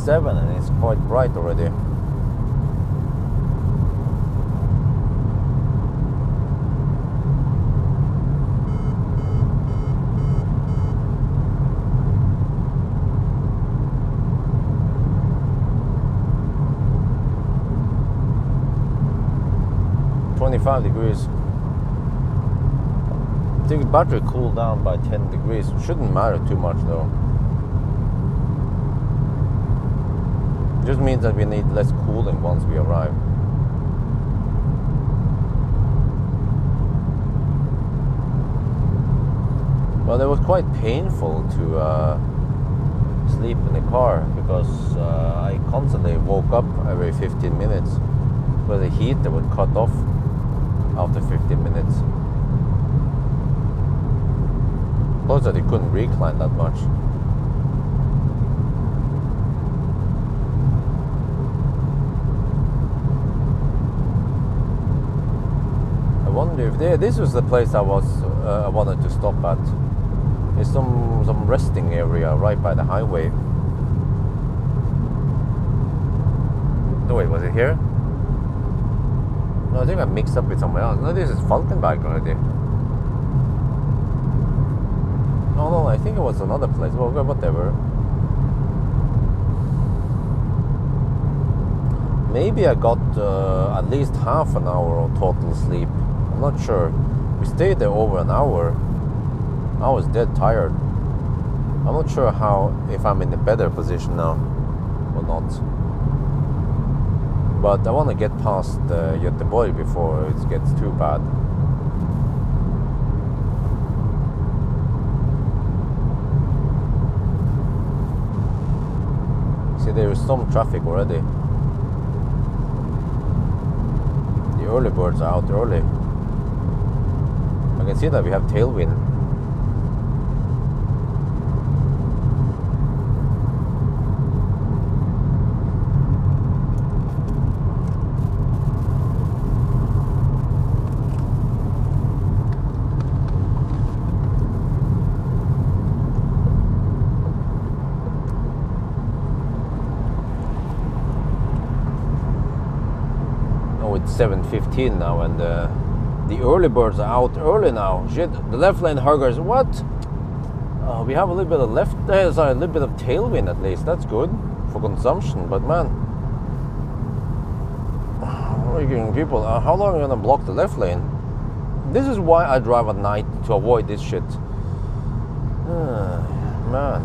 7 and it's quite bright already. Degrees. I think the battery cooled down by 10 degrees. It shouldn't matter too much though. It just means that we need less cooling once we arrive. Well, it was quite painful to sleep in the car because I constantly woke up every 15 minutes. But the heat that would cut off after 15 minutes. Plus that you couldn't recline that much. I wonder if this was the place I wanted to stop at. There's some resting area right by the highway. Oh wait, was it here? No, I think I mixed up with somewhere else. No, this is Falkenberg already. No, I think it was another place. Well, whatever. Maybe I got at least half an hour of total sleep. I'm not sure. We stayed there over an hour. I was dead tired. I'm not sure if I'm in a better position now or not. But I want to get past Göteborg before it gets too bad. See, there is some traffic already. The early birds are out early. I can see that we have tailwind. It's 7:15 now, and the early birds are out early now. Shit, the left lane huggers. What? We have a little bit of a little bit of tailwind at least. That's good for consumption. But man, people, how long are you gonna block the left lane? This is why I drive at night, to avoid this shit. Man.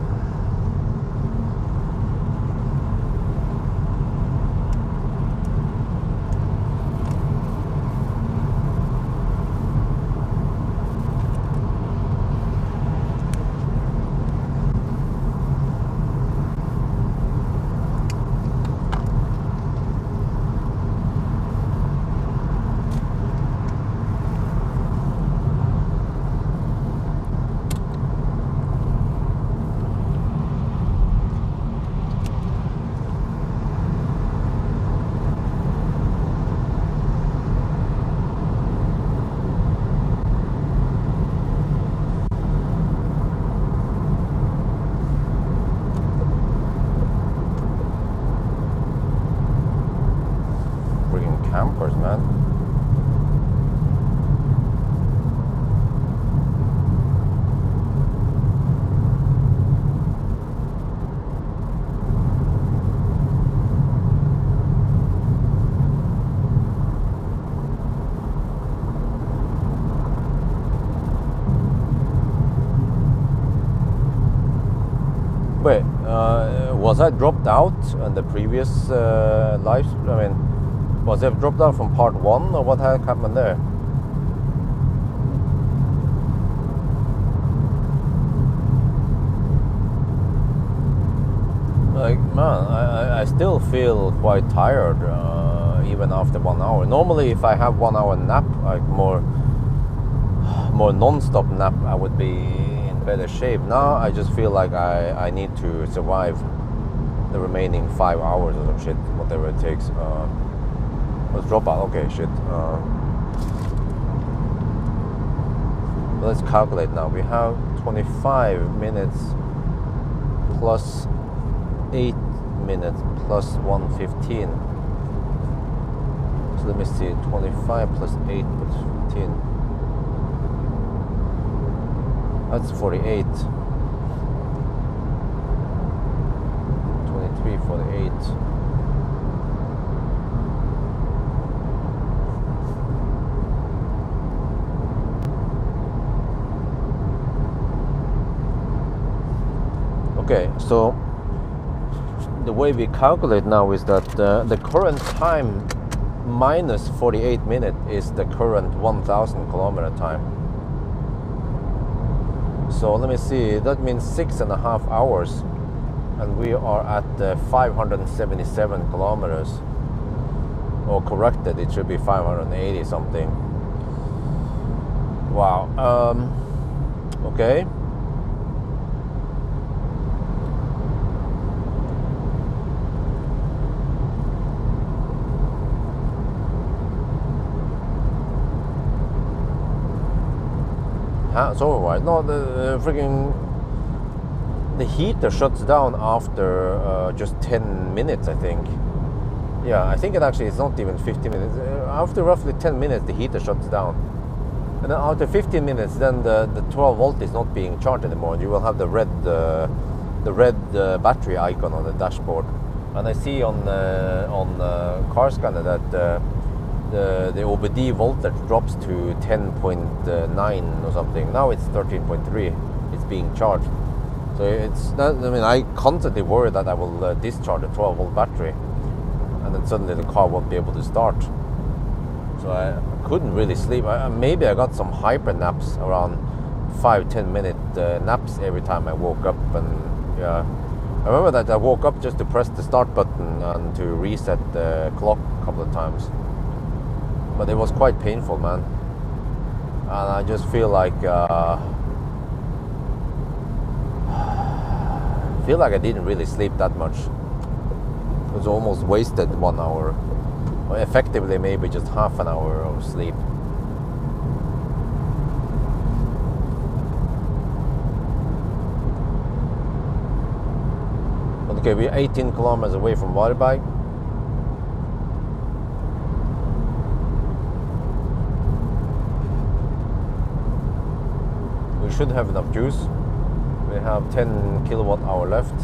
Campers, man. Wait, was I dropped out on the previous live? I mean, was I dropped out from part 1, or what had happened there? Like, man, I still feel quite tired even after 1 hour. Normally, if I have 1 hour nap, like more non-stop nap, I would be in better shape. Now I just feel like I need to survive the remaining 5 hours or some shit, whatever it takes. Let's drop out. Okay, shit. Let's calculate now. We have 25 minutes plus 8 minutes plus 1:15. So let me see, 25 plus 8 plus 15. That's 48. 23, 48. Okay, so the way we calculate now is that the current time minus 48 minutes is the current 1,000 kilometer time. So let me see, that means 6.5 hours, and we are at 577 kilometers. Or corrected, it should be 580 something. Wow. Okay. It's over, right? No, the heater shuts down after just 10 minutes, I think. Yeah, I think it's not even 15 minutes. After roughly 10 minutes, the heater shuts down. And then after 15 minutes, then the 12 volt is not being charged anymore. You will have the red battery icon on the dashboard. And I see on car scanner that the OBD voltage drops to 10.9 or something. Now it's 13.3. It's being charged. So it's not, I mean, I constantly worry that I will discharge a 12 volt battery, and then suddenly the car won't be able to start. So I couldn't really sleep. Maybe I got some hyper naps, around 5-10 minute naps every time I woke up. And yeah, I remember that I woke up just to press the start button and to reset the clock a couple of times. But it was quite painful, man. And I just feel like I didn't really sleep that much. It was almost wasted 1 hour. Or effectively maybe just half an hour of sleep. Okay, we're 18 kilometers away from Varberg. We should have enough juice. We have 10 kilowatt hour left.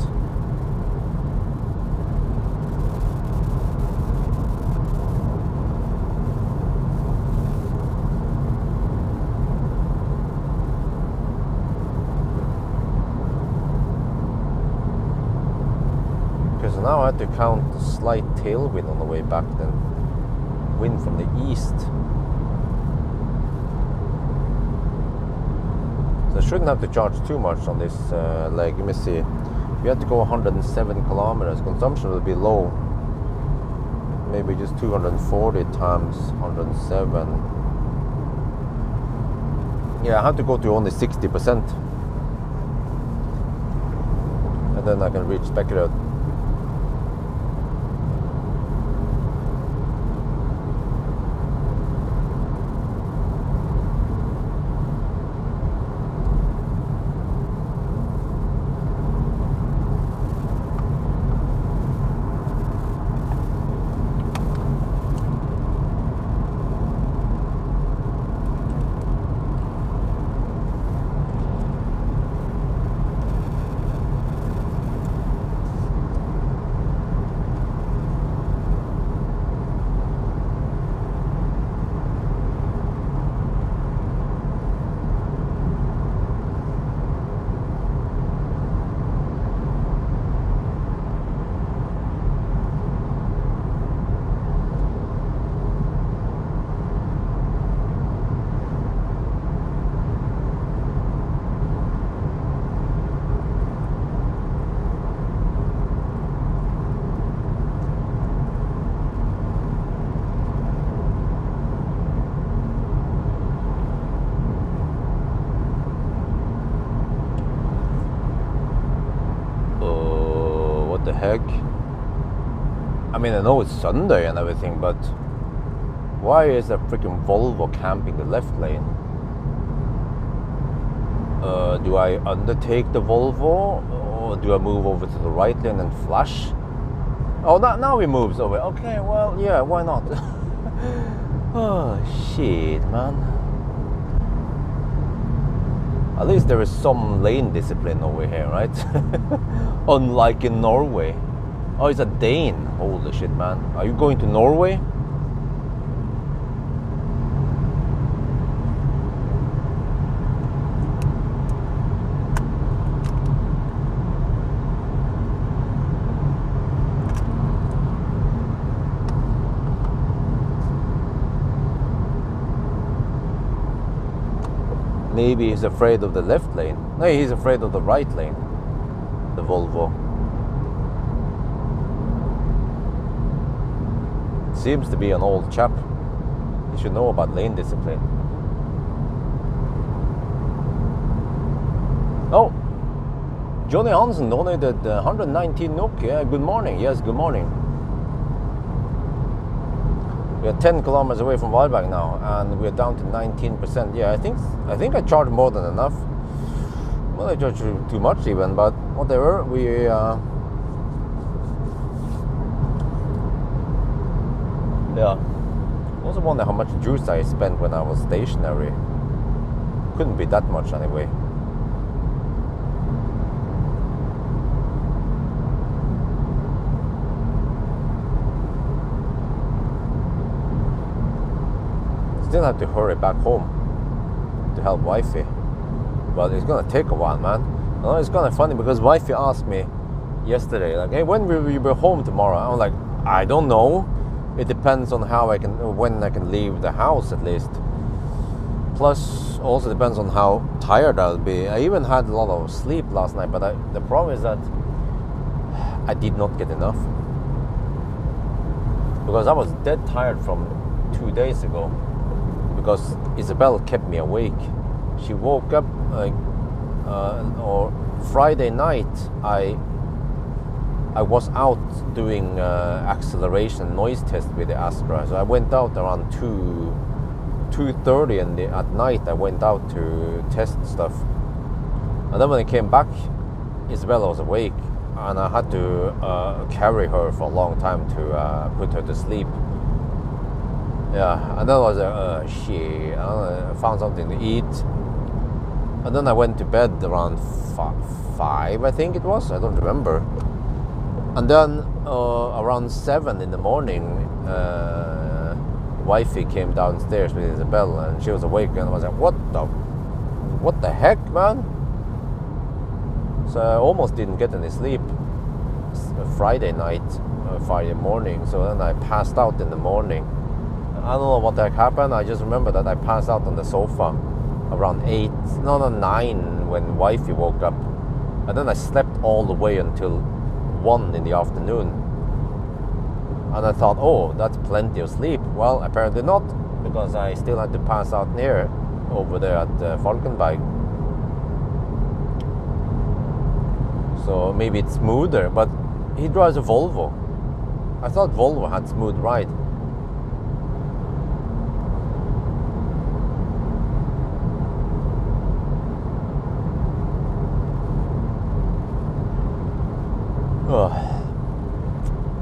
Okay, so now I have to count the slight tailwind on the way back then. Wind from the east. So I shouldn't have to charge too much on this leg. Let me see. We have to go 107 kilometers. Consumption will be low. Maybe just 240 times 107. Yeah, I have to go to only 60%. And then I can reach Speckerud. Heck, I mean, I know it's Sunday and everything, but why is a freaking Volvo camping the left lane? Do I undertake the Volvo, or do I move over to the right lane and flash? Oh, now he moves over. Okay, well, yeah, why not? Oh, shit, man. At least there is some lane discipline over here, right? Unlike in Norway. Oh, it's a Dane. Holy shit, man. Are you going to Norway? Maybe he's afraid of the left lane. No, he's afraid of the right lane. The Volvo. Seems to be an old chap. He should know about lane discipline. Oh, Johnny Hansen donated 119 NOK. Yeah, good morning. Yes, good morning. We are 10 kilometers away from Walberg now, and we're down to 19%. Yeah, I think I charged more than enough. Well, I charged too much even, but whatever. We yeah. I also wonder how much juice I spent when I was stationary. Couldn't be that much anyway. Still have to hurry back home to help wifey, but it's gonna take a while, man. No, it's kind of funny because wifey asked me yesterday, like, "Hey, when will you be home tomorrow?" I'm like, "I don't know. It depends on when I can leave the house at least. Plus, also depends on how tired I'll be. I even had a lot of sleep last night, but the problem is that I did not get enough because I was dead tired from 2 days ago." Because Isabel kept me awake. She woke up or Friday night. I was out doing acceleration noise test with the Astra. So I went out around 2:30 at night. I went out to test stuff, and then when I came back, Isabella was awake, and I had to carry her for a long time to put her to sleep. Yeah, and then I was like, shit, I found something to eat. And then I went to bed around 5, I think it was, I don't remember. And then around 7 in the morning, wifey came downstairs with Isabel, and she was awake, and I was like, what the heck, man? So I almost didn't get any sleep Friday night, Friday morning, so then I passed out in the morning. I don't know what the heck happened. I just remember that I passed out on the sofa around 9 when wifey woke up, and then I slept all the way until 1 in the afternoon, and I thought, oh, that's plenty of sleep. Well, apparently not, because I still had to pass out over there at Falkenberg. So maybe it's smoother, but he drives a Volvo. I thought Volvo had smooth ride.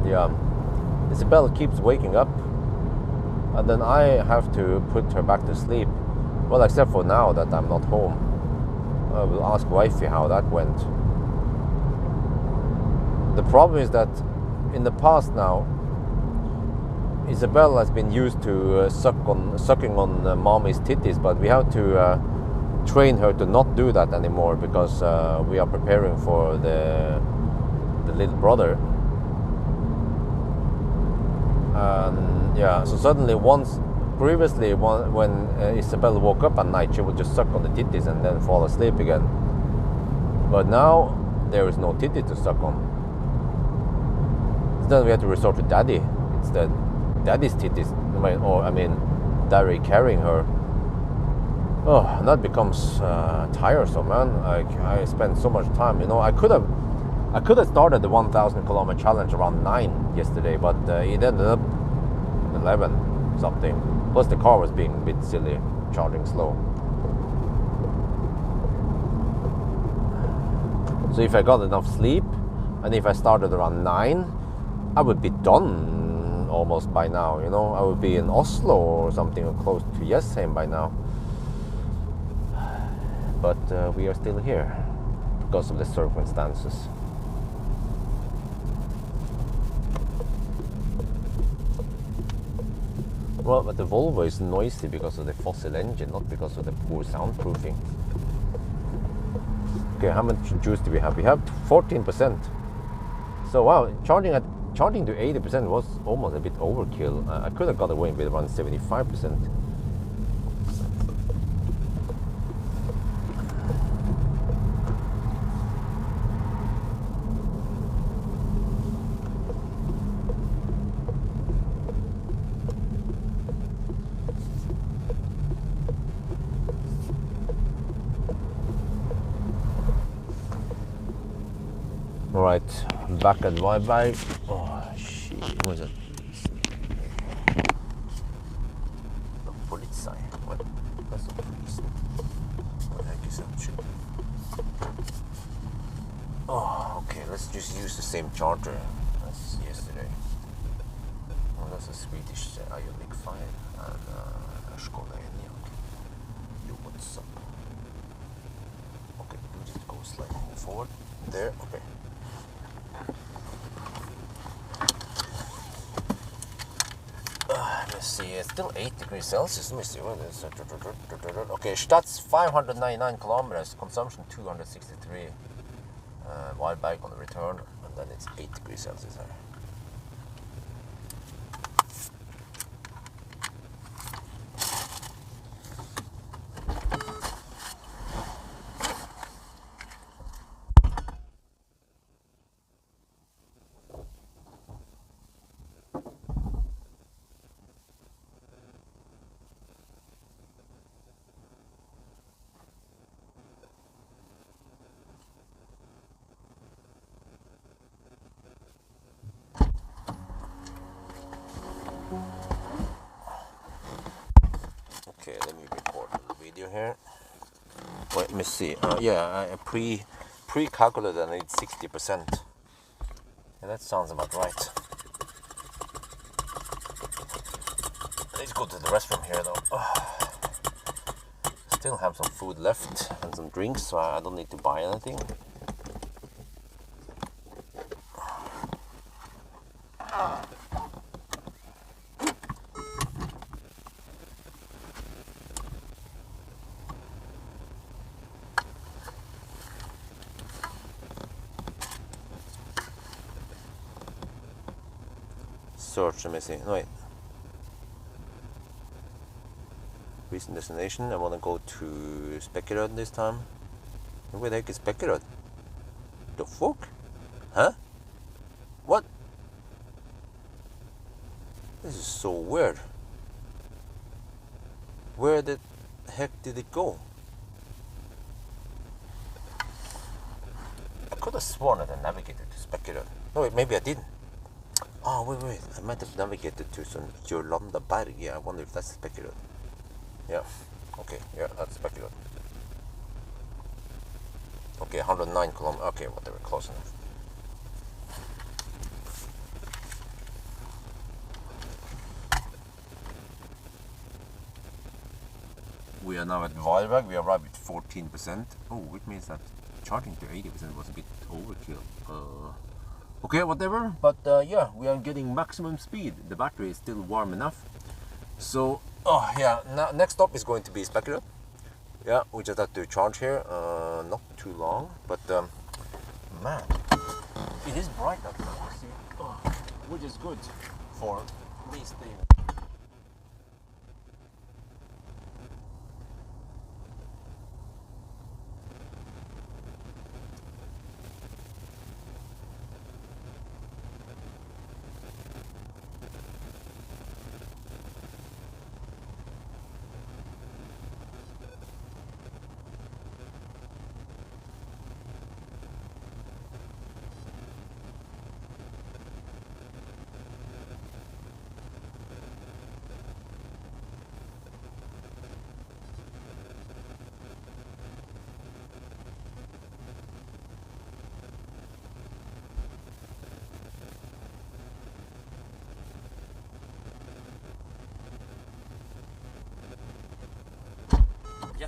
Yeah, Isabel keeps waking up, and then I have to put her back to sleep. Well, except for now that I'm not home. I will ask wifey how that went. The problem is that in the past now, Isabel has been used to sucking on mommy's titties, but we have to train her to not do that anymore because we are preparing for the little brother. Yeah, so suddenly previously when Isabel woke up at night, she would just suck on the titties and then fall asleep again. But now there is no titty to suck on. So then we have to resort to daddy instead. Daddy's titties, daddy carrying her. Oh, and that becomes tiresome, man. Like, I spend so much time. I could have started the 1,000 kilometer challenge around 9 yesterday, but it ended up 11 something. Plus the car was being a bit silly, charging slow. So if I got enough sleep, and if I started around 9, I would be done almost by now, you know. I would be in Oslo or something, or close to Jessheim by now. But we are still here because of the circumstances. Well, but the Volvo is noisy because of the fossil engine, not because of the poor soundproofing. Okay, how much juice do we have? We have 14%. So wow, charging to 80% was almost a bit overkill. I could have got away with around 75%. Alright, back at Wi-Fi. Oh shit, what is it? The Polizei. What? That's not police. What the heck is that shit? Oh, okay, let's just use the same charger as yesterday. Well, that's a Swedish Ioniq 5 and Skoda Enyaq. Yo, what's up? Okay, we'll just go slightly forward. There, okay. Let's see, it's still 8 degrees Celsius. Let me see what it is. Okay, Stadt's 599 kilometers, consumption 263. While back on the return, and then it's 8 degrees Celsius here. Okay, let me record the video here. Wait, let me see. Yeah, I pre-calculated I need 60%. Yeah, that sounds about right. Let's go to the restroom here though. Still have some food left and some drinks, so I don't need to buy anything. Search, let me see. No, wait. Recent destination. I want to go to Spekkerød this time. Where the heck is Spekkerød? The fuck? Huh? What? This is so weird. Where the heck did it go? I could have sworn that I navigated to Spekkerød. No, wait, maybe I didn't. Oh, wait. I might have navigated to some Jolanda Berg. Yeah, I wonder if that's Spekkerød. Yeah. Okay, yeah, that's Spekkerød. Okay, 109 kilometers. Okay, whatever, close enough. We are now at Valberg. We arrived at 14%. Oh, which means that charging to 80% was a bit overkill. Okay, whatever. But yeah, we are getting maximum speed. The battery is still warm enough. So, oh yeah, now, next stop is going to be Spekkerød. Yeah, we just have to charge here. Not too long, but man, it is bright outside. See, which is good for these things.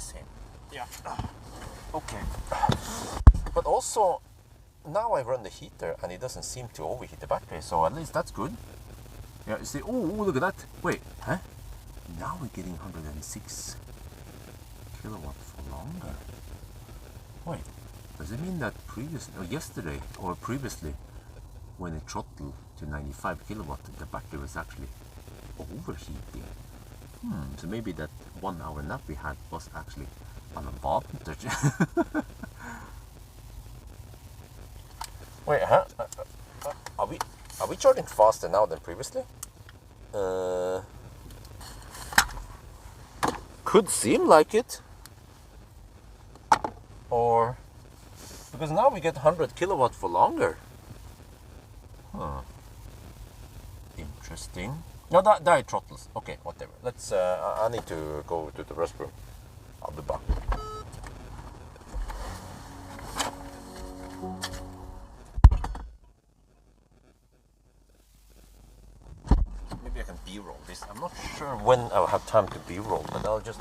Just him. Yeah. Okay. But also, now I run the heater and it doesn't seem to overheat the battery, so at least that's good. Yeah, you see, oh, look at that. Wait, huh? Now we're getting 106 kilowatt for longer. Wait, does it mean that previously, or yesterday, or previously, when it throttled to 95 kilowatt, the battery was actually overheating? So maybe that 1 hour nap we had was actually an advantage. Wait, huh? Are we charging faster now than previously? Could seem like it. Or because now we get 100 kilowatt for longer. Interesting. No, that it throttles. Okay, whatever. Let's. I need to go to the restroom. I'll be back. Maybe I can B-roll this. I'm not sure when I'll have time to B-roll, but I'll just.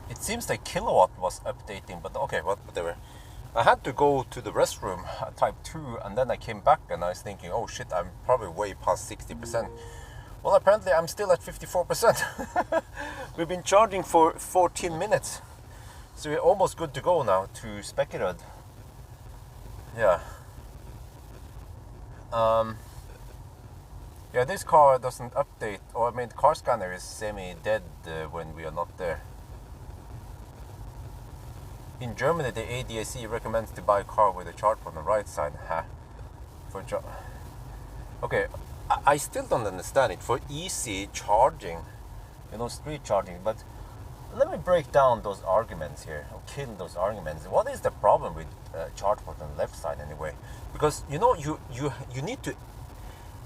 it seems like kilowatt was updating, but okay, whatever. I had to go to the restroom at type 2, and then I came back and I was thinking, oh shit, I'm probably way past 60%. Well, apparently I'm still at 54%. We've been charging for 14 minutes. So we're almost good to go now to Spekkerud. Yeah. Yeah, this car doesn't update, or I mean, the car scanner is semi-dead when we are not there. In Germany, the ADAC recommends to buy a car with a charge on the right side. Okay, I still don't understand it. For easy charging, you know, street charging, but let me break down those arguments here, or kill those arguments. What is the problem with charge port on the left side anyway? Because, you know, you need to,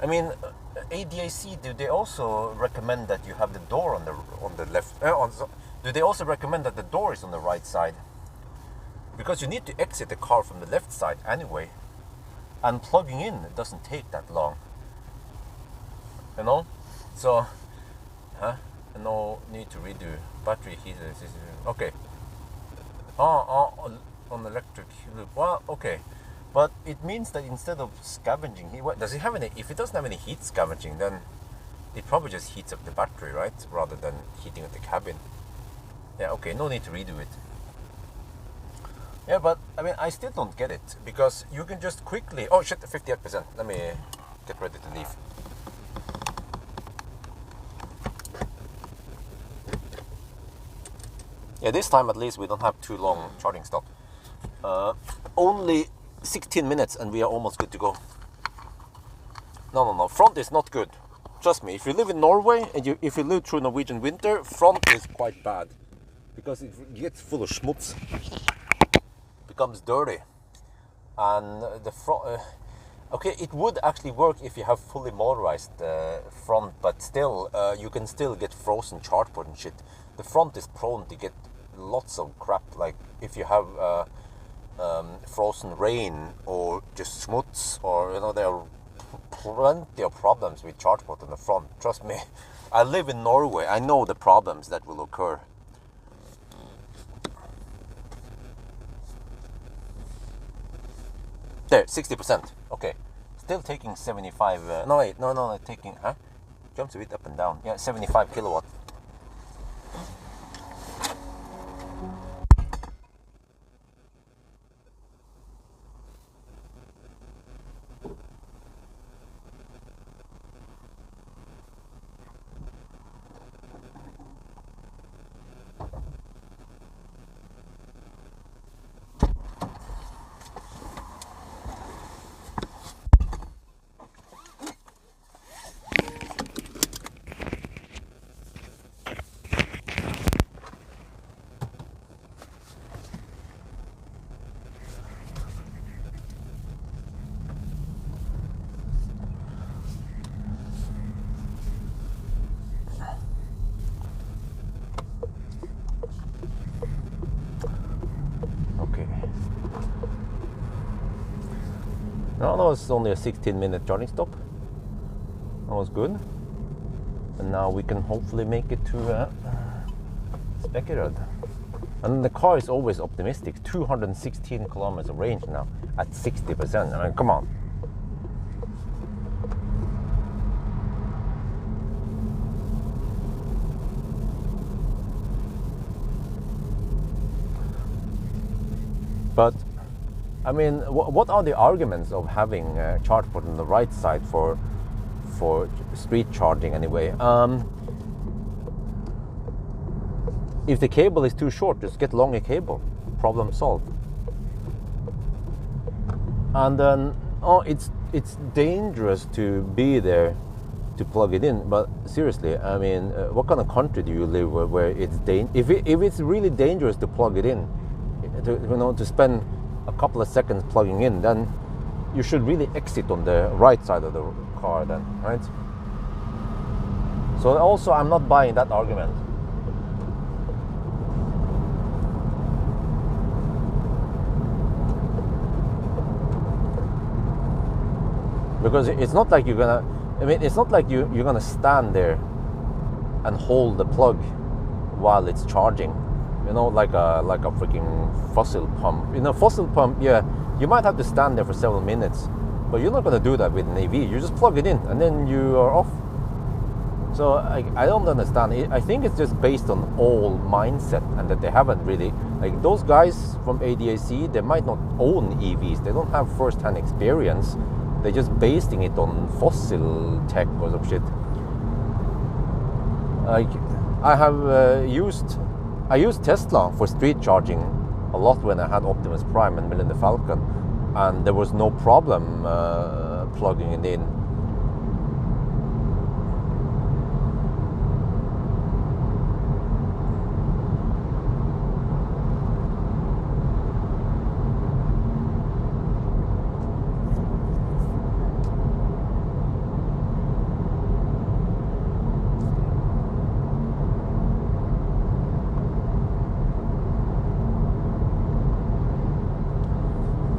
I mean, ADAC, do they also recommend that you have the door on the left? Do they also recommend that the door is on the right side? Because you need to exit the car from the left side anyway, and plugging in doesn't take that long. You know, so no need to redo battery heater. Okay. On electric loop. Well, okay. But it means that instead of scavenging, does it have any? If it doesn't have any heat scavenging, then it probably just heats up the battery, right? Rather than heating up the cabin. Yeah. Okay. No need to redo it. Yeah, but I mean, I still don't get it, because you can just quickly. Oh shit! 58%. Let me get ready to leave. Yeah, this time at least we don't have too long charging stop. Only 16 minutes and we are almost good to go. No. Front is not good. Trust me, if you live in Norway and if you live through Norwegian winter, front is quite bad. Because it gets full of schmutz. Becomes dirty. And the front... okay, it would actually work if you have fully motorized front, but still, you can still get frozen charge port and shit. The front is prone to get lots of crap, like if you have frozen rain or just schmutz, or you know, there are plenty of problems with charge port on the front. Trust me, I live in Norway. I know the problems that will occur. There, 60%. Okay, still taking 75. No, wait, no, taking. Jumps a bit up and down. Yeah, 75 kilowatt. No, it's only a 16-minute charging stop. That was good. And now we can hopefully make it to Spekkerud. And the car is always optimistic. 216 kilometers of range now at 60%. I mean, come on. But I mean, what are the arguments of having a charge port on the right side for street charging anyway? If the cable is too short, just get longer cable. Problem solved. And then, it's dangerous to be there to plug it in. But seriously, I mean, what kind of country do you live where it's if it's really dangerous to plug it in, to spend a couple of seconds plugging in, then you should really exit on the right side of the car then, right? So also, I'm not buying that argument. Because it's not like you're gonna, I mean, it's not like you're gonna stand there and hold the plug while it's charging. you know, like a freaking fossil pump. In a fossil pump, yeah, you might have to stand there for several minutes, but you're not going to do that with an EV. You just plug it in and then you are off. So I don't understand. I think it's just based on old mindset, and that they haven't really, like those guys from ADAC, they might not own EVs. They don't have first-hand experience. They're just basing it on fossil tech or some shit. Like I used Tesla for street charging a lot when I had Optimus Prime and Millennium Falcon, and there was no problem plugging it in.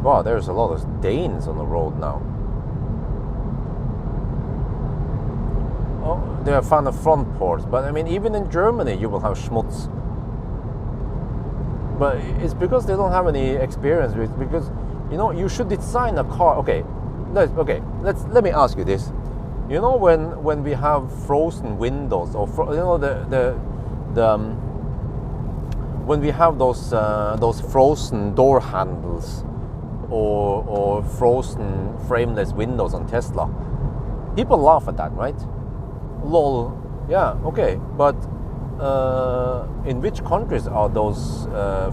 Wow, there's a lot of Danes on the road now. Oh, they are fan of front ports, but I mean, even in Germany, you will have schmutz. But it's because they don't have any experience with. Because you know, you should design a car. Okay, let me ask you this. You know, when we have frozen windows, or you know when we have those frozen door handles. Or frozen frameless windows on Tesla. People laugh at that, right? Lol. Yeah, okay. But in which countries are those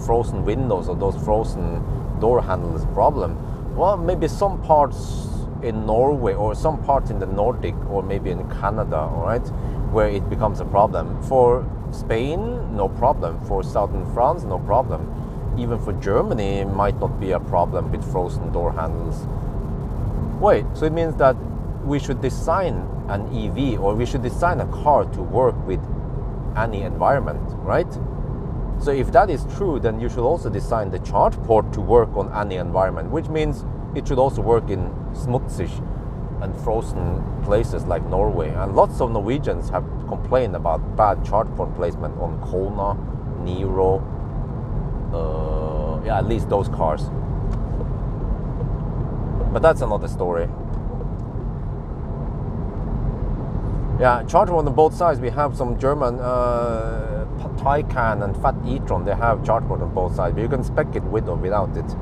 frozen windows or those frozen door handles a problem? Well, maybe some parts in Norway, or some parts in the Nordic, or maybe in Canada, all right, where it becomes a problem. For Spain, no problem. For southern France, no problem. Even for Germany, it might not be a problem with frozen door handles. Wait, so it means that we should design an EV, or we should design a car to work with any environment, right? So if that is true, then you should also design the charge port to work on any environment, which means it should also work in smutsig and frozen places like Norway. And lots of Norwegians have complained about bad charge port placement on Kona, Niro, yeah, at least those cars. But that's another story. Yeah, charger on both sides. We have some German Taycan and Fat e-tron. They have charger on both sides, but you can spec it with or without it.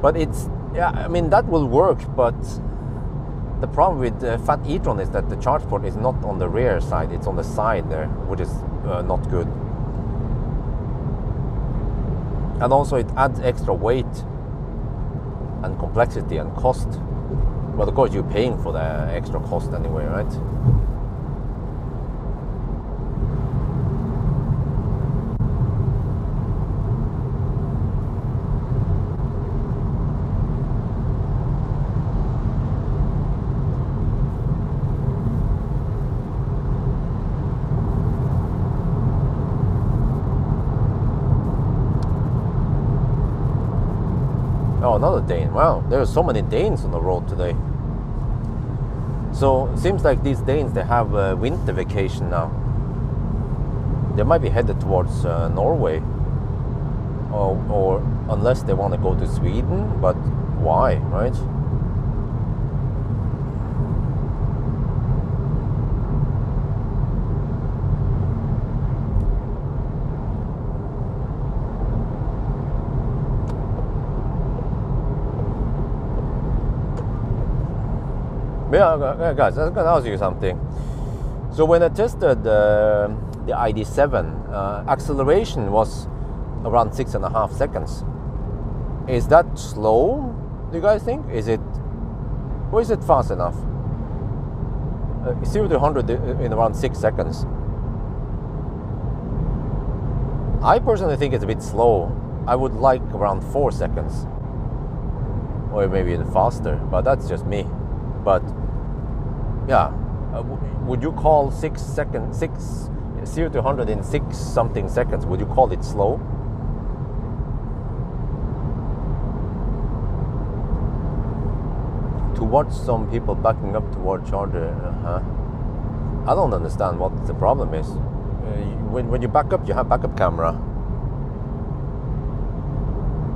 But it's, yeah, I mean, that will work, but the problem with Fat e-tron is that the charge port is not on the rear side, it's on the side there, which is not good. And also it adds extra weight and complexity and cost. But of course you're paying for the extra cost anyway, right? Oh, another Dane. Wow, there are so many Danes on the road today. So it seems like these Danes, they have a winter vacation now. They might be headed towards Norway, or unless they want to go to Sweden, but why, right? Yeah, guys, I'm gonna ask you something. So when I tested the ID.7, acceleration was around 6.5 seconds. Is that slow, do you guys think? Is it, or is it fast enough? 0 to 100 in around 6 seconds. I personally think it's a bit slow. I would like around 4 seconds, or maybe even faster, but that's just me. But yeah, would you call 0 to 100 in 6 something seconds, would you call it slow? To watch some people backing up toward charger, I don't understand what the problem is. when you back up, you have backup camera.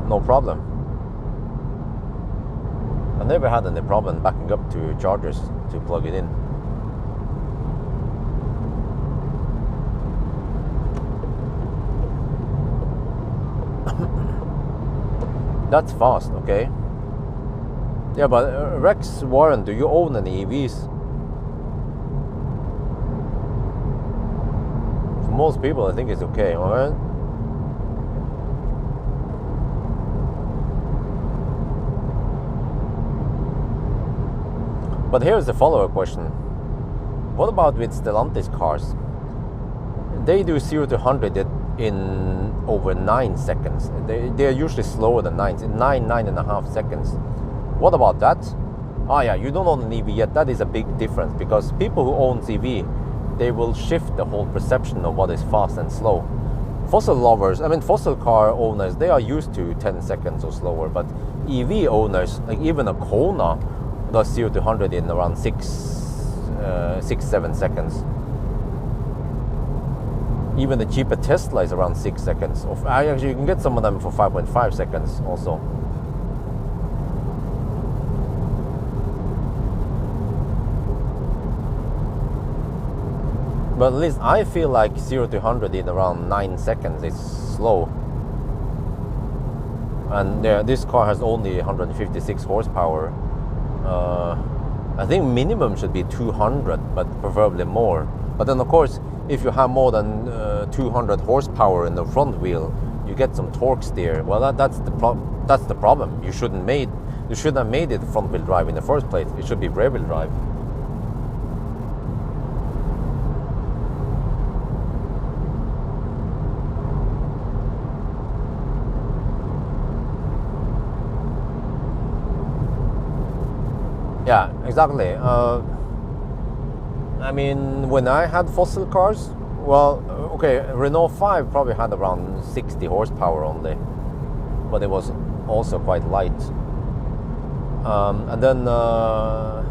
No problem. I never had any problem backing up to chargers to plug it in. That's fast, okay? Yeah, but Rex, Warren, do you own any EVs? For most people, I think it's okay, alright? But here's the follow-up question. What about with Stellantis cars? They do 0 to 100 in over 9 seconds. They're usually slower than 9.5 seconds. What about that? Oh yeah, you don't own an EV yet. That is a big difference, because people who own EV, they will shift the whole perception of what is fast and slow. Fossil lovers, I mean fossil car owners, they are used to 10 seconds or slower, but EV owners, like even a Kona, does 0 to 100 in around 6-7 seconds. Even the cheaper Tesla is around 6 seconds. Actually, you can get some of them for 5.5 seconds also. But at least I feel like 0 to 100 in around 9 seconds is slow. And this car has only 156 horsepower. I think minimum should be 200, but preferably more. But then of course, if you have more than 200 horsepower in the front wheel, you get some torque steer. Well, that's the problem. You shouldn't have made it front wheel drive in the first place. It should be rear wheel drive. Yeah, exactly. I mean, when I had fossil cars, well, okay, Renault 5 probably had around 60 horsepower only, but it was also quite light. And then the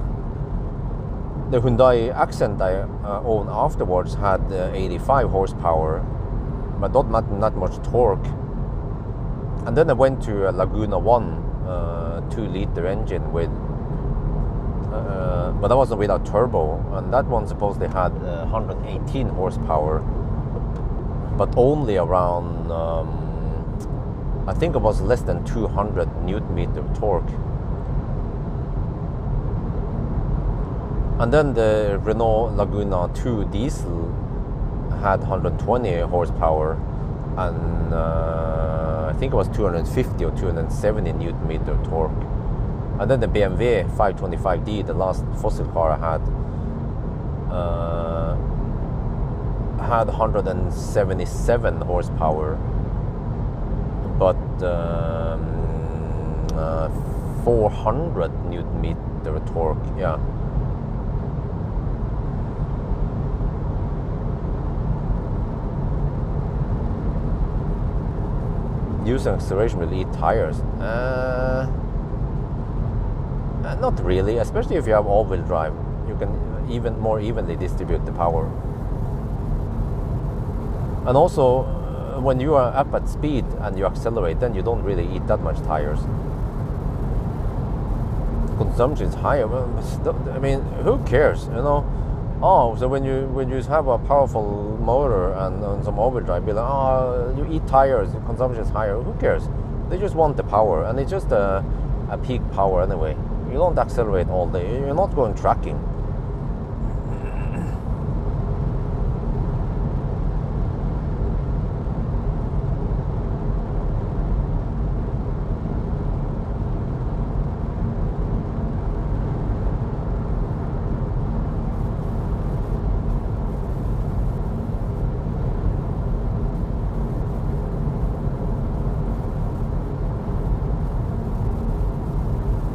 Hyundai Accent I owned afterwards had 85 horsepower, but not much torque. And then I went to a Laguna 1 2-liter engine with but that wasn't without turbo, and that one supposedly had 118 horsepower, but only around I think it was less than 200 newton meter torque. And then the Renault Laguna 2 diesel had 120 horsepower, and I think it was 250 or 270 newton meter torque. And then the BMW 525D, the last fossil car I had 177 horsepower, but 400 newton meter torque. Yeah. Using acceleration will eat tires. Not really, especially if you have all-wheel drive. You can even more evenly distribute the power. And also, when you are up at speed and you accelerate, then you don't really eat that much tires. Consumption is higher. Well, I mean, who cares, you know? Oh, so when you have a powerful motor and some all-wheel drive, be like, oh, you eat tires, consumption is higher. Who cares? They just want the power, and it's just a peak power anyway. You don't accelerate all day. You're not going tracking.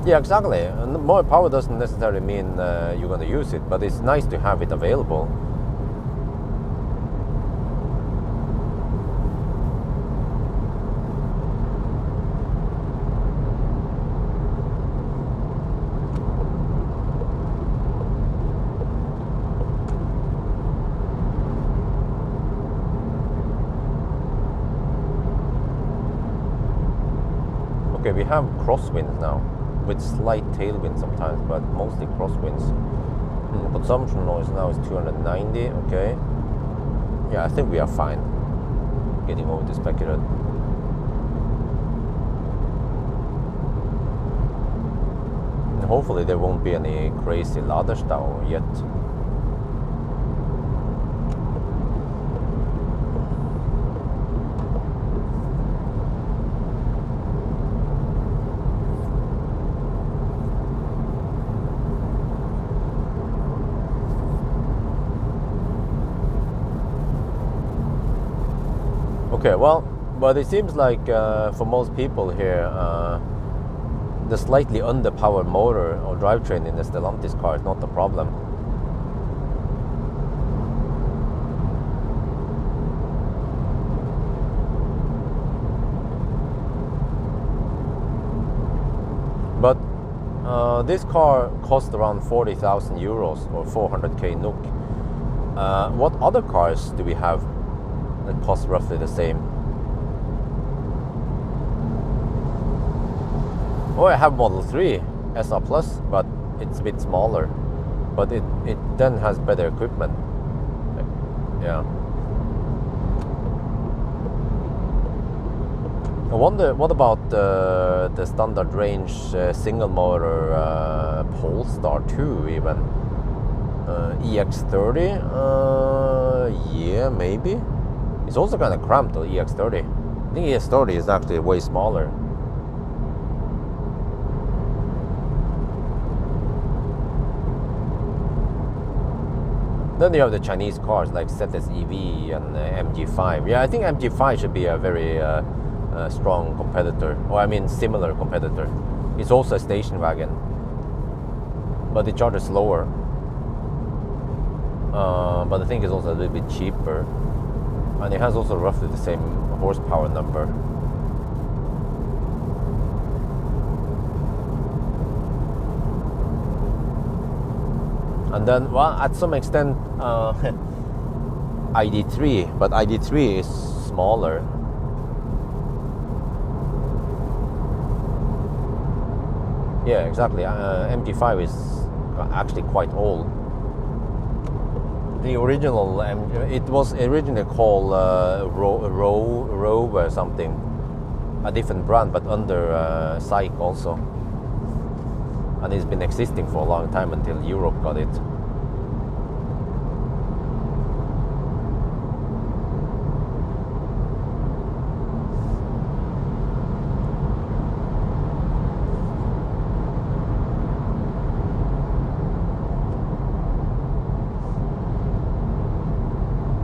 Yeah, exactly. And more power doesn't necessarily mean you're going to use it, but it's nice to have it available. Okay, we have crosswinds now, with slight tailwind sometimes, but mostly crosswinds. Consumption noise now is 290, okay. Yeah, I think we are fine getting over this Becquerel. And hopefully there won't be any crazy Laderstau yet. Okay, well, but it seems like for most people here, the slightly underpowered motor or drivetrain in the Stellantis car is not the problem. But this car cost around 40,000 euros or 400k NOK. What other cars do we have that cost roughly the same? Oh, I have Model 3 SR Plus, but it's a bit smaller. But it then has better equipment. Yeah. I wonder, what about the standard range single motor Polestar 2 even? EX30? Yeah, maybe. It's also kind of cramped, the EX30. I think EX30 is actually way smaller. Then you have the Chinese cars like ZSEV and MG5. Yeah, I think MG5 should be a very strong competitor, or I mean similar competitor. It's also a station wagon, but it charges slower. But I think it's also a little bit cheaper, and it has also roughly the same horsepower number. And then, well, at some extent, ID3, but ID3 is smaller. Yeah, exactly. MG5 is actually quite old. The original, it was originally called Rover or something, a different brand, but under SAIC also. And it's been existing for a long time until Europe got it.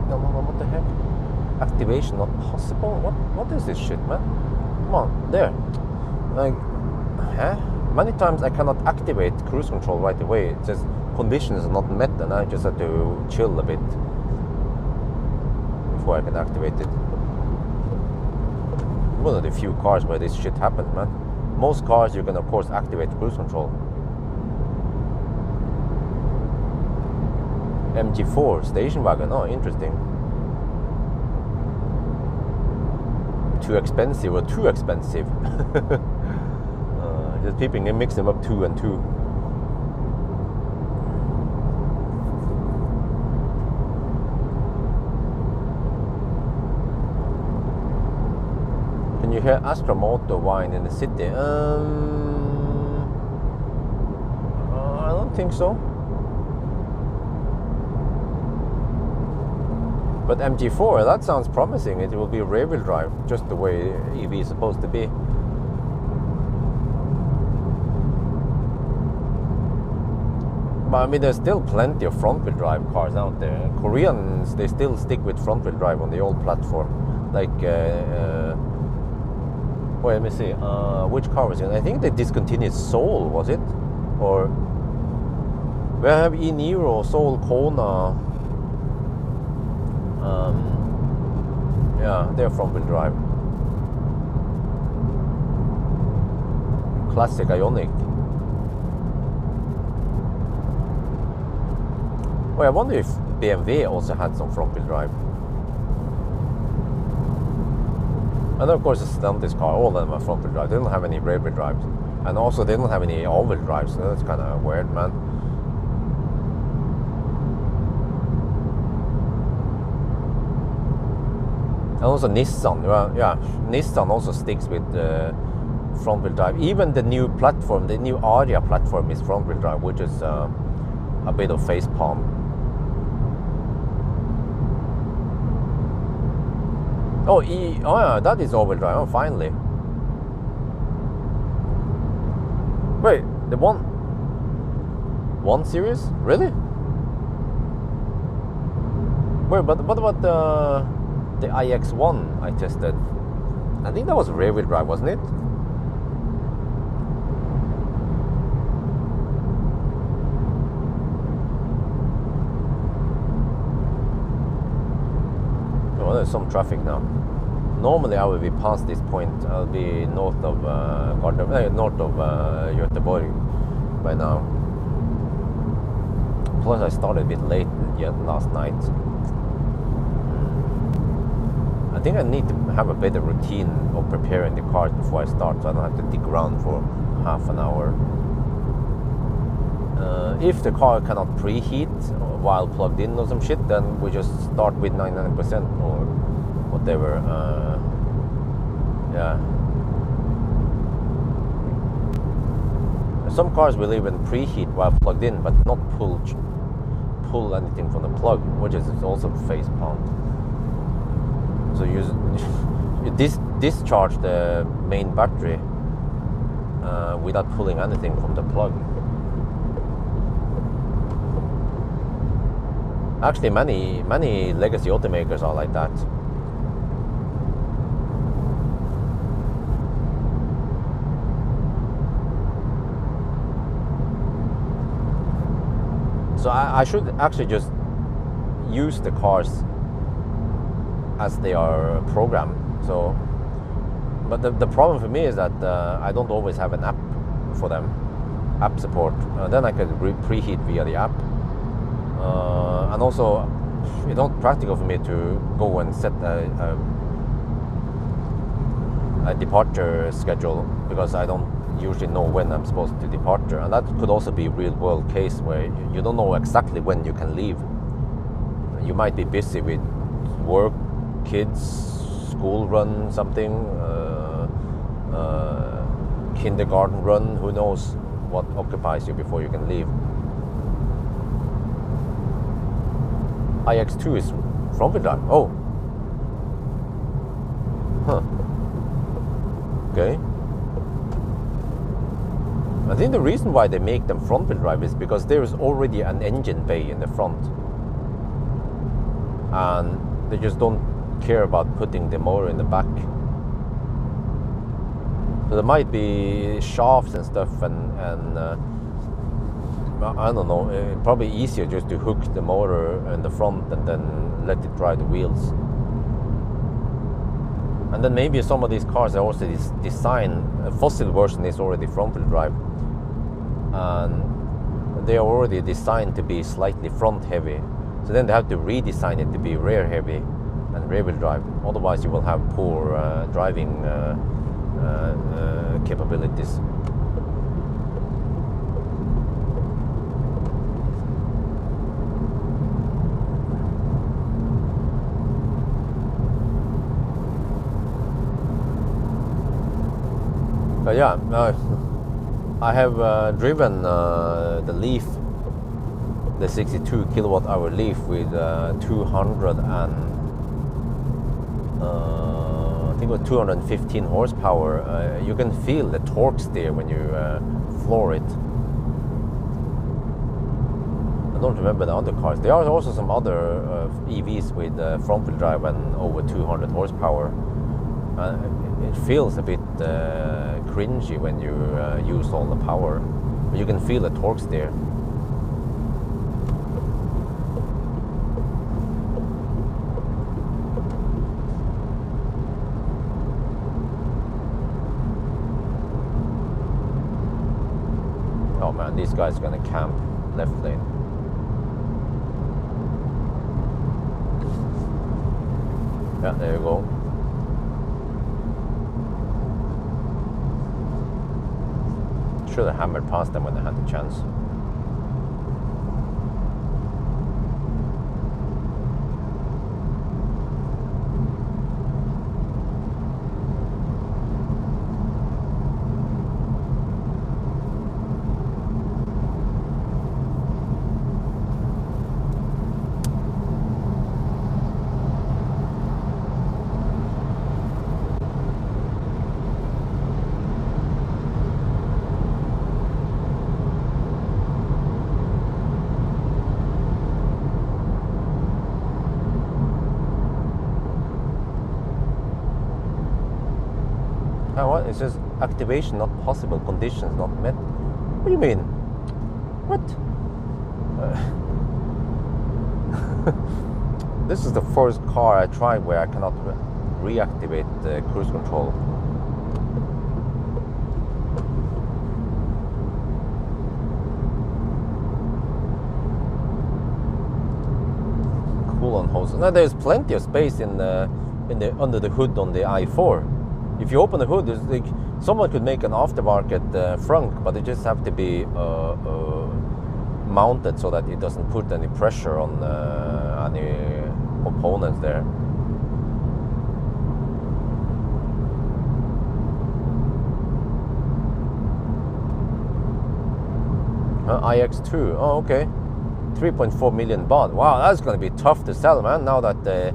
What the heck? Activation not possible? What is this shit, man? Come on, there. Like, huh? Many times I cannot activate cruise control right away. It says conditions are not met, and I just have to chill a bit before I can activate it. One of the few cars where this shit happens, man. Most cars you can of course activate cruise control. MG4 station wagon. Oh, interesting. Too expensive or too expensive? Just people can mix them up 2 and 2. Can you hear Astra motor whine in the city? I don't think so. But MG4, that sounds promising. It will be rear-wheel drive, just the way EV is supposed to be. But I mean, there's still plenty of front-wheel drive cars out there. Koreans, they still stick with front-wheel drive on the old platform. Like, wait, let me see. Which car was it? I think they discontinued Soul, was it? Or we have E-Niro, Soul, Kona. Yeah, they're front-wheel drive. Classic Ioniq. Well, I wonder if BMW also had some front-wheel drive. And of course, the Stellantis car, all of them are front-wheel drive. They don't have any rear-wheel drives, and also they don't have any all-wheel drives. So that's kind of weird, man. And also Nissan, well, yeah, Nissan also sticks with front-wheel drive. Even the new platform, the new Aria platform, is front-wheel drive, which is a bit of face palm. Oh yeah, that is all-wheel drive. Oh, finally. Wait, the 1 Series? Really? Wait, but what about the iX1 I tested? I think that was rear-wheel drive, wasn't it? Oh, there's some traffic now. Normally I will be past this point. I'll be north of Göteborg by now. Plus I started a bit late last night. I think I need to have a better routine of preparing the car before I start, so I don't have to dig around for half an hour. If the car cannot preheat while plugged in or some shit, then we just start with 99% or whatever. Yeah. Some cars will even preheat while plugged in, but not pull anything from the plug, which is also face palm. So you discharge the main battery without pulling anything from the plug. Actually, many legacy automakers are like that. So I should actually just use the cars as they are programmed. So, but the problem for me is that I don't always have an app for them, app support. Then I can preheat via the app. And also, it's not practical for me to go and set a departure schedule, because I don't usually know when I'm supposed to departure. And that could also be a real world case where you don't know exactly when you can leave. You might be busy with work, kids, school run, something, kindergarten run, who knows what occupies you before you can leave. iX2 is front-wheel drive. Oh. Huh. Okay. I think the reason why they make them front-wheel drive is because there is already an engine bay in the front. And they just don't care about putting the motor in the back. So there might be shafts and stuff, and I don't know, probably easier just to hook the motor in the front and then let it drive the wheels. And then maybe some of these cars are also designed, a fossil version is already front-wheel drive, and they are already designed to be slightly front-heavy. So then they have to redesign it to be rear-heavy and rear-wheel drive. Otherwise you will have poor driving capabilities. Yeah, I have driven the Leaf, the 62 kilowatt hour Leaf with 200 and I think it was 215 horsepower. You can feel the torque steer when you floor it. I don't remember the other cars. There are also some other EVs with front-wheel drive and over 200 horsepower. It feels a bit cringy when you use all the power, but you can feel the torque steer. Oh man, this guy's gonna camp left lane. Yeah, there you go. should have hammered past them when I had the chance. What? It says activation not possible, conditions not met. What do you mean? What? This is the first car I tried where I cannot reactivate the cruise control. Coolant hose. Now there's plenty of space in the under the hood on the i4. If you open the hood, there's like someone could make an aftermarket frunk, but it just have to be mounted so that it doesn't put any pressure on any components there. iX2. Oh, okay. 3.4 million baht. Wow, that's going to be tough to sell, man. Now that the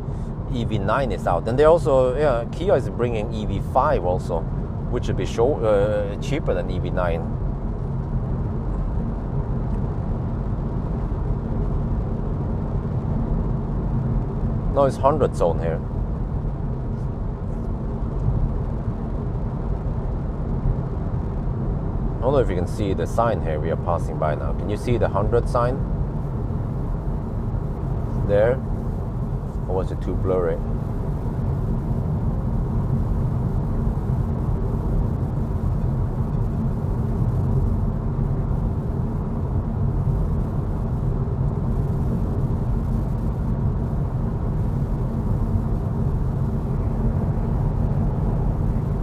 EV9 is out, and they also, Kia is bringing EV5 also, which would be cheaper than EV9. No, it's 100 zone here. I don't know if you can see the sign here we are passing by now. Can you see the 100 sign? There. Or was it too blurry?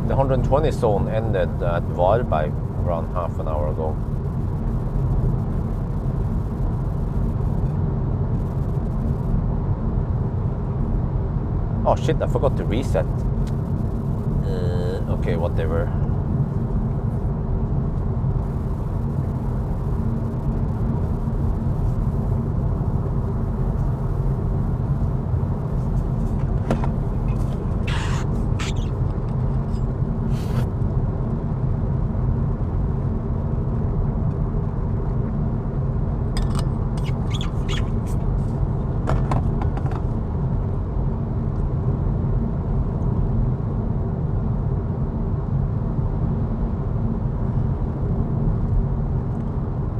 The 120 zone ended at Pawel around half an hour ago. Oh shit, I forgot to reset. Okay, whatever.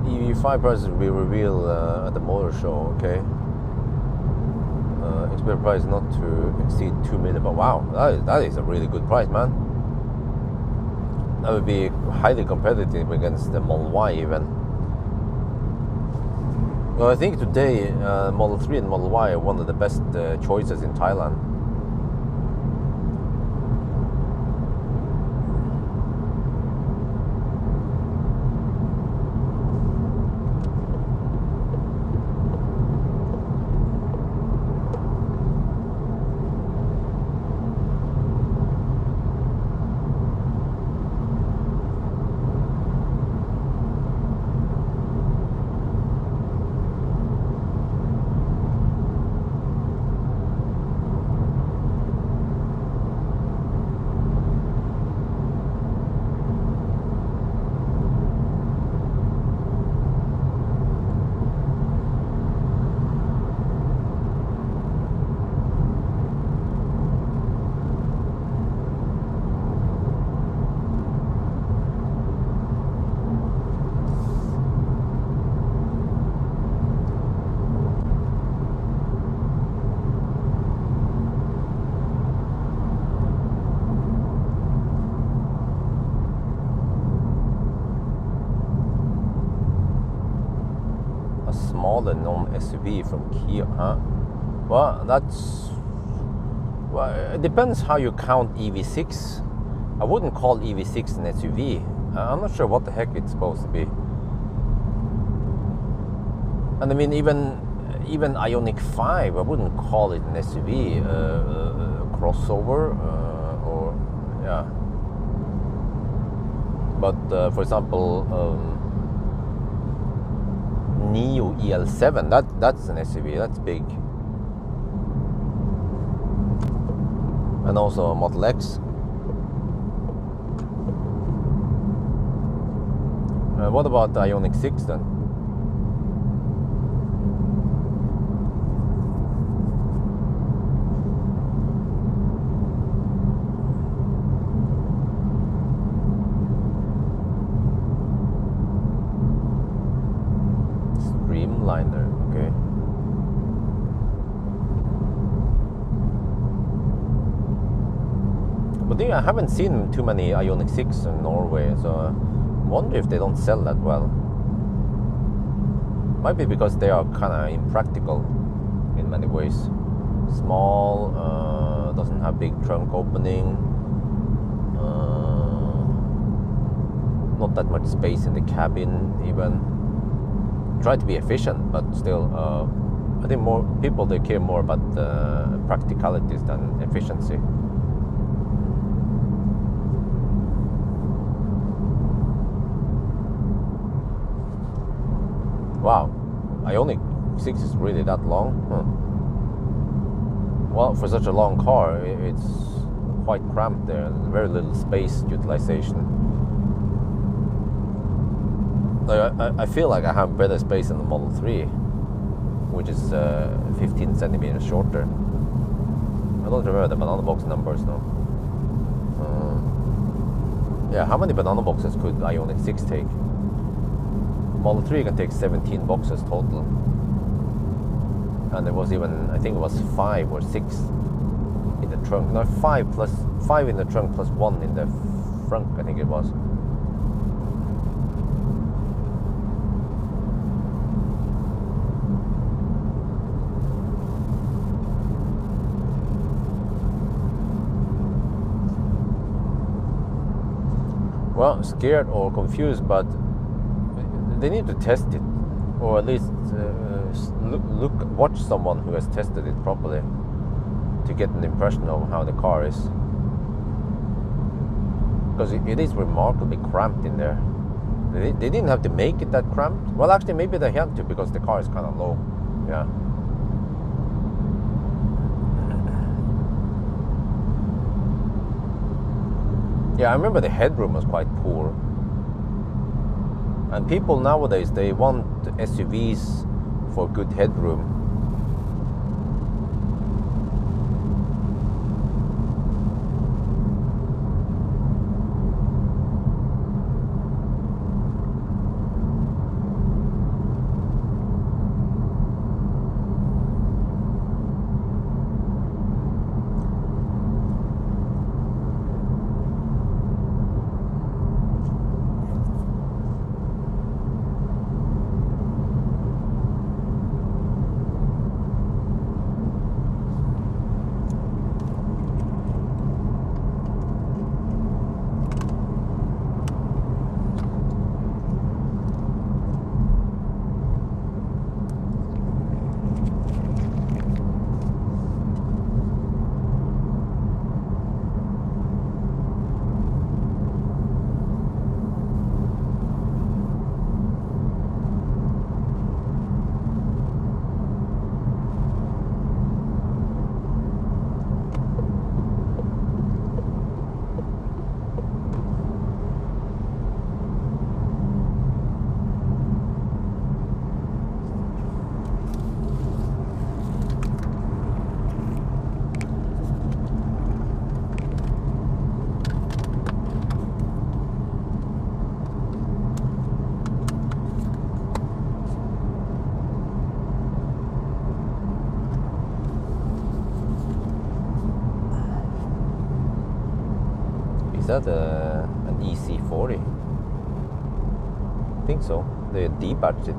EV5 prices will be revealed at the motor show. Okay. Expected price not to exceed 2 million. But wow, that is a really good price, man. That would be highly competitive against the Model Y even. Well, I think today Model 3 and Model Y are one of the best choices in Thailand. Smaller non-SUV from Kia, huh? Well, it depends how you count EV6. I wouldn't call EV6 an SUV. I'm not sure what the heck it's supposed to be. And I mean, even Ioniq 5, I wouldn't call it an SUV, crossover, or yeah. But for example, Neo EL7, that's an SUV. That's big. And also Model X. What about the Ioniq 6 then? Streamliner, okay. But I haven't seen too many Ioniq 6 in Norway, so I wonder if they don't sell that well. Might be because they are kind of impractical in many ways. Small, doesn't have big trunk opening, not that much space in the cabin even. Try to be efficient, but still, I think more people, they care more about practicalities than efficiency. Wow, Ioniq 6 is really that long? Huh. Well, for such a long car, it's quite cramped there. Very little space utilization. I feel like I have better space in the Model 3, which is 15 centimeters shorter. I don't remember the banana box numbers now. Yeah, how many banana boxes could Ioniq 6 take? Model 3 can take 17 boxes total. And there was even, I think it was 5 or 6 in the trunk. No, 5 in the trunk plus 1 in the front, I think it was. Well, scared or confused, but they need to test it, or at least watch someone who has tested it properly to get an impression of how the car is. Because it is remarkably cramped in there. They didn't have to make it that cramped. Well, actually, maybe they had to because the car is kind of low. Yeah. Yeah, I remember the headroom was quite poor. And people nowadays, they want SUVs for good headroom. Is that an EC40? I think so. They debadged it.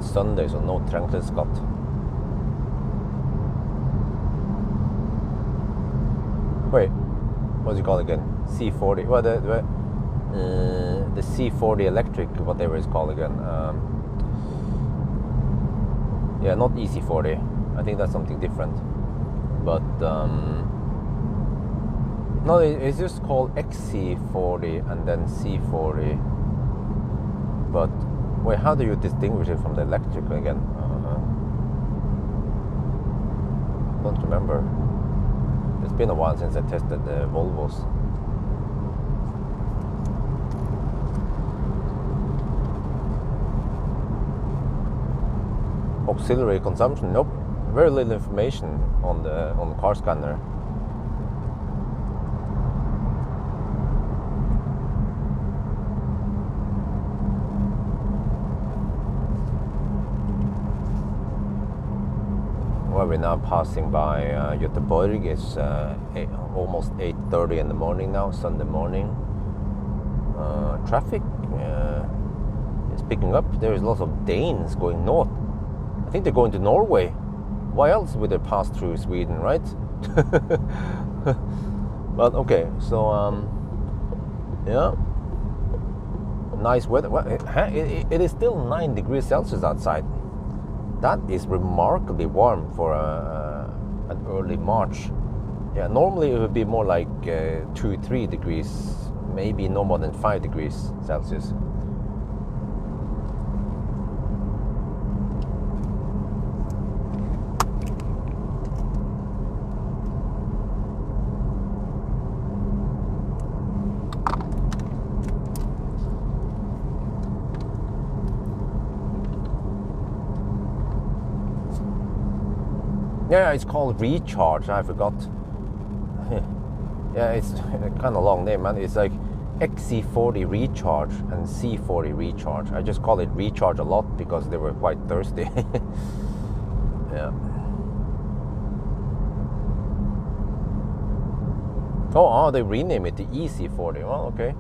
it's Sunday, so no trängselskatt. Wait, what's it called again? C40. Well, the C40 electric, whatever it's called again. Yeah, not EC40. I think that's something different. But no, it's just called XC40 and then C40. But wait, how do you distinguish it from the electric again? Don't remember. It's been a while since I tested the Volvos. Auxiliary consumption? Nope. Very little information on the car scanner. Well, we're now passing by Göteborg. It's almost 8:30 in the morning now, Sunday morning. Traffic is picking up. There is lots of Danes going north. I think they're going to Norway. Why else would they pass through Sweden, right? But okay, so yeah, nice weather. Well, it is still 9 degrees Celsius outside. That is remarkably warm for an early March. Yeah, normally it would be more like 2-3 degrees, maybe no more than 5 degrees Celsius. Yeah, it's called Recharge. I forgot. Yeah, it's kind of long name, man. It's like XC40 Recharge and C40 Recharge. I just call it Recharge a lot because they were quite thirsty. Yeah. Oh, they rename it to EC40. Well, okay.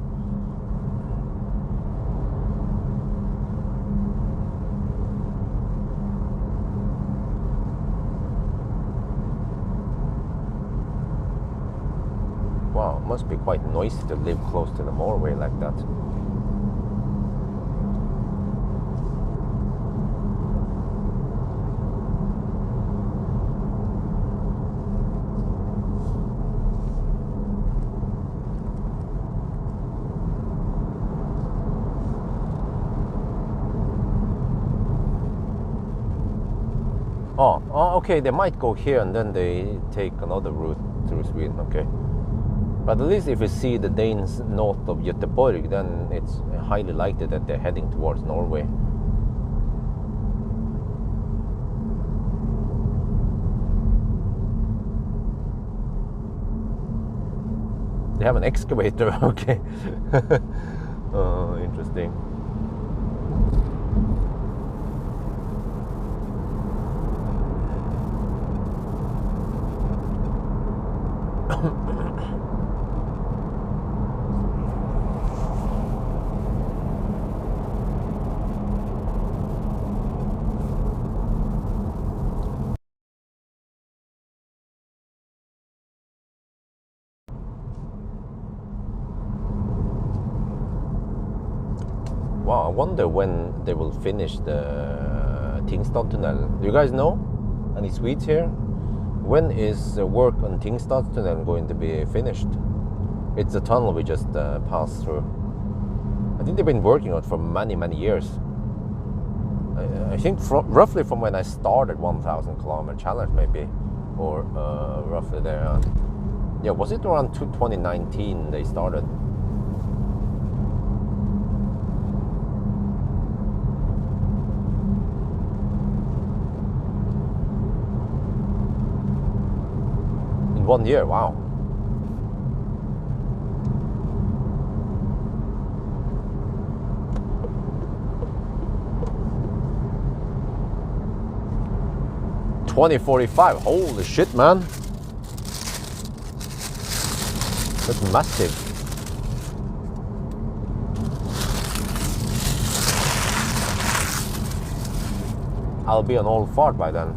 Wow, it must be quite noisy to live close to the motorway like that. Oh, okay, they might go here and then they take another route through Sweden, okay. But at least if you see the Danes north of Göteborg, then it's highly likely that they're heading towards Norway. They have an excavator, okay. Oh, interesting. Wow, I wonder when they will finish the Tingstad tunnel. Do you guys know? Any Swedes here? When is the work on Tingstad tunnel going to be finished? It's the tunnel we just passed through. I think they've been working on it for many, many years. I think roughly from when I started 1,000 kilometer challenge, maybe, or roughly there. Yeah, was it around 2019 they started? In 1 year, wow. $20.45. Holy shit, man. That's massive. I'll be an old fart by then.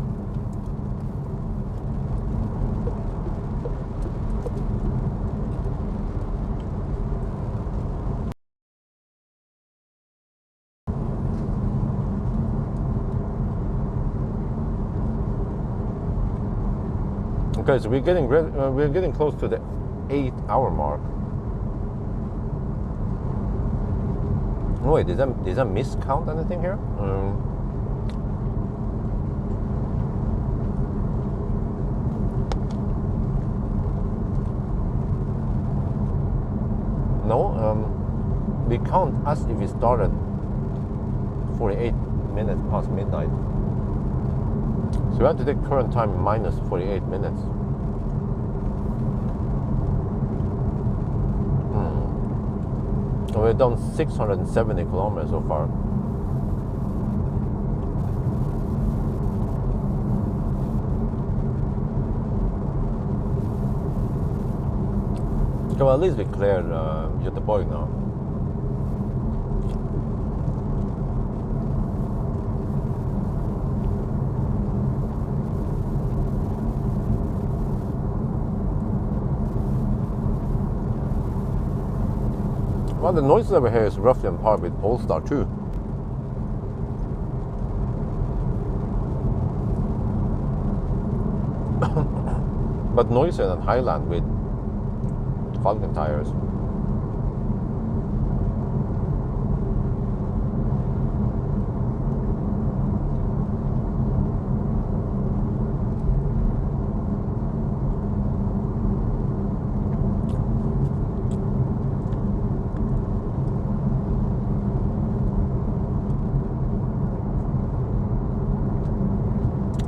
Okay, so we're getting close to the 8-hour mark. Oh, wait, did I miscount anything here? No, we count as if we started 48 minutes past midnight. So we have to take current time minus 48 minutes. So we've done 670 kilometers so far. Okay, well, at least we cleared Göteborg now. Well, the noise level here is roughly on par with Polestar too. But noisier than Highland with Falcon tires.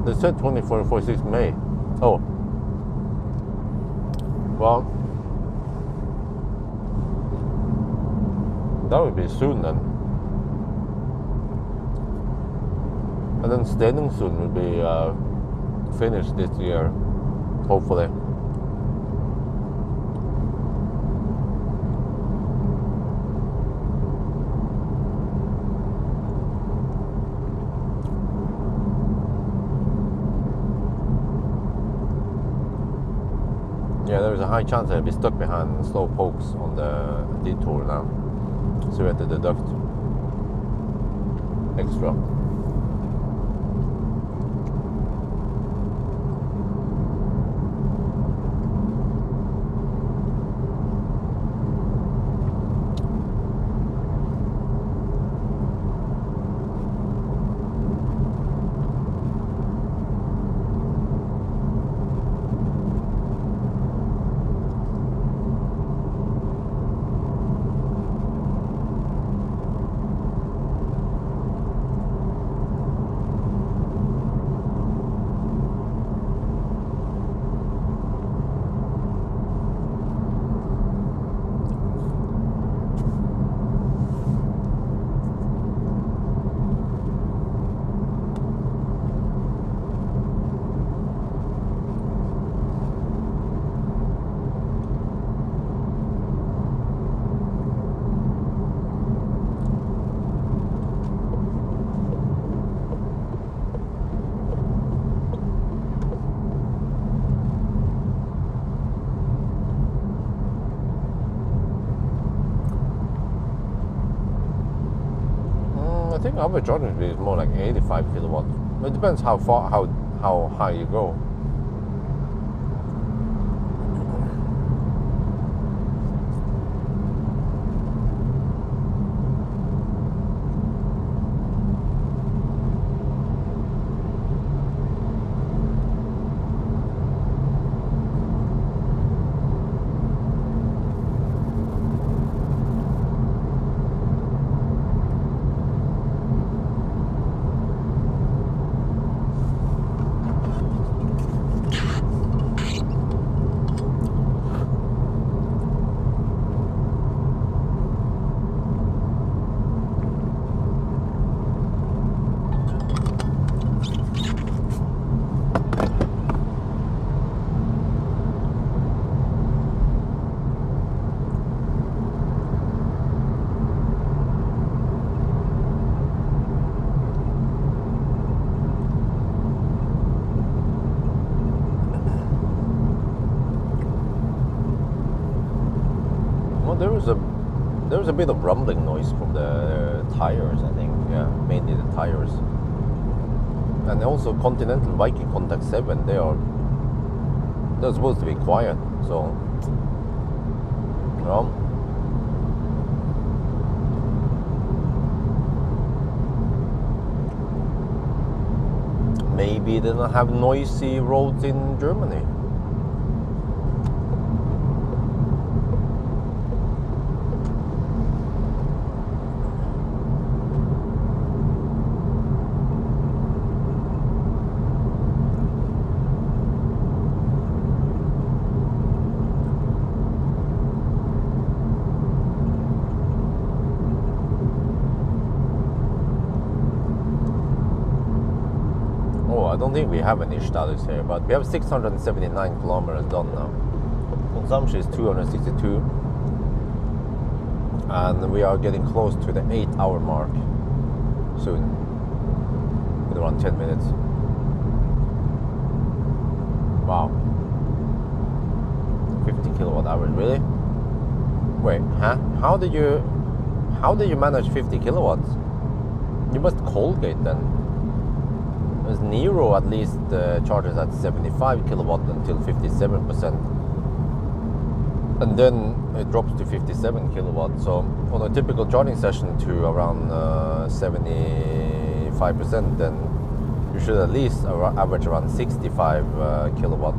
They said 24 and 46 May. Oh. Well, that would be soon then. And then Stenungsund will be finished this year, hopefully. Yeah, there's a high chance I'll be stuck behind slow pokes on the detour now. So we have to deduct extra. I think average charging speed is more like 85 kilowatts. It depends how high you go. there was a bit of rumbling noise from the tires, I think. Yeah, mainly the tires. And also Continental Viking Contact 7, they're supposed to be quiet, so maybe they don't have noisy roads in Germany. I don't think we have any status here, but we have 679 kilometers done now. Consumption is 262, and we are getting close to the 8-hour mark soon, in around 10 minutes. Wow. 50 kilowatt hours, really? Wait, huh? How did you manage 50 kilowatts? You must Colgate then. Because Nero at least charges at 75 kilowatt until 57%, and then it drops to 57 kilowatt. So on a typical charging session to around 75%, then you should at least average around 65 kilowatt.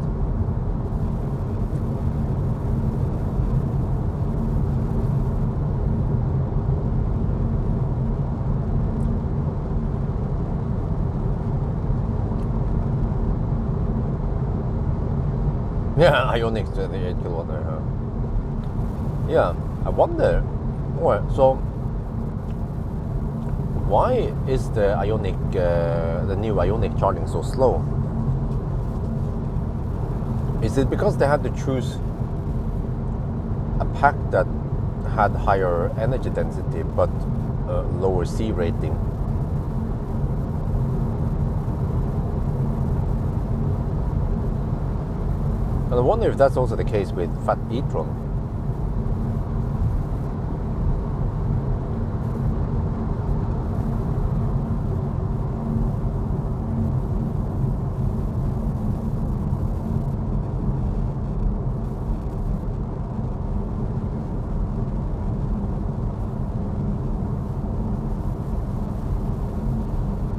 Yeah, Ioniq 28 kilowatt. Yeah, I wonder. So why is the Ioniq, the new Ioniq charging so slow? Is it because they had to choose a pack that had higher energy density but lower C rating? And I wonder if that's also the case with Fat e-tron.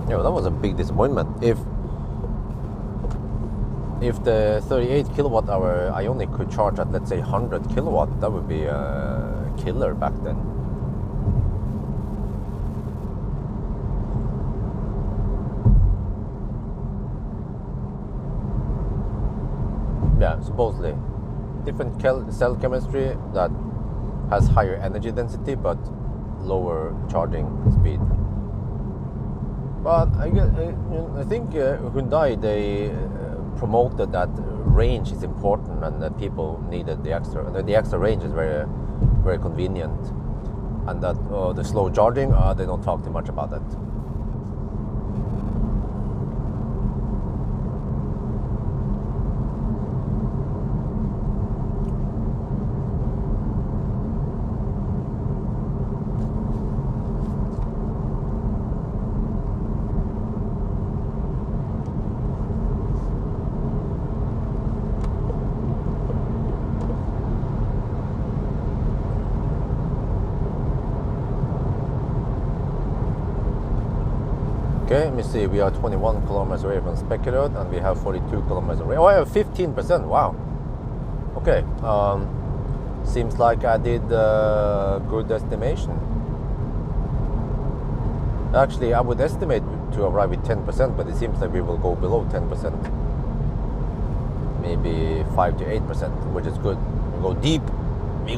Yeah, well, that was a big disappointment. If the 38 kilowatt hour Ioniq could charge at, let's say, 100 kilowatt, that would be a killer back then. Yeah, supposedly. Different cell chemistry that has higher energy density but lower charging speed. But I think Hyundai, they promoted that range is important and that people needed the extra range is very, very convenient, and that the slow charging, they don't talk too much about that. Okay, let me see, we are 21 kilometers away from Spekerød and we have 42 kilometers away. Oh, I have 15%, wow. Okay, seems like I did a good estimation. Actually, I would estimate to arrive with 10%, but it seems like we will go below 10%. Maybe 5 to 8%, which is good. We go deep. We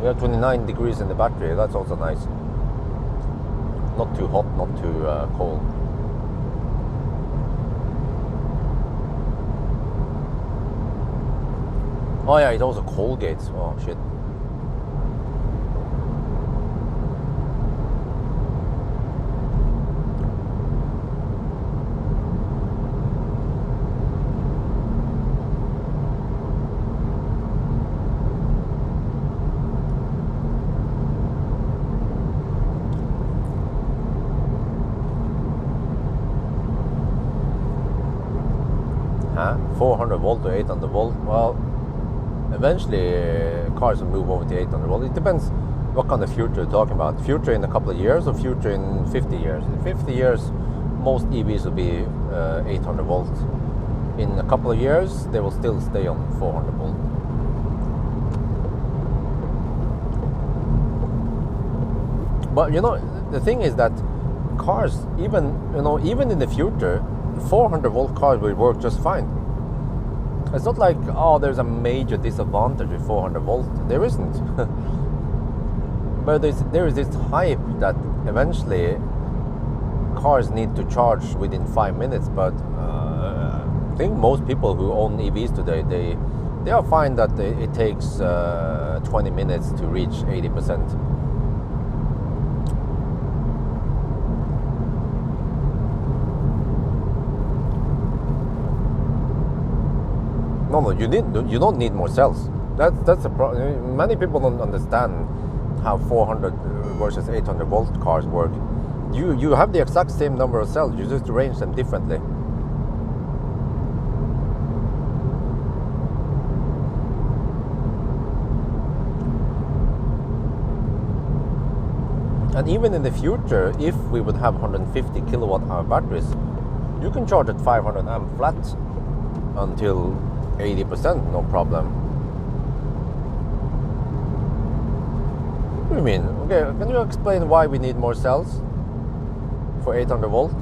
have 29 degrees in the battery, that's also nice. Not too hot, not too cold. Oh yeah, it's also Colgate. Oh shit. 400 volt to 800 volt. Well, eventually cars will move over to 800 volt. It depends what kind of future you're talking about. Future in a couple of years or future in 50 years? In 50 years, most EVs will be 800 volt. In a couple of years, they will still stay on 400 volt. But the thing is that cars, even in the future, 400 volt cars will work just fine. It's not like, oh, there's a major disadvantage with 400 volt. There isn't. But there is this hype that eventually cars need to charge within 5 minutes. But I think most people who own EVs today, they are fine that it takes 20 minutes to reach 80%. No, you don't need more cells. That's a problem. Many people don't understand how 400 versus 800 volt cars work. You have the exact same number of cells. You just arrange them differently. And even in the future, if we would have 150 kilowatt hour batteries, you can charge at 500 amp flat until 80%, no problem. What do you mean? Okay, can you explain why we need more cells for 800 volt?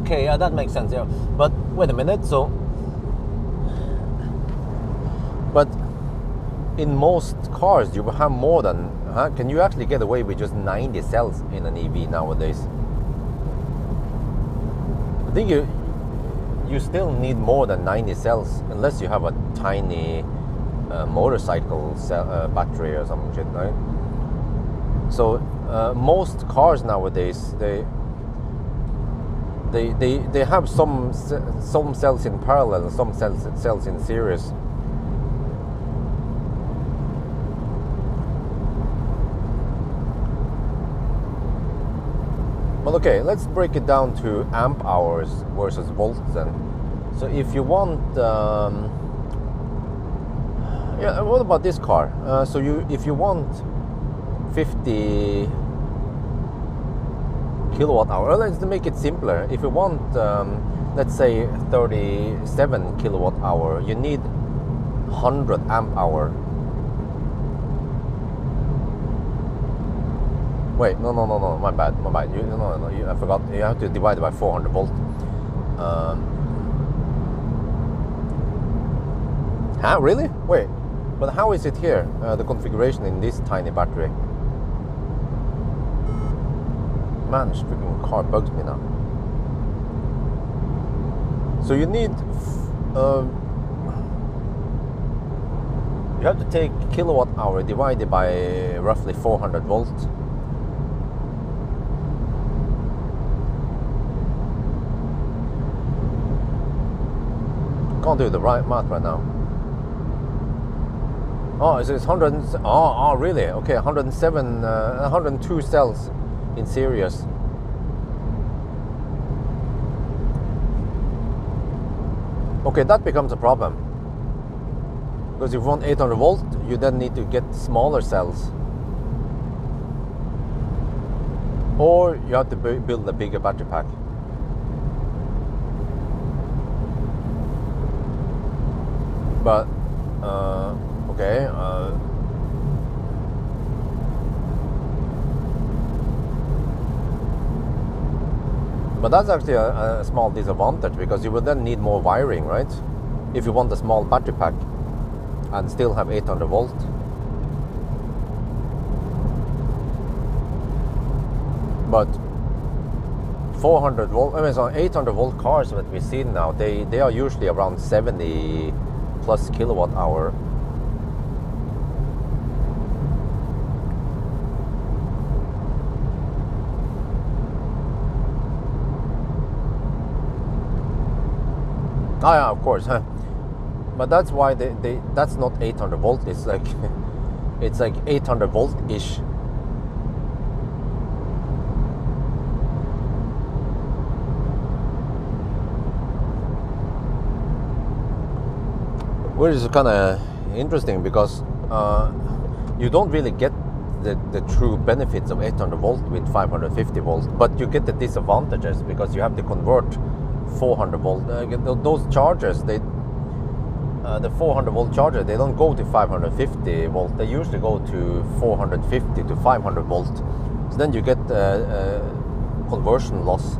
Okay, yeah, that makes sense. Yeah, but wait a minute. So, but in most cars, you will have more than. Can you actually get away with just 90 cells in an EV nowadays? I think you still need more than 90 cells unless you have a tiny motorcycle battery or some shit, right? So most cars nowadays they have some cells in parallel and some cells in series. But okay, let's break it down to amp hours versus volts then. So if you want, what about this car? If you want 50 kilowatt hour, let's make it simpler. If you want, let's say 37 kilowatt hour, you need 100 amp hour. Wait, no, my bad. I forgot. You have to divide it by 400 volt. Really? Wait, but how is it here? The configuration in this tiny battery. Man, this freaking car bugs me now. So you need, you have to take kilowatt hour divided by roughly 400 volts. Can't do the right math right now. Oh, it's 100. Oh, really? Okay, 107, 102 cells in series. Okay, that becomes a problem. Because if you want 800 volt, you then need to get smaller cells. Or you have to build a bigger battery pack. But, okay. But that's actually a small disadvantage, because you will then need more wiring, right? If you want a small battery pack and still have 800 volt. But 400 volt, I mean, so 800 volt cars that we see now, they are usually around 70 plus kilowatt hour. Oh yeah, of course. But that's why that's not 800 volt. It's like it's like 800 volt ish. Which is kind of interesting because you don't really get the true benefits of 800 volt with 550 volts, but you get the disadvantages because you have to convert 400 volt. Those chargers, the 400 volt charger, they don't go to 550 volt. They usually go to 450 to 500 volt. So then you get conversion loss.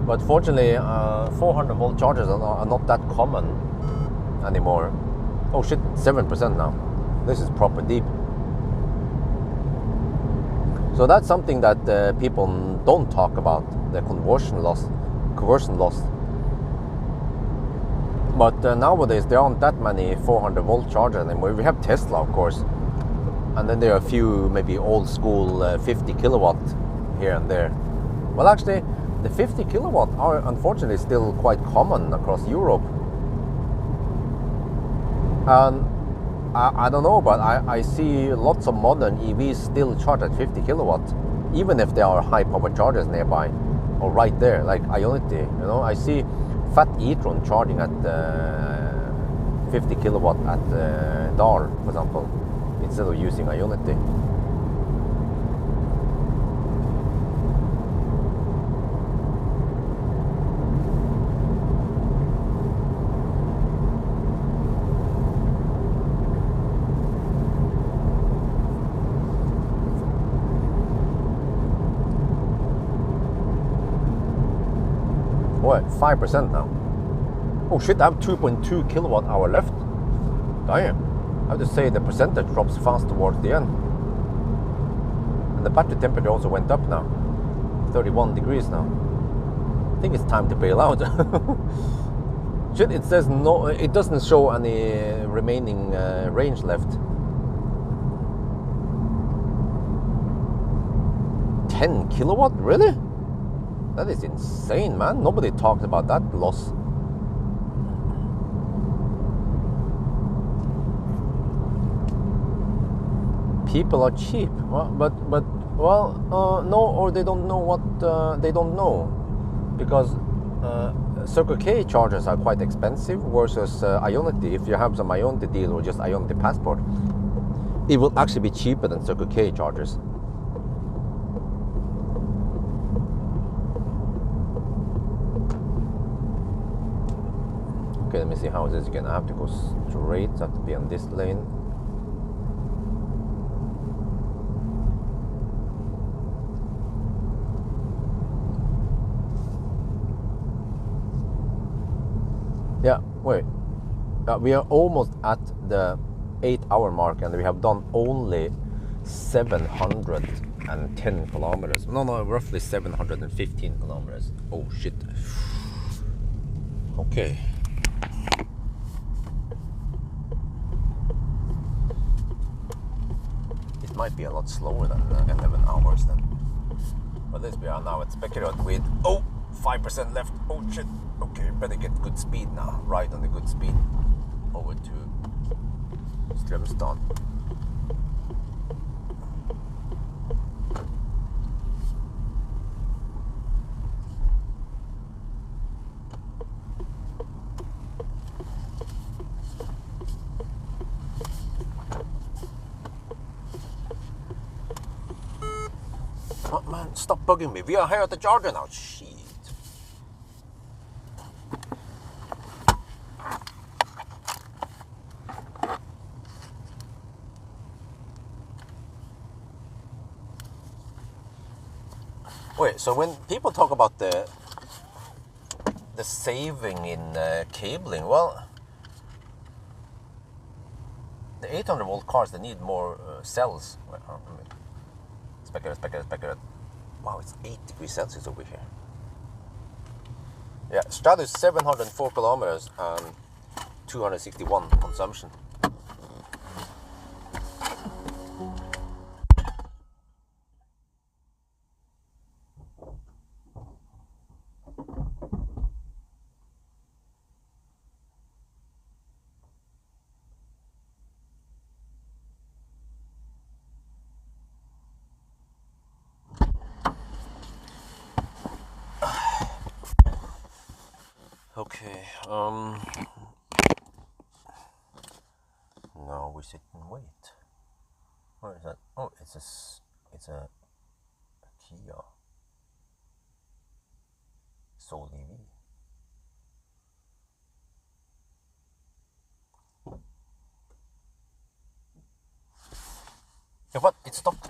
But fortunately, 400 volt chargers are not that common anymore. Oh shit, 7% now. This is proper deep. So that's something that people don't talk about, the conversion loss. But nowadays there aren't that many 400 volt chargers anymore. We have Tesla, of course, and then there are a few maybe old school 50 kilowatt here and there. Well, actually, the 50 kilowatt are unfortunately still quite common across Europe. And I don't know, but I see lots of modern EVs still charge at 50 kilowatt, even if there are high power chargers nearby or right there, like Ionity. You know, I see Fat e-tron charging at 50 kilowatt at DAR, for example, instead of using Ionity. What, 5% now? Oh shit, I have 2.2 kilowatt hour left. Damn. I have to say the percentage drops fast towards the end. And the battery temperature also went up now. 31 degrees now. I think it's time to bail out. Shit, it says no, it doesn't show any remaining range left. 10 kilowatt? Really? That is insane, man. Nobody talks about that loss. People are cheap. Well, no, or they don't know what they don't know, because Circle K chargers are quite expensive versus Ionity. If you have some Ionity deal or just Ionity Passport, it will actually be cheaper than Circle K chargers. Okay, let me see how it is again. I have to go straight. I have to be on this lane. Yeah, wait. We are almost at the 8-hour mark, and we have done only 710 kilometers. No, roughly 715 kilometers. Oh shit. Okay. It might be a lot slower than 11 hours then. But this we are now at Spekerød with 5% left. Oh shit. Okay, better get good speed now. Ride on the good speed over to Strømstad. Oh man, stop bugging me. We are here at the charger now. Shit. Wait, so when people talk about the saving in cabling, well, the 800 volt cars, they need more cells. Wait, Spekerød. Wow, it's 8 degrees Celsius over here. Yeah, Strad is 704 kilometers and 261 consumption. Okay, now we sit and wait. Where is that? Oh, it's a Kia Soul EV. Yeah, what? It stopped.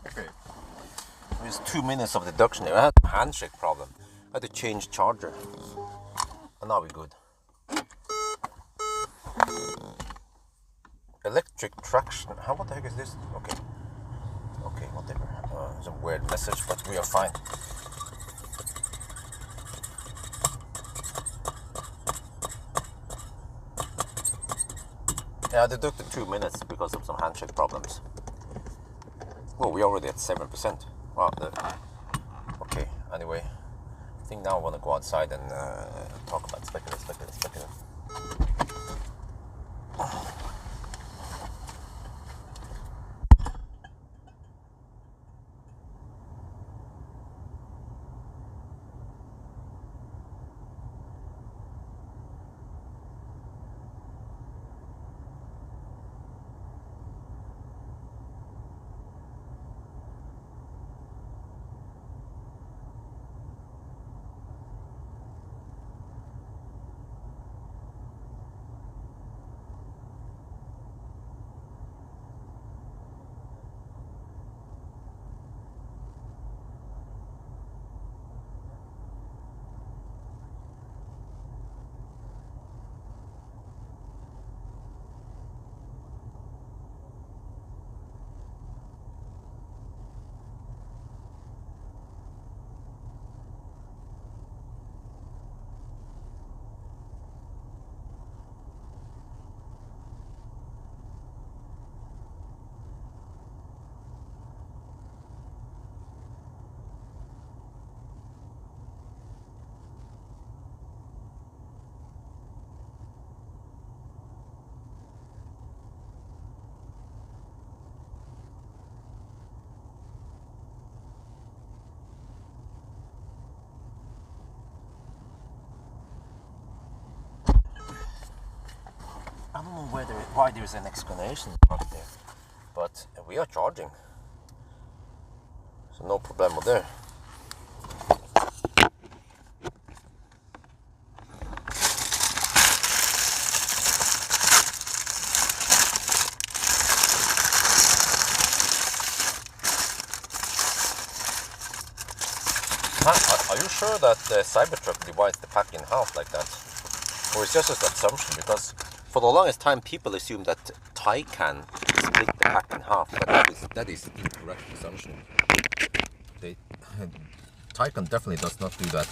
Okay. There's 2 minutes of deduction there. I had a handshake problem. I had to change charger. And now we're good. Electric traction. What the heck is this? Okay. Okay, whatever. It's a weird message, but we are fine. Yeah, I deducted 2 minutes because of some handshake problems. Oh, we're already at 7%. Wow. Okay, anyway. I think now I want to go outside and talk about speculate. I don't know why there's an explanation mark there, but we are charging. So no problemo there. Are you sure that the Cybertruck divides the pack in half like that? Or is just an assumption? Because for the longest time people assumed that Taycan split the pack in half, but that is incorrect assumption. Taycan definitely does not do that.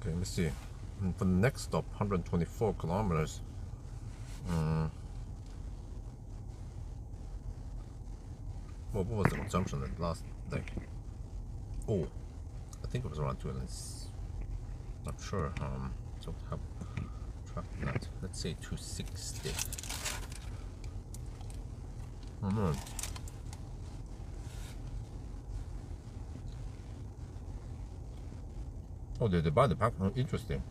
Okay, let's see. And for the next stop, 124 kilometers. Well, what was the consumption at last day? Oh, I think it was around 2. Not sure. Don't have track that. Let's say 260. Oh no. Oh, they divide the pack. Oh, interesting.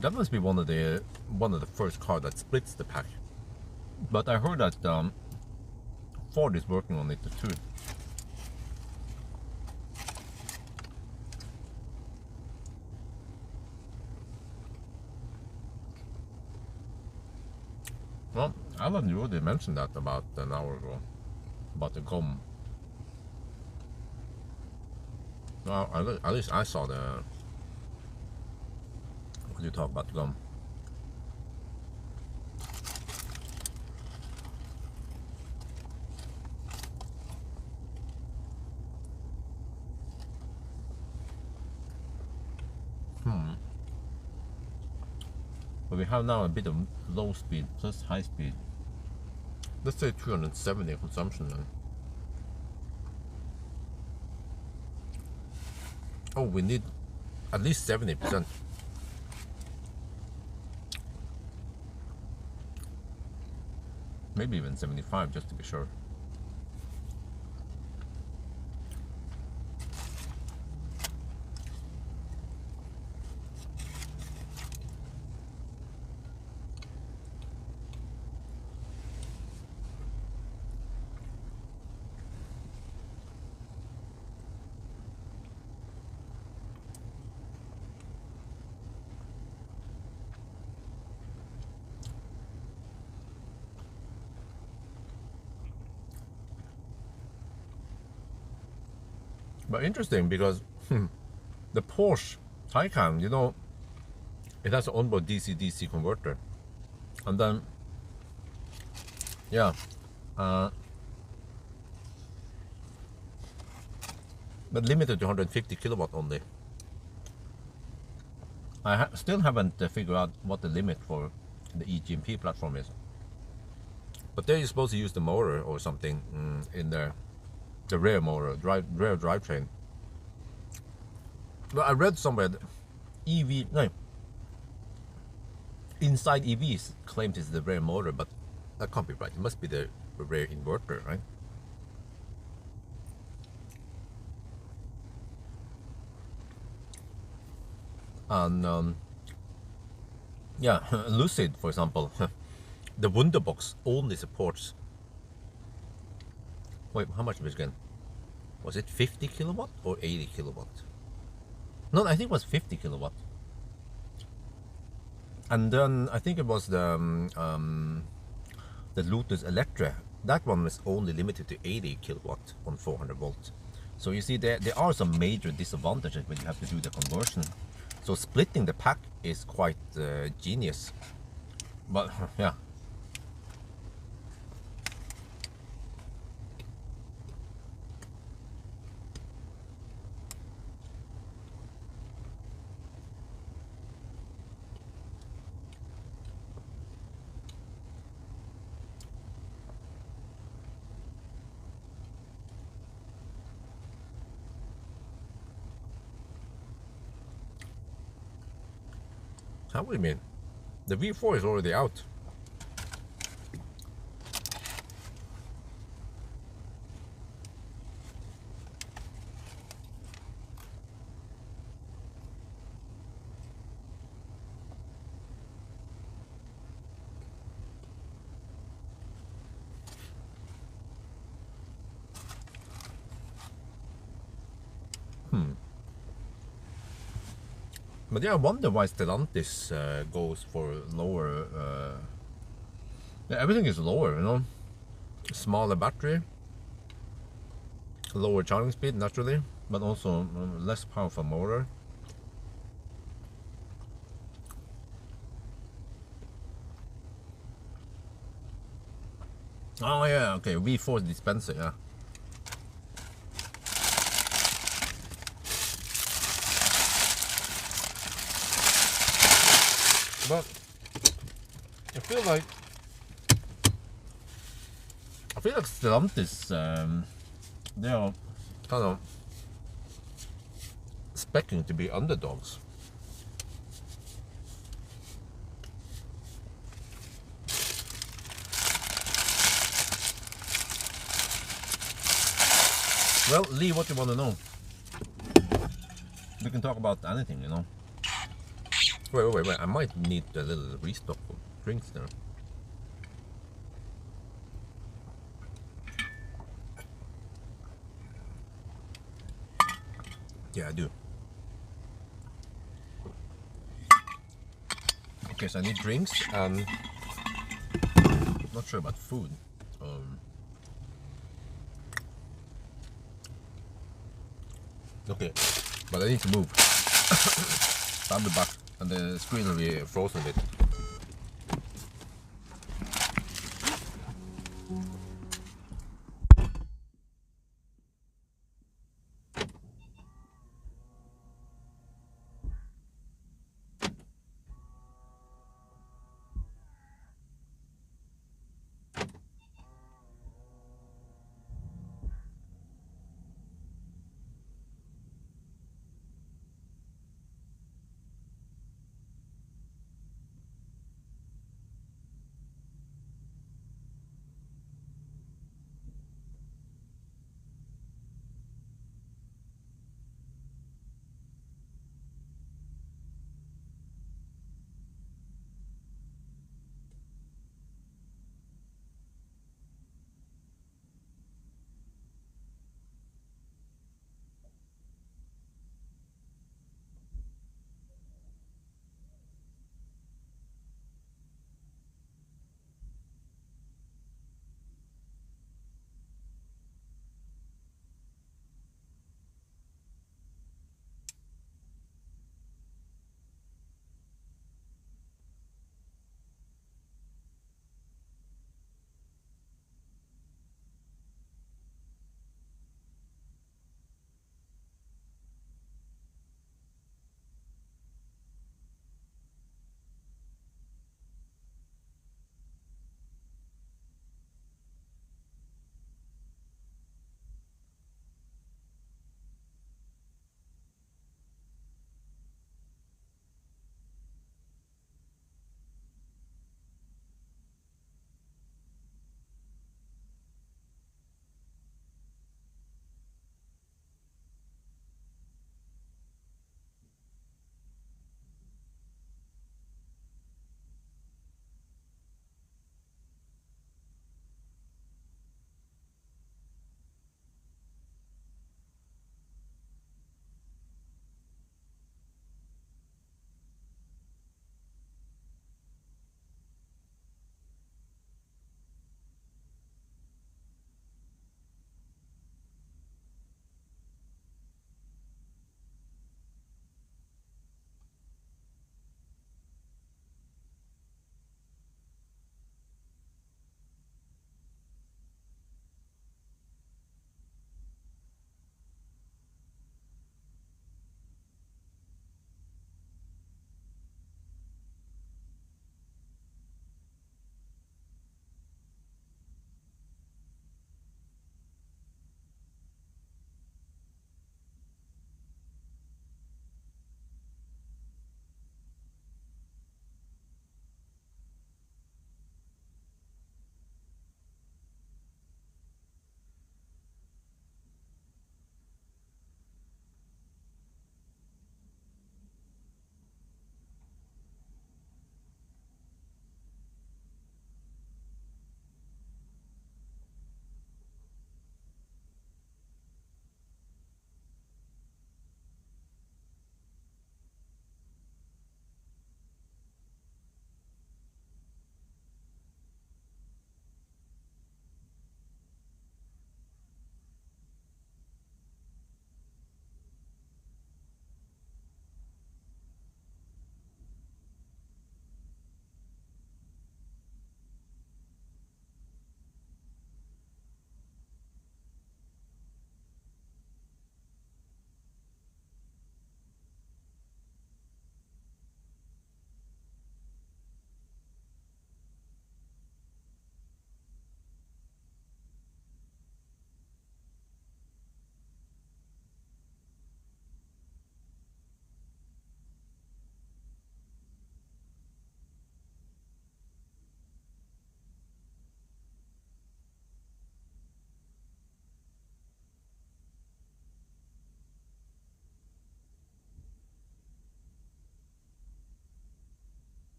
That must be one of the first cars that splits the pack. But I heard that Ford is working on it too. Well, Alan, you already mentioned that about an hour ago, about the gum. Well, at least I saw the. What you talk about the gum? But we have now a bit of low speed plus high speed. Let's say 270 consumption then. Oh, we need at least 70%. Maybe even 75 just to be sure. But interesting because the Porsche Taycan, you know, it has an onboard DC-DC converter, and then yeah, but limited to 150 kilowatt only. I still haven't figured out what the limit for the eGMP platform is. But they're supposed to use the motor or something in the rear motor, rear drivetrain. But I read somewhere that inside EVs claims it's the rear motor, but that can't be right. It must be the rear inverter, right? And yeah, Lucid, for example, the Wunderbox only supports. Wait, how much was it again? Was it 50 kilowatt or 80 kilowatt? No, I think it was 50 kilowatt. And then I think it was the Lotus Electra. That one was only limited to 80 kilowatt on 400 volts. So you see, there are some major disadvantages when you have to do the conversion. So splitting the pack is quite genius. But yeah. How do you mean? The V4 is already out. But yeah, I wonder why Stellantis goes for lower. Yeah, everything is lower, you know. Smaller battery, lower charging speed naturally, but also less powerful motor. Oh yeah, okay, V4 dispenser, yeah. But I feel like Stellantis, they are kind of expecting to be underdogs. Well, Lee, what do you want to know? We can talk about anything, you know. Wait. I might need a little restock of drinks there. Yeah, I do. Okay, so I need drinks and not sure about food. Okay, but I need to move. I'll be back, and the screen will be frozen a bit.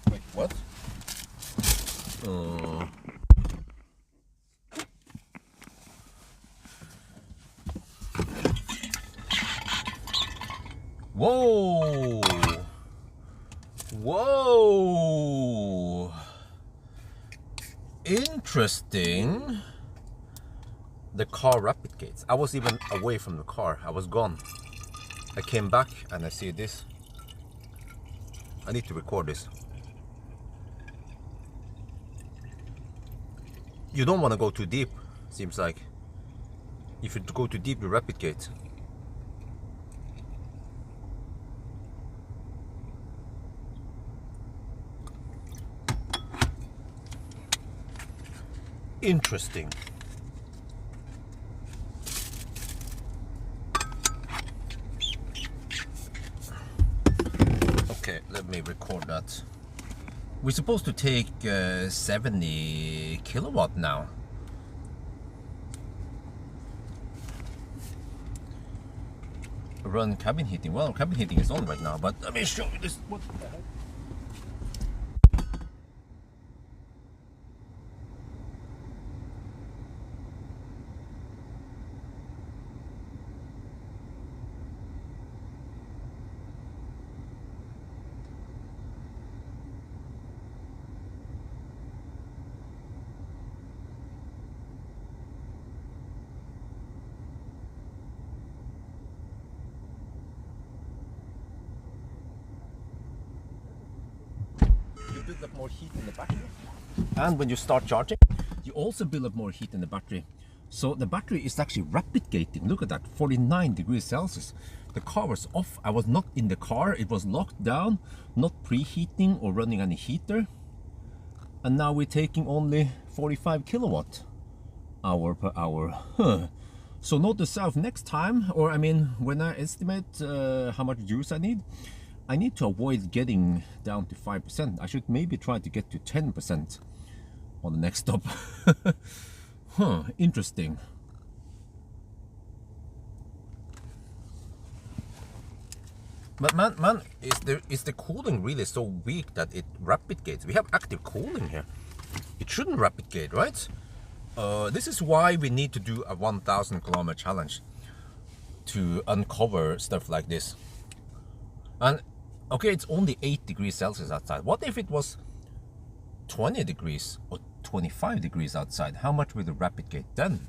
Wait, what? Whoa! Whoa! Interesting. The car rapid gates. I was even away from the car. I was gone. I came back and I see this. I need to record this. You don't want to go too deep, seems like. If you go too deep, you rapid gate. Interesting. Okay, let me record that. We're supposed to take 70 kilowatt now. Run cabin heating. Well, cabin heating is on right now, but let me show you this. What the heck? Build up more heat in the battery, and when you start charging you also build up more heat in the battery. So the battery is actually rapid gating. Look at that, 49 degrees Celsius. The car was off. I was not in the car. It was locked down, not preheating or running any heater, and now we're taking only 45 kilowatt hour per hour. So note to self, next time, or I mean when I estimate how much juice I need to avoid getting down to 5%. I should maybe try to get to 10% on the next stop. Interesting. But man, is the cooling really so weak that it rapid gates? We have active cooling here. It shouldn't rapid gate, right? This is why we need to do a 1,000 kilometer challenge to uncover stuff like this. And okay, it's only 8 degrees Celsius outside. What if it was 20 degrees or 25 degrees outside? How much will the rapid gate then?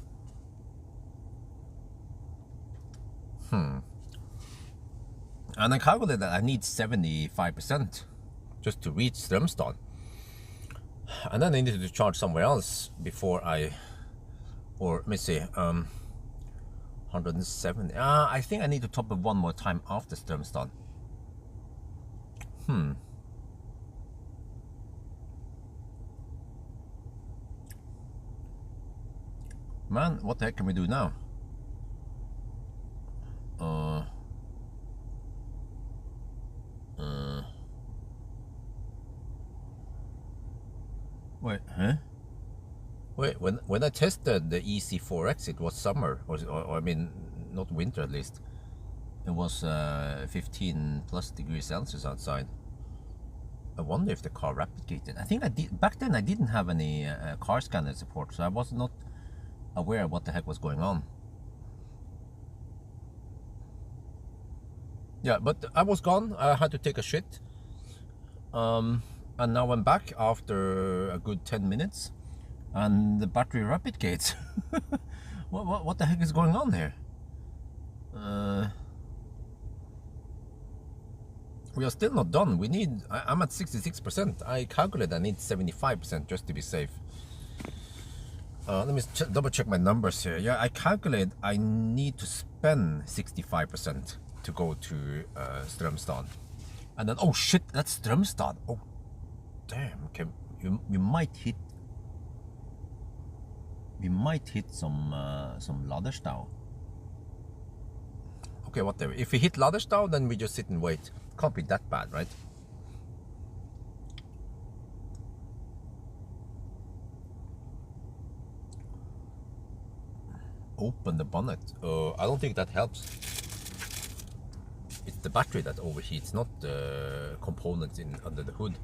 And I calculated that I need 75% just to reach Strömstad. And then I needed to charge somewhere else before or let me see, 170. I think I need to top it one more time after Strömstad. Man, what the heck can we do now? Wait, huh? Wait, when I tested the EC4X, it was summer, or I mean, not winter at least. It was 15 plus degrees Celsius outside. I wonder if the car rapid gated. I think I did back then. I didn't have any car scanner support, so I was not aware of what the heck was going on. Yeah, but I was gone. I had to take a shit. And now I'm back after a good 10 minutes, and the battery rapid gates. What the heck is going on here? We are still not done. We need. I'm at 66%. I calculate I need 75% just to be safe. Let me double check my numbers here. Yeah, I calculate I need to spend 65% to go to Strömstad, and then oh shit, that's Strömstad. Oh damn. Okay, you might hit. We might hit some Laderstau. Okay, whatever. If we hit Laderstau, then we just sit and wait. Can't be that bad, right? Open the bonnet. I don't think that helps. It's the battery that overheats, not the components under the hood.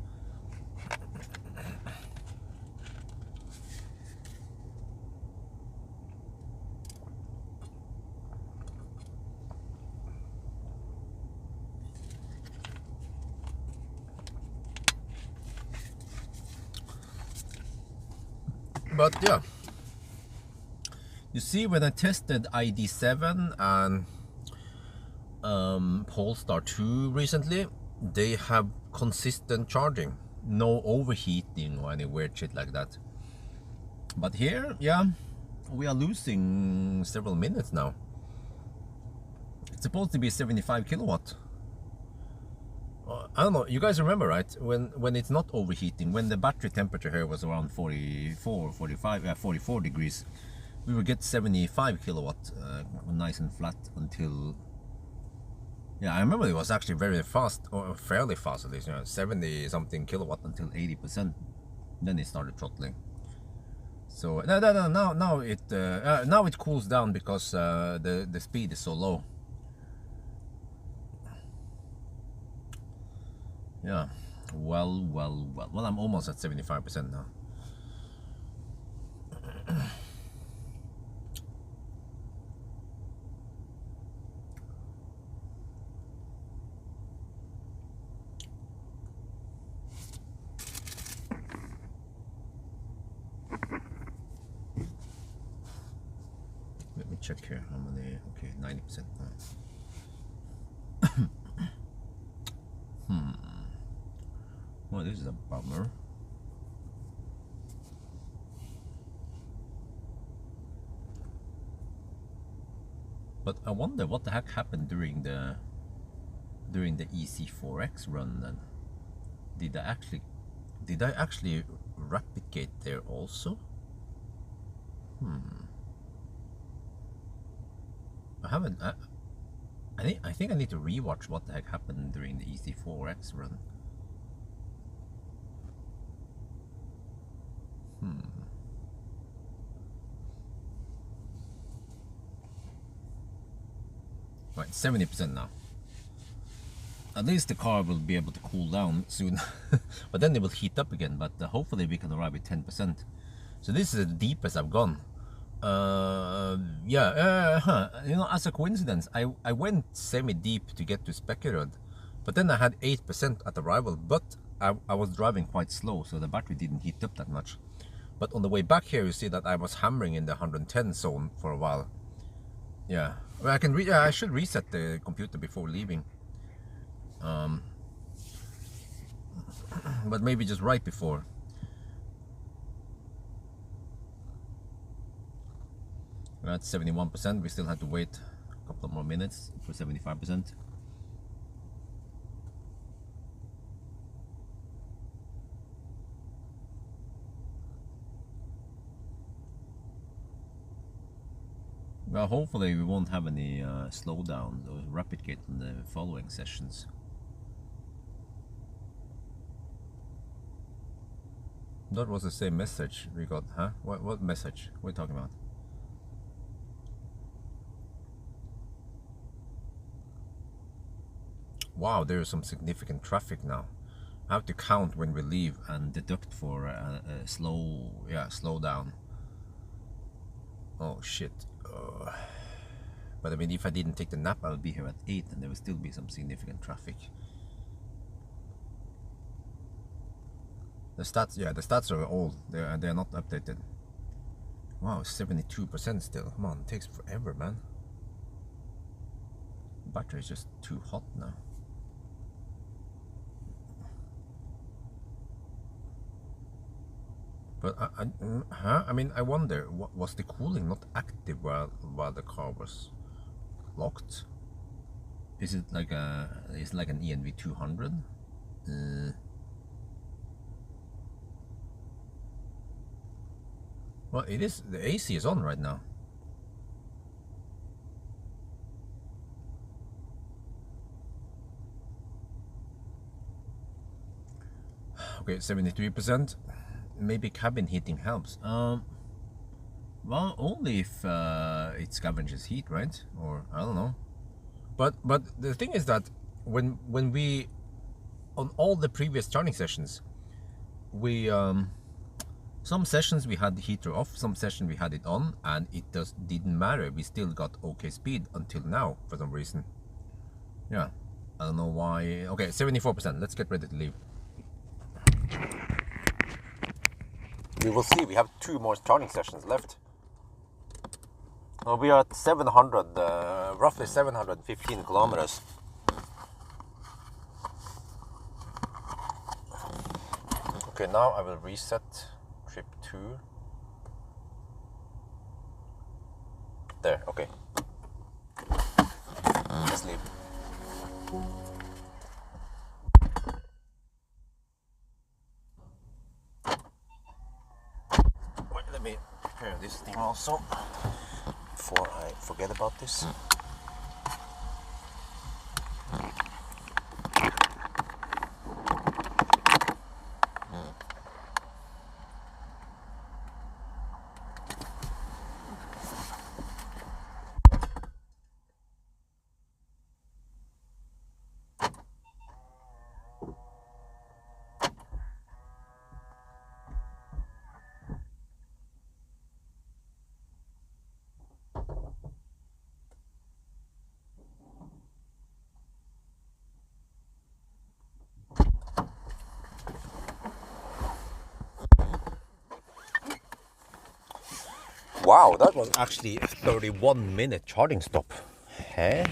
But yeah, you see, when I tested ID7 and Polestar 2 recently, they have consistent charging, no overheating or any weird shit like that. But here, yeah, we are losing several minutes now. It's supposed to be 75 kilowatt. I don't know, you guys remember, right? When it's not overheating, when the battery temperature here was around 44 degrees, we would get 75 kilowatt nice and flat until, yeah, I remember it was actually very fast, or fairly fast at least, 70 something kilowatt until 80%. Then it started throttling. So now it cools down because the speed is so low. Yeah, well, I'm almost at 75% now. Let me check here how many. Okay, 90% now. Well, this is a bummer. But I wonder what the heck happened during the EC4X run then. Did I actually rapid gate there also? I haven't. I think I need to rewatch what the heck happened during the EC4X run. Right, 70% now. At least the car will be able to cool down soon. But then it will heat up again, but hopefully we can arrive at 10%. So this is the deepest I've gone. You know, as a coincidence, I went semi-deep to get to Spekkerud, but then I had 8% at arrival, but I was driving quite slow, so the battery didn't heat up that much. But on the way back here, you see that I was hammering in the 110 zone for a while. Yeah, well, I should reset the computer before leaving. But maybe just right before. We're at 71%. We still have to wait a couple of more minutes for 75%. Well, hopefully we won't have any slowdown or rapid gate in the following sessions. That was the same message we got, huh? What message? What are you talking about? Wow, there is some significant traffic now. I have to count when we leave and deduct for a slow down. Oh shit. But I mean, if I didn't take the nap, I would be here at 8 and there will still be some significant traffic. The stats are old. They're not updated. Wow, 72% still. Come on, it takes forever, man. The battery is just too hot now. But I mean, I wonder, was the cooling not active while the car was locked? Is it like an ENV 200? Well, it is. The AC is on right now. Okay, 73%. Maybe cabin heating helps. Well, only if it scavenges heat, right? Or I don't know. But the thing is that when we, on all the previous charging sessions, we some sessions we had the heater off, some session we had it on, and it didn't matter. We still got okay speed until now for some reason. Yeah, I don't know why. Okay, 74%. Let's get ready to leave. We will see. We have 2 more charging sessions left. We are at 700, roughly 715 kilometers. Okay, now I will reset trip 2. There, okay. Let's leave. Wait, let me prepare this thing also before I forget about this. Wow, that was actually a 31-minute charging stop. Hey?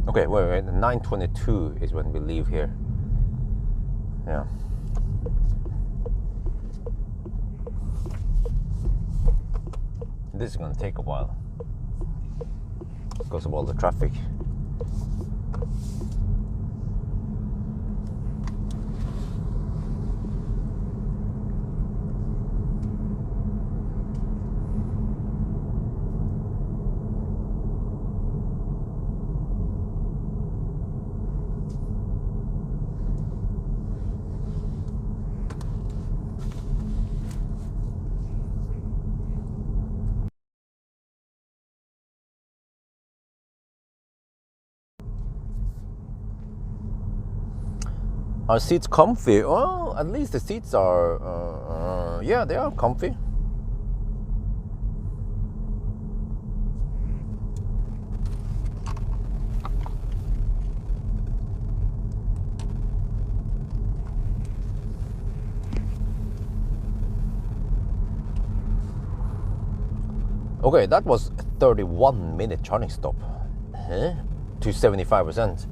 Okay, wait, 9:22 is when we leave here. Yeah. This is gonna take a while because of all the traffic. Are seats comfy? Well, at least the seats are, yeah, they are comfy. Okay, that was a 31-minute charging stop. Huh? To 75%.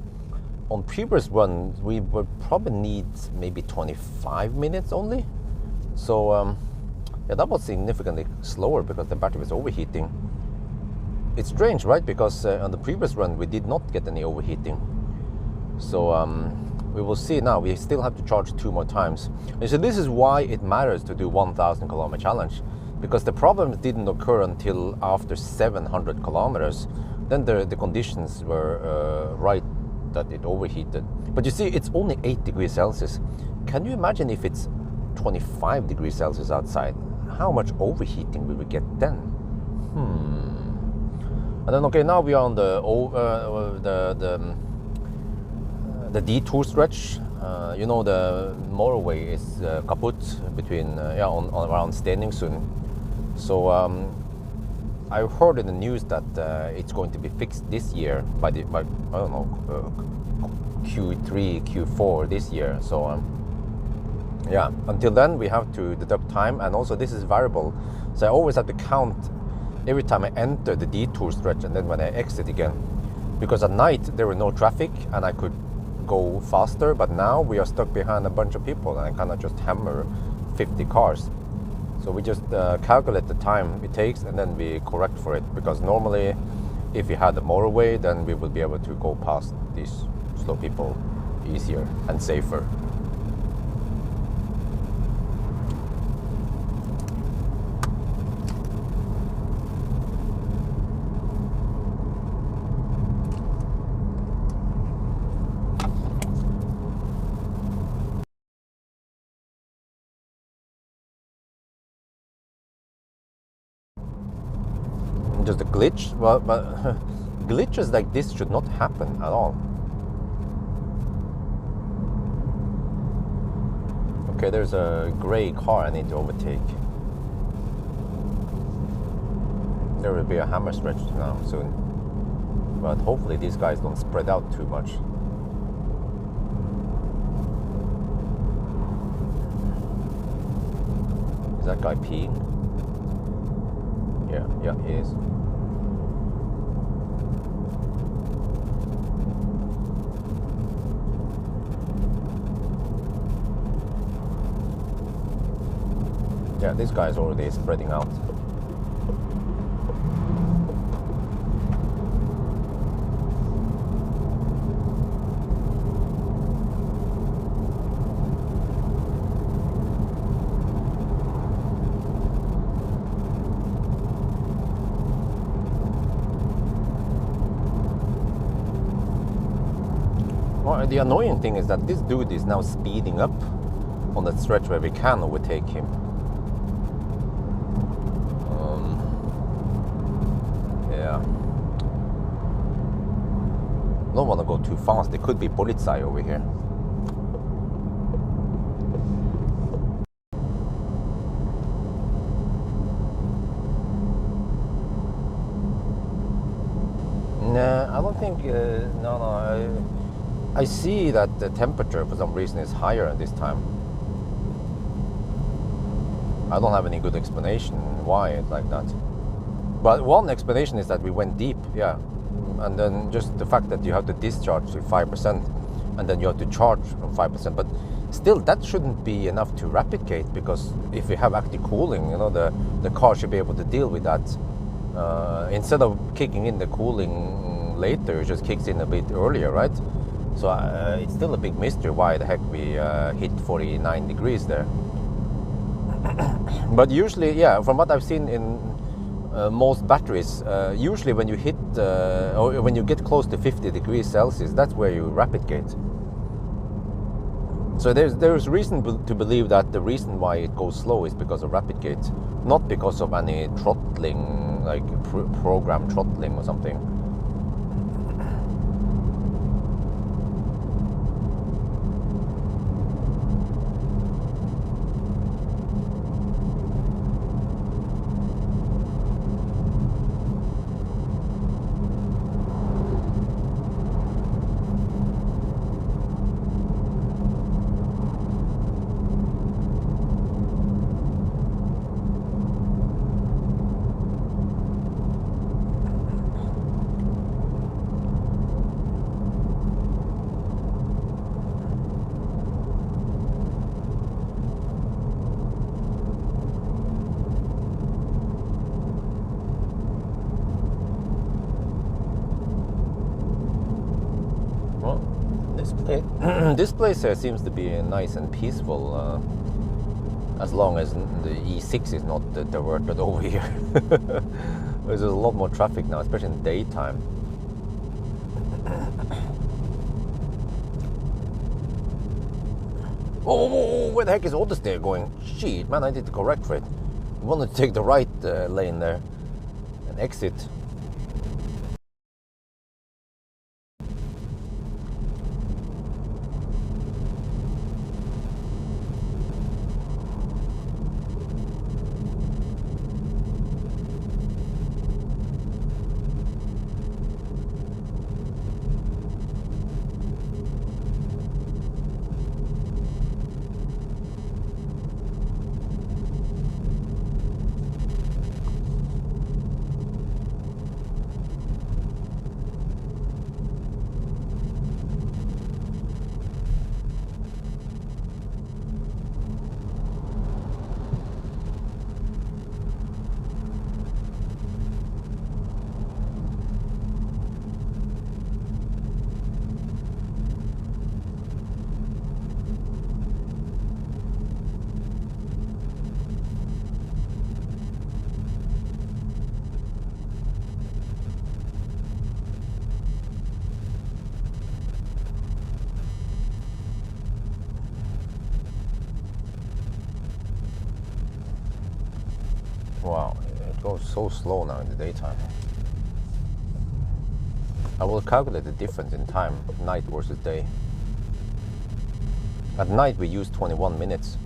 On previous runs, we would probably need maybe 25 minutes only. So, yeah, that was significantly slower because the battery was overheating. It's strange, right? Because on the previous run, we did not get any overheating. So, we will see now. We still have to charge 2 more times. And so this is why it matters to do 1,000 kilometer challenge. Because the problem didn't occur until after 700 kilometers. Then the conditions were right that it overheated. But you see, it's only 8 degrees Celsius. Can you imagine if it's 25 degrees Celsius outside? How much overheating will we get then? And then, okay, now we are on the detour stretch. You know, the motorway is kaput between, around Stenungsund. So I heard in the news that it's going to be fixed this year by I don't know, Q3, Q4 this year. So yeah, until then we have to deduct time, and also this is variable. So I always have to count every time I enter the detour stretch and then when I exit again. Because at night there were no traffic and I could go faster, but now we are stuck behind a bunch of people and I cannot just hammer 50 cars. So we just calculate the time it takes and then we correct for it, because normally if we had the motorway then we would be able to go past these slow people easier and safer. Just a glitch? Well, but glitches like this should not happen at all. Okay, there's a gray car I need to overtake. There will be a hammer stretch now soon. But hopefully these guys don't spread out too much. Is that guy peeing? Yeah, he is. Yeah, this guy is already spreading out. Well, the annoying thing is that this dude is now speeding up on that stretch where we can overtake him. Yeah. Don't want to go too fast. There could be Polizei over here. Nah, I don't think. No. I see that the temperature for some reason is higher this time. I don't have any good explanation why it's like that. But one explanation is that we went deep, yeah. And then just the fact that you have to discharge to 5% and then you have to charge from 5%. But still, that shouldn't be enough to rapid gate, because if we have active cooling, you know, the car should be able to deal with that. Instead of kicking in the cooling later, it just kicks in a bit earlier, right? So it's still a big mystery why the heck we hit 49 degrees there. But usually, yeah, from what I've seen in most batteries, usually when you hit or when you get close to 50 degrees Celsius, that's where you rapid gate. So there's reason to believe that the reason why it goes slow is because of rapid gate, not because of any throttling, like program throttling or something. This place seems to be nice and peaceful, as long as the E6 is not diverted over here. There's a lot more traffic now, especially in daytime. Oh, where the heck is Odyssey going? Shit, man, I did the correct rate. I wanted to take the right lane there and exit. Wow, it goes so slow now in the daytime. I will calculate the difference in time, night versus day. At night we use 21 minutes.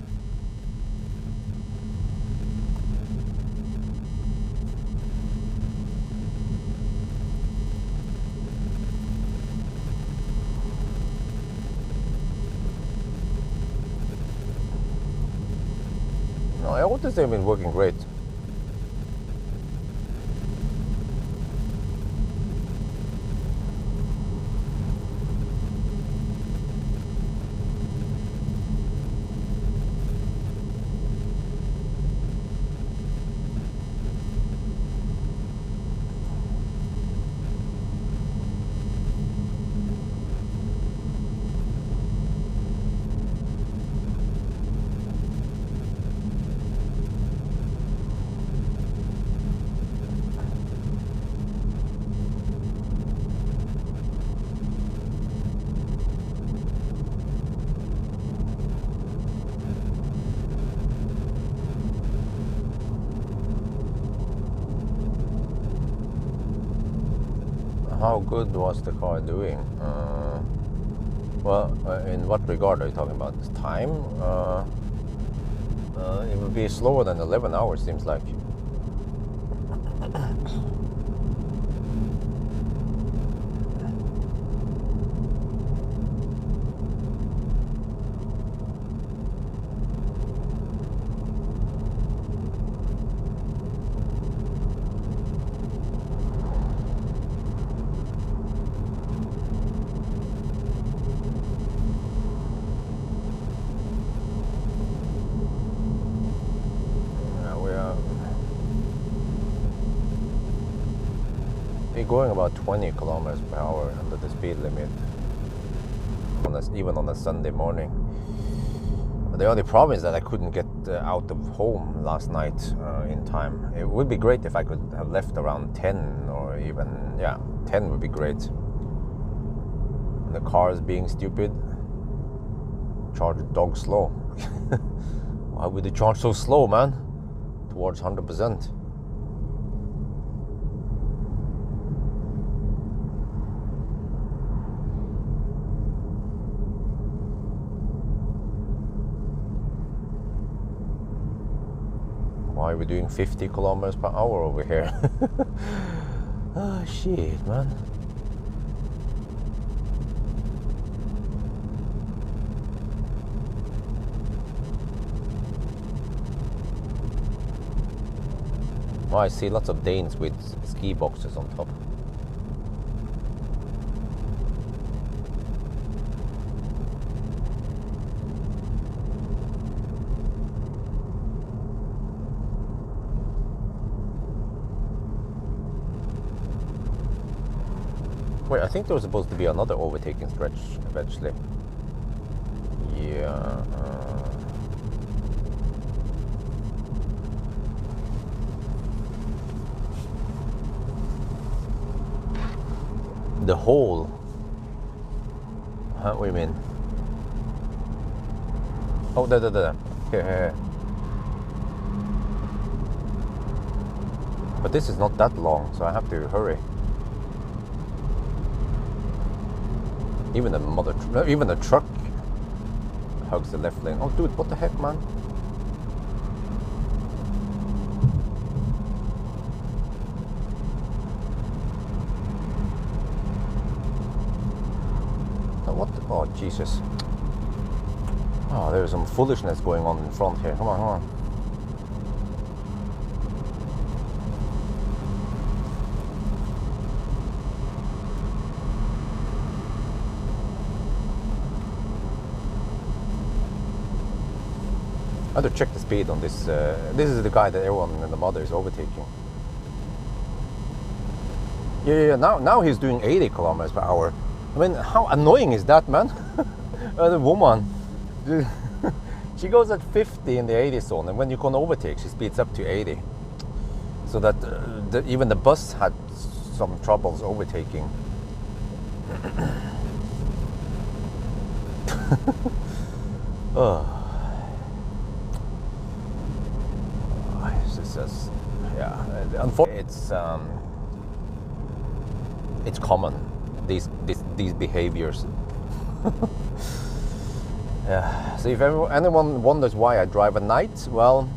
No, I noticed they've been working great. How good was the car doing? In what regard are you talking about? Time? It would be slower than 11 hours, seems like. Going about 20 kilometers per hour under the speed limit, even on a Sunday morning. The only problem is that I couldn't get out of home last night in time. It would be great if I could have left around 10, or even, 10 would be great. And the car is being stupid. Charge dog slow. Why would they charge so slow, man? Towards 100%. Why are we doing 50 kilometers per hour over here? Ah, shit, man. Oh, I see lots of Danes with ski boxes on top. Wait, I think there was supposed to be another overtaking stretch eventually. Yeah. The whole. Huh? What do you mean? Oh, there. Here. But this is not that long, so I have to hurry. Even the truck hugs the left lane. Oh, dude, what the heck, man? What? Oh, Jesus. Oh, there's some foolishness going on in front here. Come on. I have to check the speed on this. This is the guy that everyone in the mother is overtaking. Yeah. Now he's doing 80 kilometers per hour. I mean, how annoying is that, man? The woman, she goes at 50 in the 80 zone, and when you can overtake, she speeds up to 80. So that even the bus had some troubles overtaking. Yeah. Unfortunately, it's common, these behaviors. Yeah. So if anyone wonders why I drive at night, well,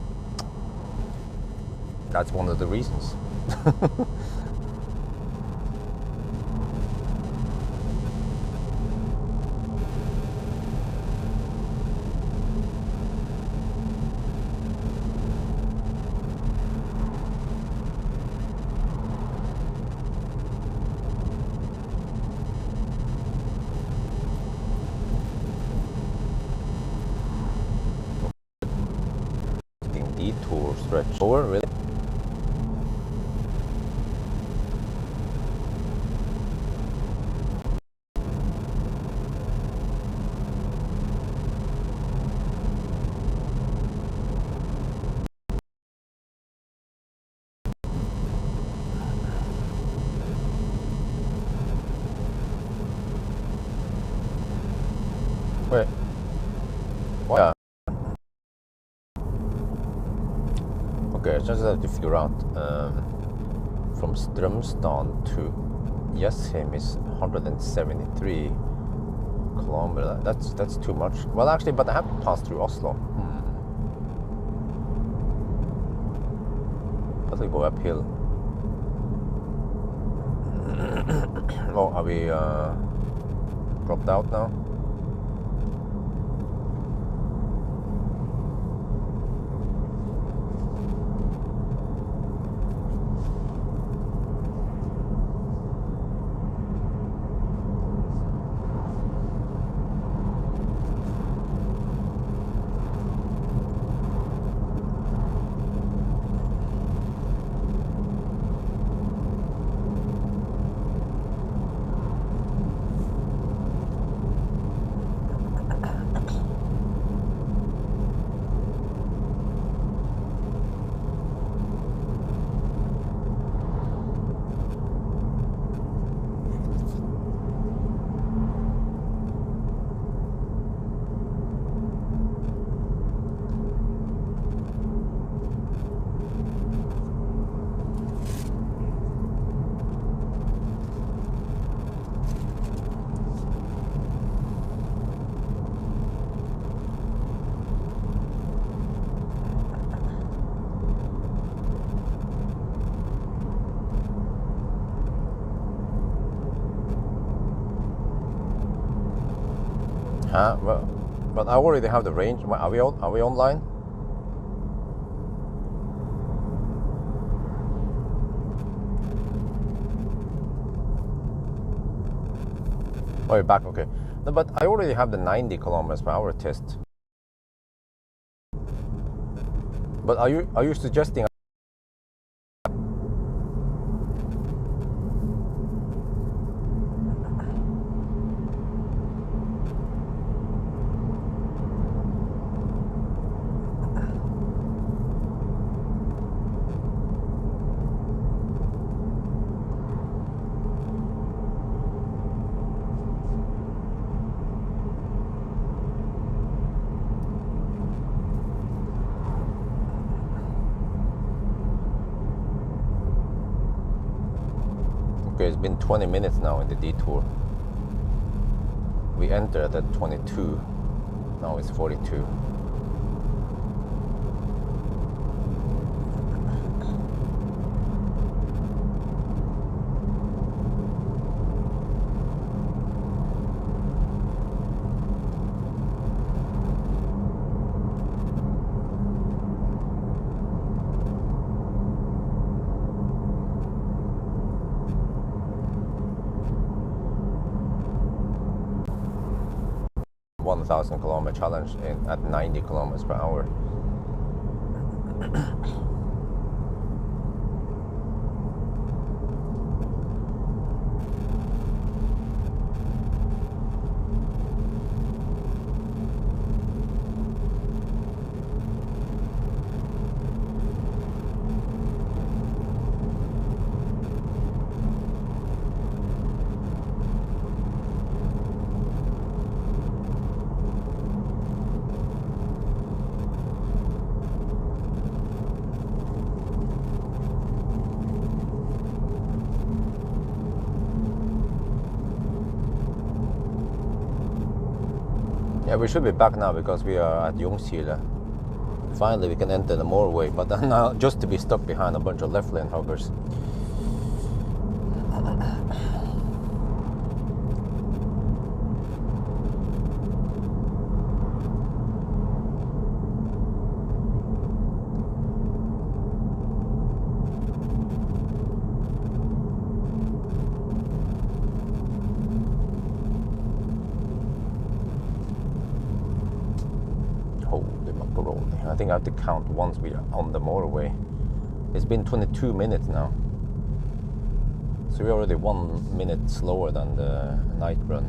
that's one of the reasons. Detour stretch over, really? Wait. What? Okay, I just have to figure out from Strömstad to Jessheim is 173 kilometers. That's too much. Well, actually, but I have to pass through Oslo. But we go uphill. Oh, are we dropped out now? Well, but I already have the range. Are we online? Oh, you're back. Okay. No, but I already have the 90 kilometers per hour test. But are you suggesting? Okay, it's been 20 minutes now in the detour. We entered at 22. Now it's 42. Kilometer challenge at 90 kilometers per hour. Yeah, we should be back now because we are at Ljungskile. Finally, we can enter the motorway, but then now just to be stuck behind a bunch of left lane hoggers. I think I have to count once we are on the motorway. It's been 22 minutes now. So we're already 1 minute slower than the night run.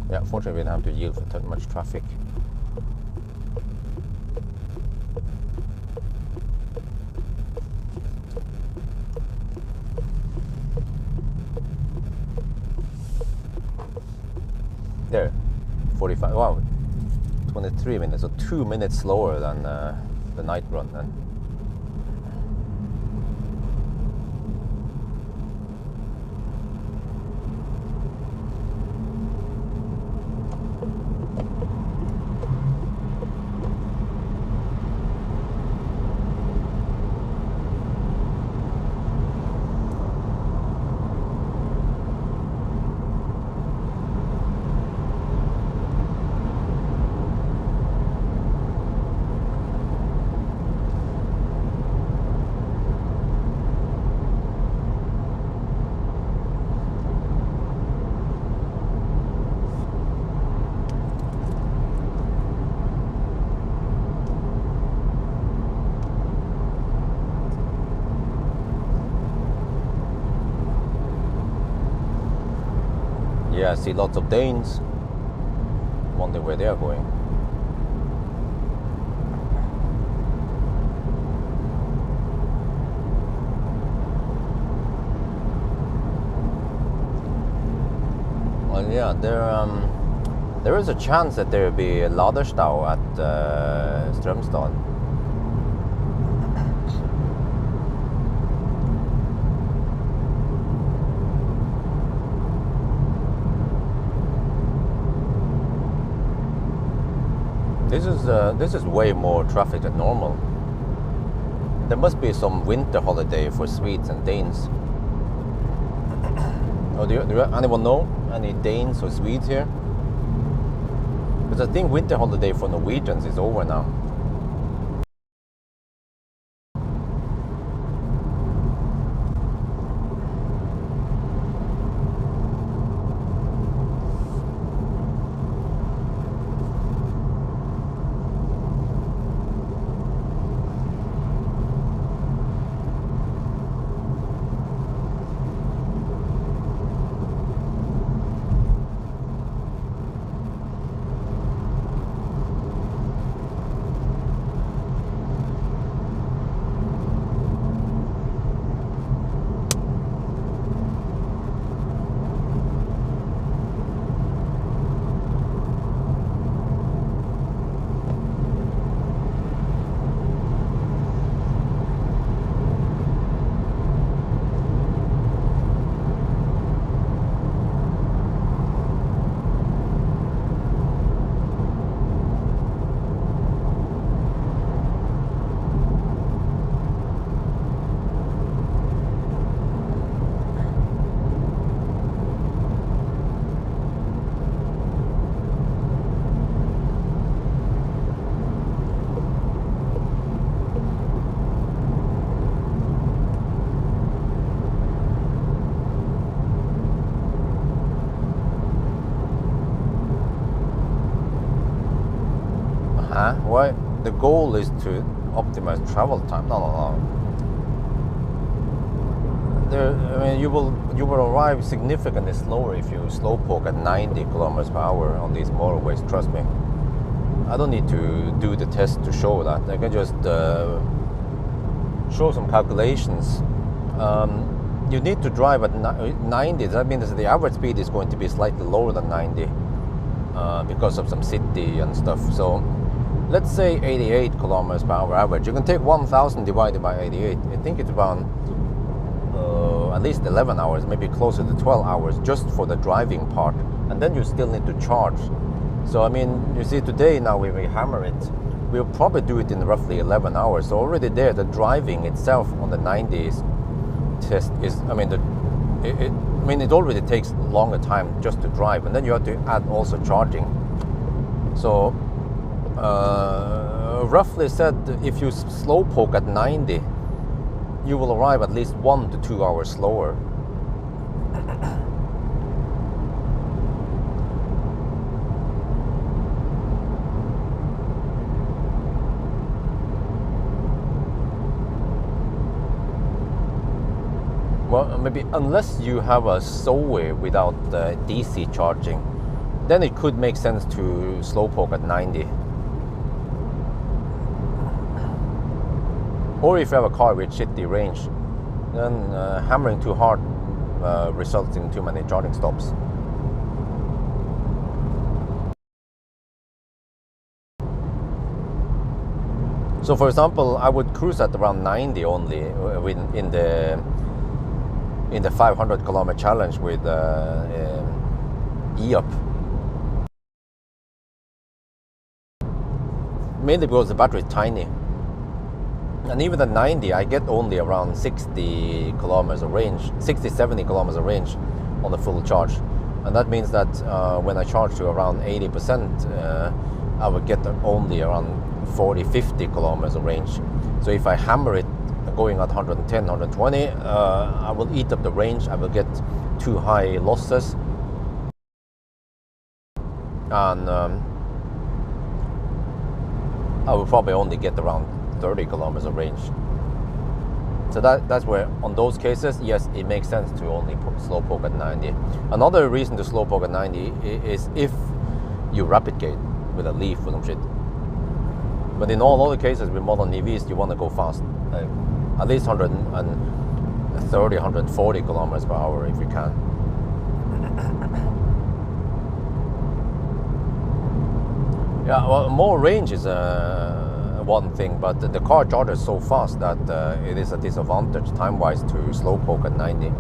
Yeah, fortunately we didn't have to yield for that much traffic. There, 45, wow, 23 minutes, so 2 minutes slower than the night run then. Yeah, I see lots of Danes. Wonder where they are going. Well, yeah, there is a chance that there will be a Laderstau at Strömstad. This is way more traffic than normal. There must be some winter holiday for Swedes and Danes. Oh, do anyone know any Danes or Swedes here? Because I think winter holiday for Norwegians is over now. why the goal is to optimize travel time. No. I mean, you will arrive significantly slower if you slowpoke at 90 kilometers per hour on these motorways. Trust me. I don't need to do the test to show that. I can just show some calculations. You need to drive at 90. That means the average speed is going to be slightly lower than 90 because of some city and stuff. So let's say 88 kilometers per hour average. You can take 1,000 divided by 88. I think it's about at least 11 hours, maybe closer to 12 hours just for the driving part. And then you still need to charge. So I mean, you see today now we hammer it. We'll probably do it in roughly 11 hours. So already there, the driving itself on the 90s test is, I mean, it already takes longer time just to drive, and then you have to add also charging. So roughly said, if you slowpoke at 90, you will arrive at least 1 to 2 hours slower. Well, maybe unless you have a Zoe without DC charging, then it could make sense to slowpoke at 90. Or if you have a car with shitty range, then hammering too hard results in too many charging stops. So for example, I would cruise at around 90 only in the 500 kilometer challenge with E-Up. Mainly because the battery is tiny. And even at 90, I get only around 60 kilometers of range, 60-70 kilometers of range on the full charge. And that means that when I charge to around 80%, I will get only around 40-50 kilometers of range. So if I hammer it going at 110, 120, I will eat up the range. I will get too high losses. And I will probably only get around 30 kilometers of range. So that's where, on those cases, yes, it makes sense to only slowpoke at 90. Another reason to slowpoke at 90 is if you rapid gate with a leaf or some shit. But in all other cases with modern EVs, you want to go fast. At least 130, 140 kilometers per hour if you can. Yeah, well, more range is one thing, but the car charges so fast that it is a disadvantage time-wise to slowpoke at 90.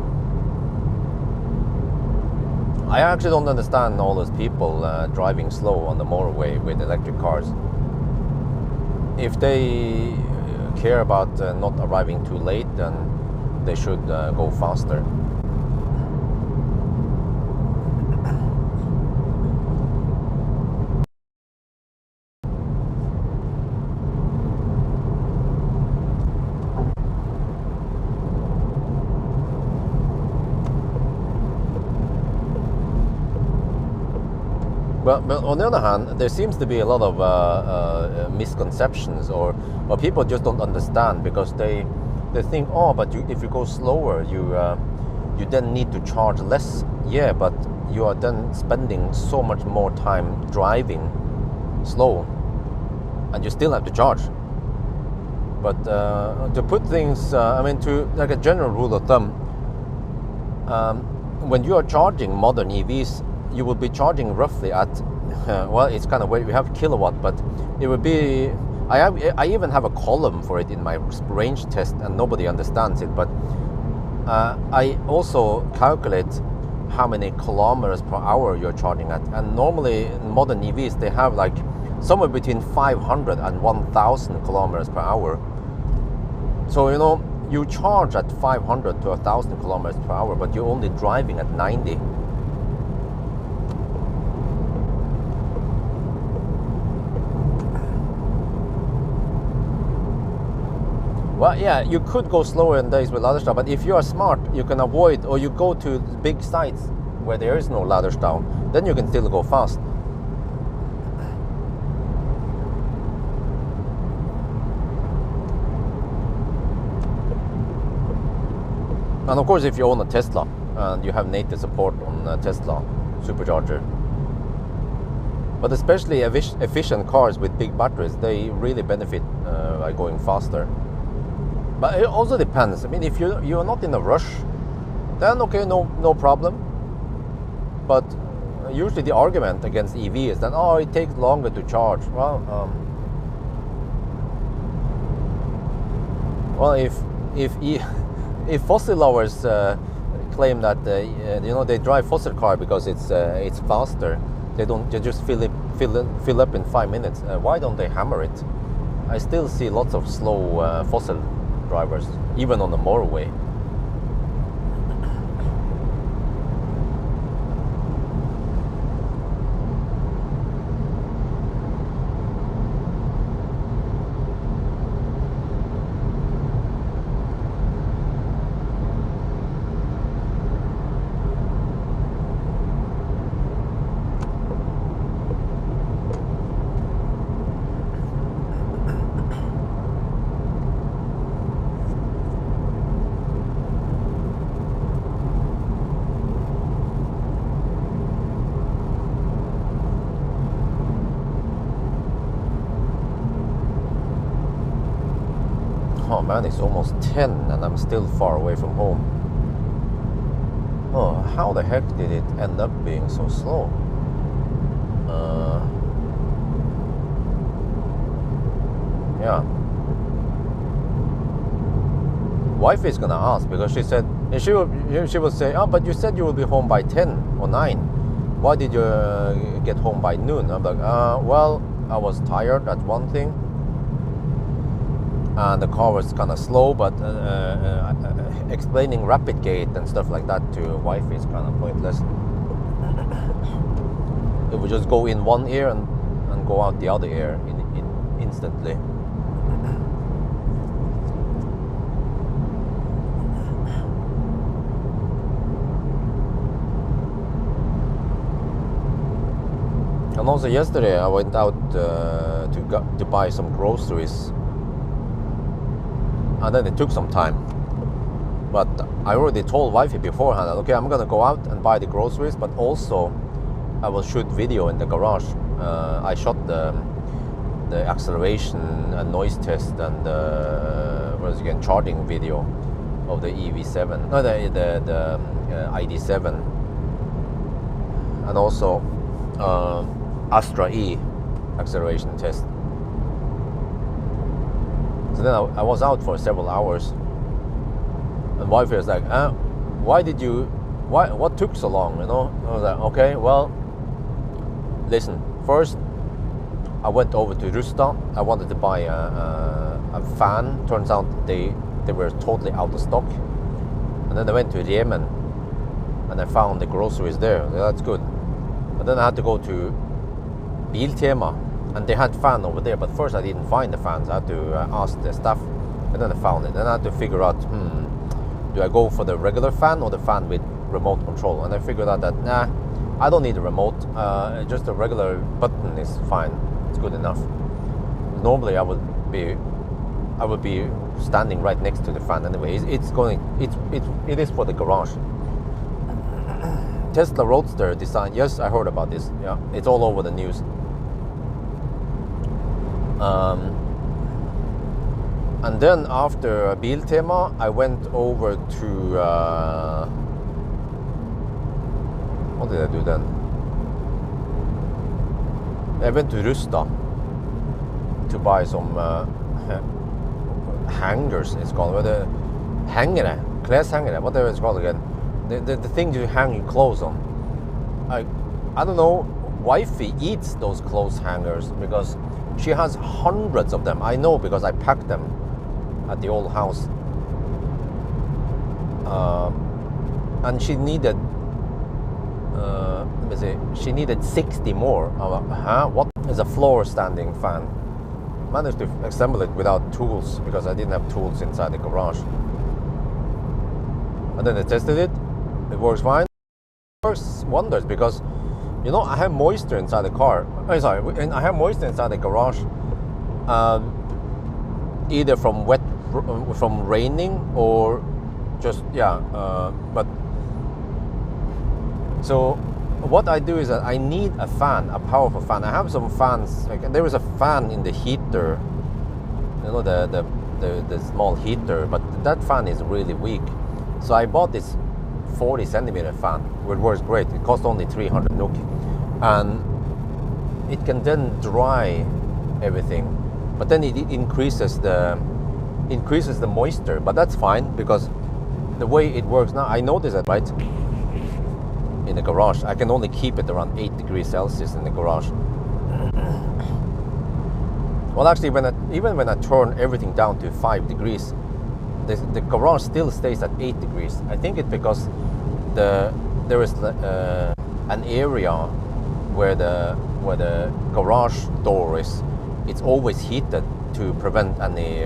I actually don't understand all those people driving slow on the motorway with electric cars. If they care about not arriving too late, then they should go faster. But on the other hand, there seems to be a lot of misconceptions, or people just don't understand because they think, oh, but if you go slower, you then need to charge less. Yeah, but you are then spending so much more time driving slow, and you still have to charge. But to put things, I mean, to like a general rule of thumb, when you are charging modern EVs, you will be charging roughly at, well, it's kind of weird, we have kilowatt, but it would be, I even have a column for it in my range test and nobody understands it, but I also calculate how many kilometers per hour you're charging at. And normally in modern EVs, they have like somewhere between 500 and 1,000 kilometers per hour. So, you know, you charge at 500 to 1,000 kilometers per hour, but you're only driving at 90. Well, yeah, you could go slower in days with ladder but if you are smart, you can avoid, or you go to big sites where there is no ladder then you can still go fast. And of course, if you own a Tesla and you have native support on Tesla supercharger, but especially efficient cars with big batteries, they really benefit by going faster. But it also depends. I mean, if you're not in a rush, then okay, no problem. But usually the argument against EV is that, oh, it takes longer to charge. Well, if fossil lovers claim that they drive fossil car because it's faster, they just fill up in 5 minutes. Why don't they hammer it? I still see lots of slow fossil drivers, even on the motorway. Oh man, it's almost 10 and I'm still far away from home. Oh, how the heck did it end up being so slow? Yeah. Wife is gonna ask because she said she will say, oh, but you said you will be home by 10 or 9. Why did you get home by noon? I'm like, well, I was tired, that's one thing. And the car was kind of slow, but explaining rapid gate and stuff like that to a wife is kind of pointless. It would just go in one ear and go out the other ear instantly. And also yesterday I went out to buy some groceries. And then it took some time, but I already told wifey beforehand that, okay, I'm gonna go out and buy the groceries, but also I will shoot video in the garage. I shot the acceleration and noise test and charging video of the EV7, no, the ID7, and also Astra-e acceleration test. So then I was out for several hours, and wife was like, what took so long, I was like, okay, well, listen, first I went over to Rusta. I wanted to buy a fan. Turns out they were totally out of stock. And then I went to Yemen and I found the groceries there. That's good. But then I had to go to Biltema, and they had fan over there, but first I didn't find the fans. I had to ask the staff, and then I found it. Then I had to figure out, do I go for the regular fan or the fan with remote control? And I figured out that, I don't need a remote. Just a regular button is fine. It's good enough. Normally I would be standing right next to the fan anyway. It is for the garage. Tesla Roadster design. Yes, I heard about this. Yeah, it's all over the news. And then after Biltema, I went over to what did I do then? I went to Rusta to buy some hangers. It's called the hangere, kleshangere, whatever it's called again. The thing you hang your clothes on. I don't know. Wifey eats those clothes hangers because she has hundreds of them. I know because I packed them at the old house. And she needed, let me see, she needed 60 more. What is a floor standing fan? Managed to assemble it without tools because I didn't have tools inside the garage. And then I tested it. It works fine. It works wonders because, I have moisture inside the car. I have moisture inside the garage, either from raining or just yeah. But so what I do is that I need a fan, a powerful fan. I have some fans. Like, there is a fan in the heater, you know, the small heater, but that fan is really weak. So I bought this 40 centimeter fan, which works great. It cost only 300 NOK, and it can then dry everything, but then it increases the moisture. But that's fine, because the way it works now, I notice that, right, in the garage, I can only keep it around 8 degrees Celsius in the garage. Well, actually, even when I turn everything down to 5 degrees, the garage still stays at 8 degrees. I think it's because there is an area where the garage door is. It's always heated to prevent any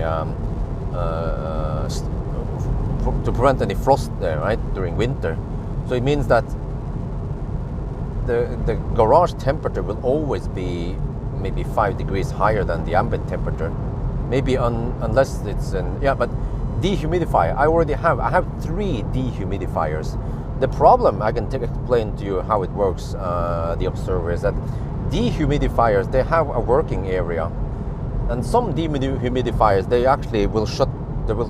frost there, right, during winter. So it means that the garage temperature will always be maybe 5 degrees higher than the ambient temperature, maybe unless it's but dehumidifier, I have 3 dehumidifiers. The problem, I can explain to you how it works, the Observer, is that dehumidifiers, they have a working area, and some dehumidifiers, they will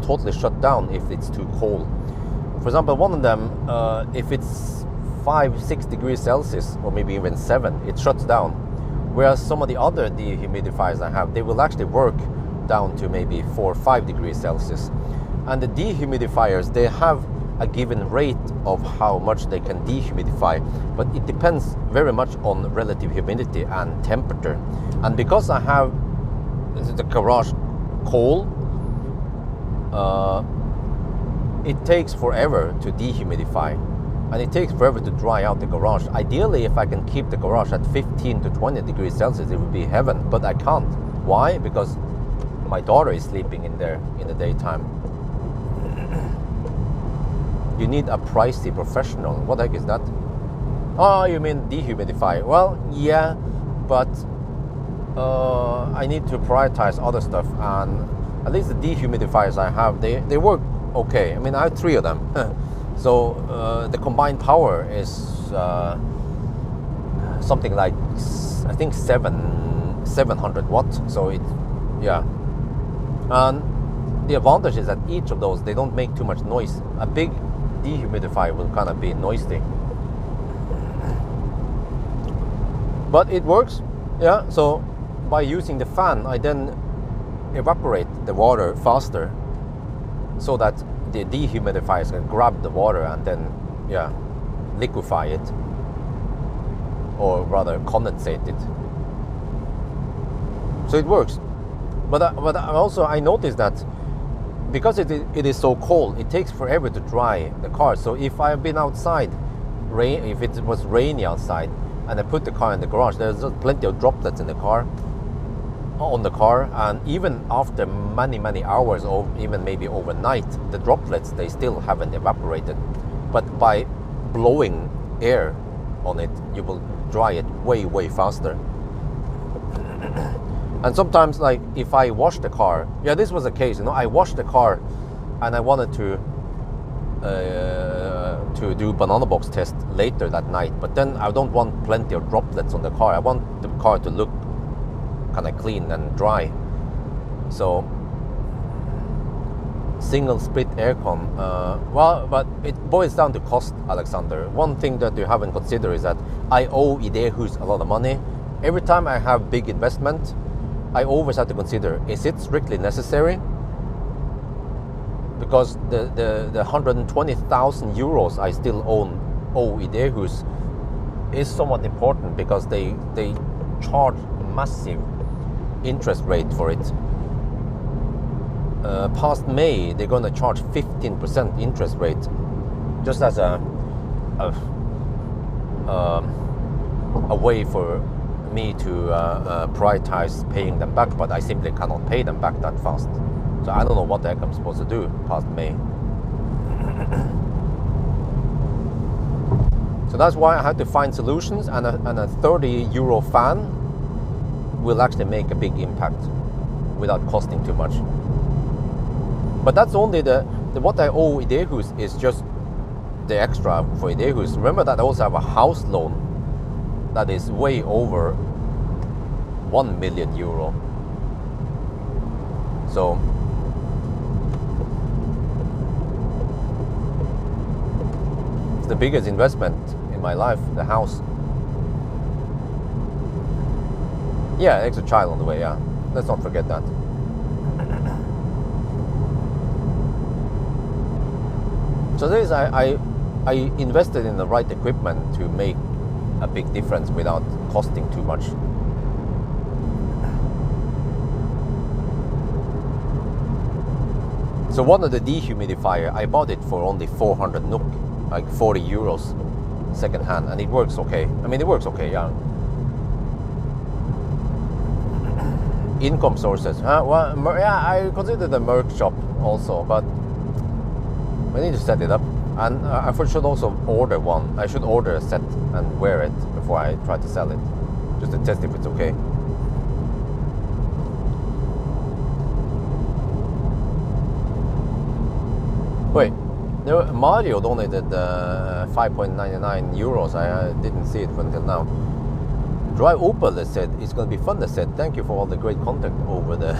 totally shut down if it's too cold. For example, one of them, if it's 5-6 degrees Celsius, or maybe even 7, it shuts down. Whereas some of the other dehumidifiers I have, they will actually work down to maybe 4 or 5 degrees Celsius. And the dehumidifiers, they have a given rate of how much they can dehumidify, but it depends very much on relative humidity and temperature. And because I have the garage cold, it takes forever to dehumidify, and it takes forever to dry out the garage. Ideally, if I can keep the garage at 15 to 20 degrees Celsius, it would be heaven, but I can't. Why? Because my daughter is sleeping in there in the daytime. You need a pricey professional. What the heck is that? Oh, you mean dehumidifier? Well, yeah, but I need to prioritize other stuff, and at least the dehumidifiers I have, they work okay. I mean, I have 3 of them. So the combined power is something like, I think 700 watts. So and the advantage is that each of those, they don't make too much noise. A big dehumidifier will kind of be noisy, but it works. Yeah, so by using the fan, I then evaporate the water faster, so that the dehumidifiers can grab the water and then liquefy it, or rather condensate it. So it works. But I noticed that because it is so cold, it takes forever to dry the car. So if I've been outside, if it was rainy outside, and I put the car in the garage, there's plenty of droplets in the car, and even after many hours, or even maybe overnight, the droplets, they still haven't evaporated. But by blowing air on it, you will dry it way faster. And sometimes, like, if I wash the car, this was the case, I washed the car and I wanted to do banana box test later that night, but then I don't want plenty of droplets on the car. I want the car to look kind of clean and dry. So single split aircon, but it boils down to cost, Alexander. One thing that you haven't considered is that I owe Idehus a lot of money. Every time I have big investment, I always have to consider, is it strictly necessary? Because the 120,000 euros I still owe Idehus is somewhat important, because they charge massive interest rate for it. Past May, they're going to charge 15% interest rate, just as a way for me to prioritize paying them back, but I simply cannot pay them back that fast. So I don't know what the heck I'm supposed to do past May. So that's why I had to find solutions, and a 30 euro fan will actually make a big impact without costing too much. But that's only the what I owe Idehus is just the extra for Idehus. Remember that I also have a house loan that is way over 1 million euro. So it's the biggest investment in my life, the house. Yeah, extra child on the way, yeah. Let's not forget that. So this I invested in the right equipment to make a big difference without costing too much. So one of the dehumidifier, I bought it for only 400 NOK, like 40 euros second hand, and it works okay. I mean, it works okay, yeah. Income sources, well, yeah, I consider the Merc shop also, but I need to set it up, and I should also order one. I should order a set and wear it before I try to sell it, just to test if it's okay. Wait, Mario donated 5.99 euros. I didn't see it until now. Drive Opel, they said, it's going to be fun, they said. Thank you for all the great content over the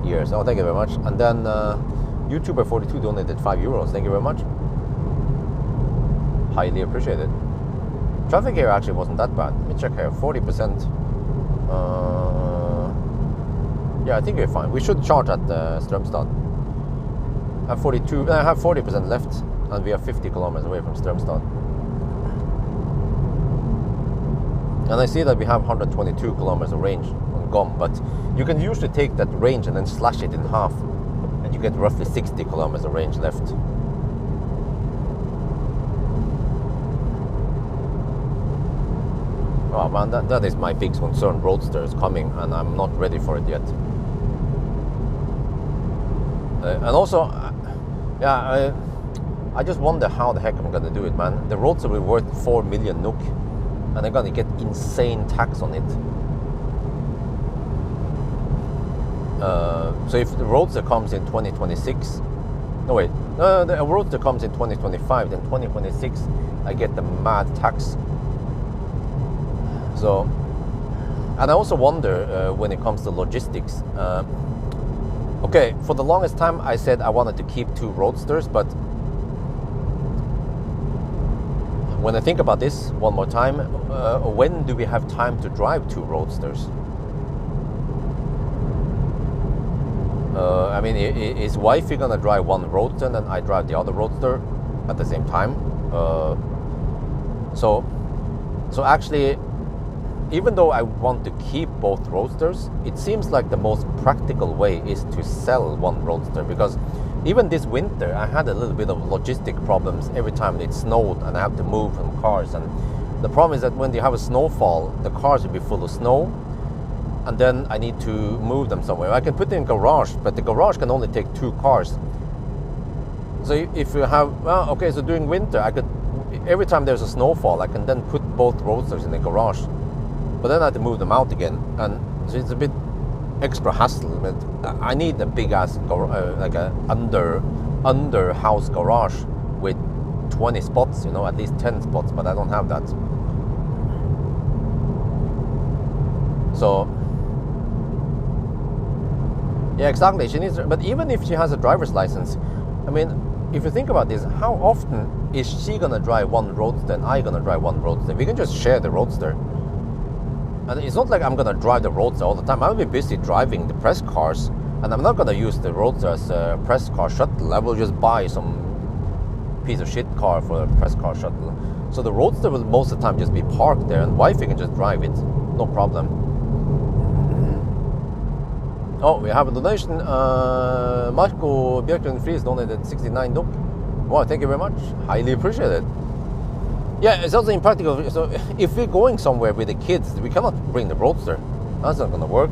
years. Oh, thank you very much. And then YouTuber42 donated 5 euros. Thank you very much. Highly appreciated. Traffic here actually wasn't that bad. Let me check here. 40%. Yeah, I think we're fine. We should charge at Strømstad. I have 40% left, and we are 50 kilometers away from Strømstad. And I see that we have 122 kilometers of range on GOM, but you can usually take that range and then slash it in half, and you get roughly 60 kilometers of range left. Oh man, that is my big concern. Roadster is coming, and I'm not ready for it yet. And also, yeah, I just wonder how the heck I'm gonna do it, man. The Roadster will be worth 4 million NOK, and they're gonna get insane tax on it. So if the Roadster comes in 2026, no wait, the Roadster comes in 2025, then 2026 I get the mad tax. So, and I also wonder when it comes to logistics. Okay, for the longest time I said I wanted to keep 2 Roadsters, but when I think about this one more time, when do we have time to drive 2 Roadsters? I mean, is wifey gonna drive one Roadster and then I drive the other Roadster at the same time? So actually, even though I want to keep both Roadsters, it seems like the most practical way is to sell one Roadster, because even this winter I had a little bit of logistic problems every time it snowed and I have to move some cars. And the problem is that when you have a snowfall, the cars will be full of snow, and then I need to move them somewhere. I can put them in garage, but the garage can only take 2 cars. So if you have, well, okay, so during winter I could, every time there's a snowfall, I can then put both Roadsters in the garage. But then I have to move them out again, and so it's a bit extra hassle. But I need a big ass like a under house garage with 20 spots, you know, at least 10 spots. But I don't have that. So yeah, exactly. She needs, but even if she has a driver's license, I mean, if you think about this, how often is she gonna drive one Roadster and I gonna drive one Roadster? We can just share the Roadster. And it's not like I'm gonna drive the Roadster all the time. I'll be busy driving the press cars, and I'm not gonna use the Roadster as a press car shuttle. I will just buy some piece of shit car for a press car shuttle. So the Roadster will most of the time just be parked there, and wifey can just drive it, no problem. Oh, we have a donation. Marco Björklund Fries donated 69 NOK. Wow, thank you very much. Highly appreciated. Yeah, it's also impractical. So if we're going somewhere with the kids, we cannot bring the Roadster. That's not gonna work.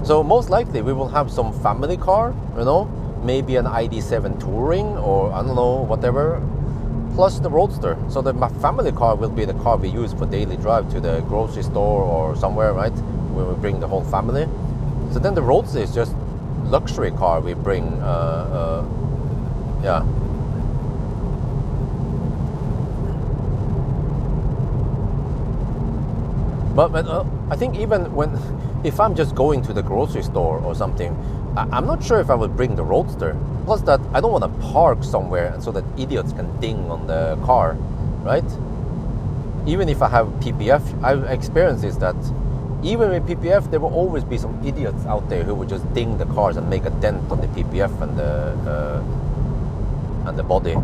So most likely we will have some family car, you know, maybe an ID7 Touring, or I don't know, whatever, plus the Roadster. So the family car will be the car we use for daily drive to the grocery store or somewhere, right? Where we bring the whole family. So then the Roadster is just luxury car we bring. Yeah. But I think even if I'm just going to the grocery store or something, I'm not sure if I would bring the Roadster. Plus that I don't want to park somewhere so that idiots can ding on the car, right? Even if I have PPF, I've experienced is that even with PPF, there will always be some idiots out there who will just ding the cars and make a dent on the PPF and the body.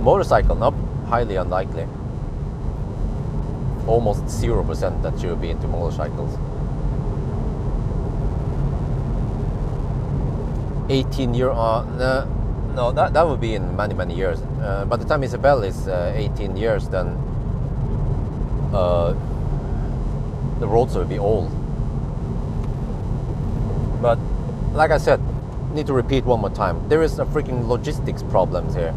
Motorcycle, nope, highly unlikely. Almost 0% that you'll be into motorcycles. 18-year, no, that would be in many years. By the time Isabel is 18 years, then the roads will be old. But like I said, need to repeat one more time, there is a freaking logistics problems here.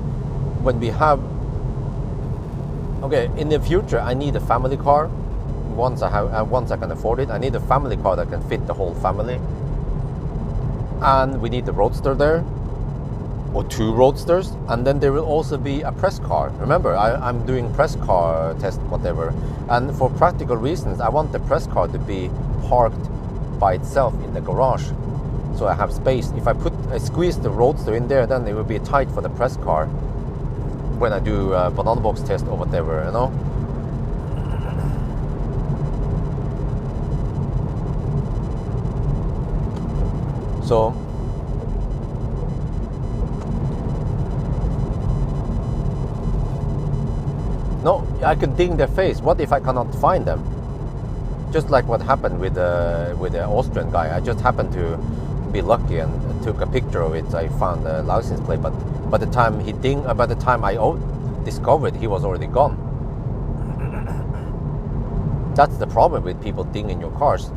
When we have, okay, in the future I need a family car. Once I can afford it, I need a family car that can fit the whole family. And we need the Roadster there, or 2 Roadsters, and then there will also be a press car. Remember, I'm doing press car test, whatever, and for practical reasons, I want the press car to be parked by itself in the garage, so I have space. If I squeeze the Roadster in there, then it will be tight for the press car when I do a banana box test or whatever, you know. So no, I can ding their face. What if I cannot find them? Just like what happened with the Austrian guy. I just happened to be lucky and took a picture of it. I found the license plate, but by the time I discovered, he was already gone. That's the problem with people dinging your cars.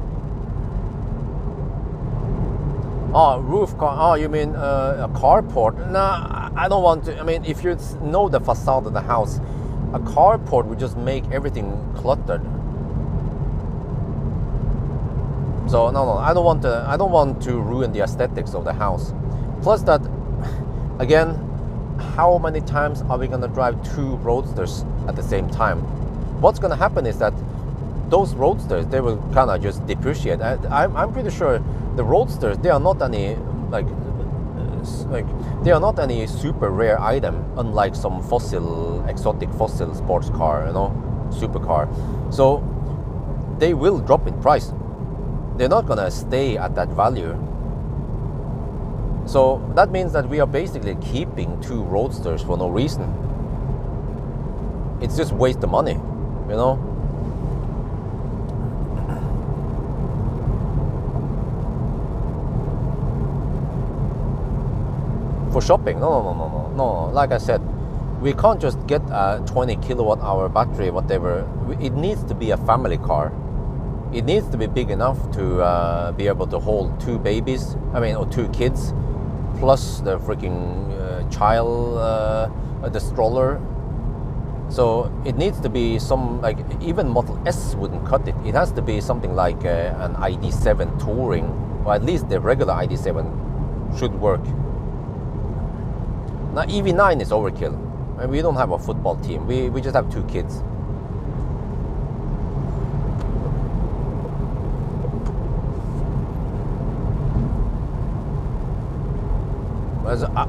Oh, roof car. Oh, you mean a carport? Nah, I don't want to. I mean, if you know the facade of the house, a carport would just make everything cluttered. So no, I don't want to ruin the aesthetics of the house. Plus that, again, how many times are we gonna drive 2 Roadsters at the same time? What's gonna happen is that those Roadsters, they will kind of just depreciate. I'm pretty sure the Roadsters, they are not any they are not any super rare item, unlike some exotic fossil sports car, you know, supercar. So they will drop in price. They're not gonna stay at that value. So that means that we are basically keeping 2 Roadsters for no reason. It's just waste of money, you know. For shopping, no. Like I said, we can't just get a 20 kilowatt hour battery, whatever. It needs to be a family car. It needs to be big enough to be able to hold 2 babies. Or 2 kids, plus the freaking child, the stroller. So it needs to be some, like, even Model S wouldn't cut it. It has to be something like an ID7 Touring, or at least the regular ID7 should work. Now EV9 is overkill. We don't have a football team. We just have 2 kids.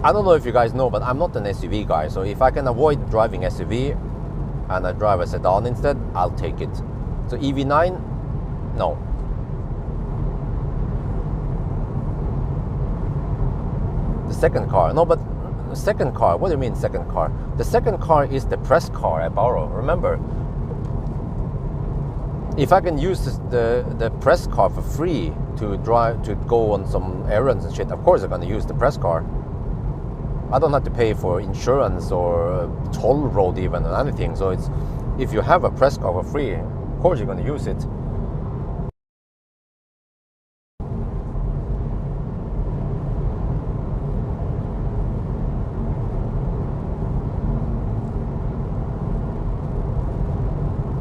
I don't know if you guys know, but I'm not an SUV guy. So if I can avoid driving SUV and I drive a sedan instead, I'll take it. So EV9, no. The second car, no, but second car, what do you mean second car? The second car is the press car I borrow. Remember, if I can use the press car for free to go on some errands and shit, of course I'm gonna use the press car. I don't have to pay for insurance or toll road even or anything. So it's, if you have a press car for free, of course you're gonna use it.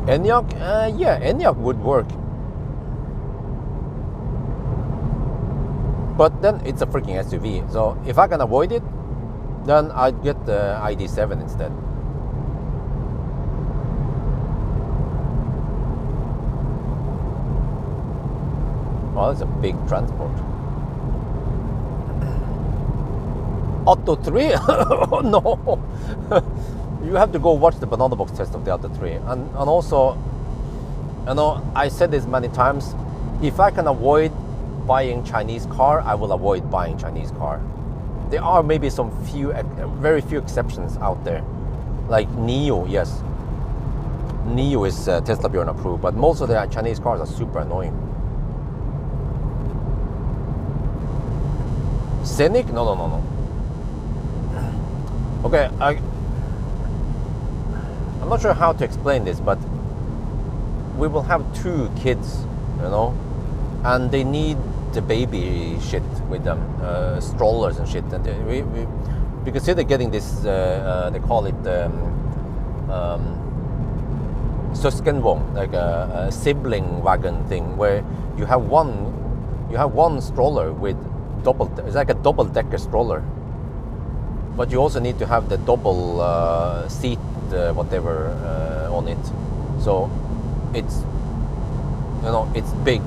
Enyaq, yeah, Enyaq would work. But then it's a freaking SUV. So if I can avoid it, then I'd get the ID7 instead. Oh, that's a big transport. Auto 3? Oh no! You have to go watch the banana box test of the Auto 3. And also, you know, I said this many times, if I can avoid buying Chinese car, I will avoid buying Chinese car. There are maybe some very few exceptions out there. Like NIO, yes. NIO is Tesla Bjorn approved, but most of the Chinese cars are super annoying. Scenic? No. Okay, I'm not sure how to explain this, but we will have 2 kids, you know, and they need the baby shit with them, strollers and shit. And we consider getting this, they call it søskenvogn, like a sibling wagon thing, where you have one stroller with it's like a double-decker stroller. But you also need to have the double seat, whatever, on it. So it's, you know, it's big.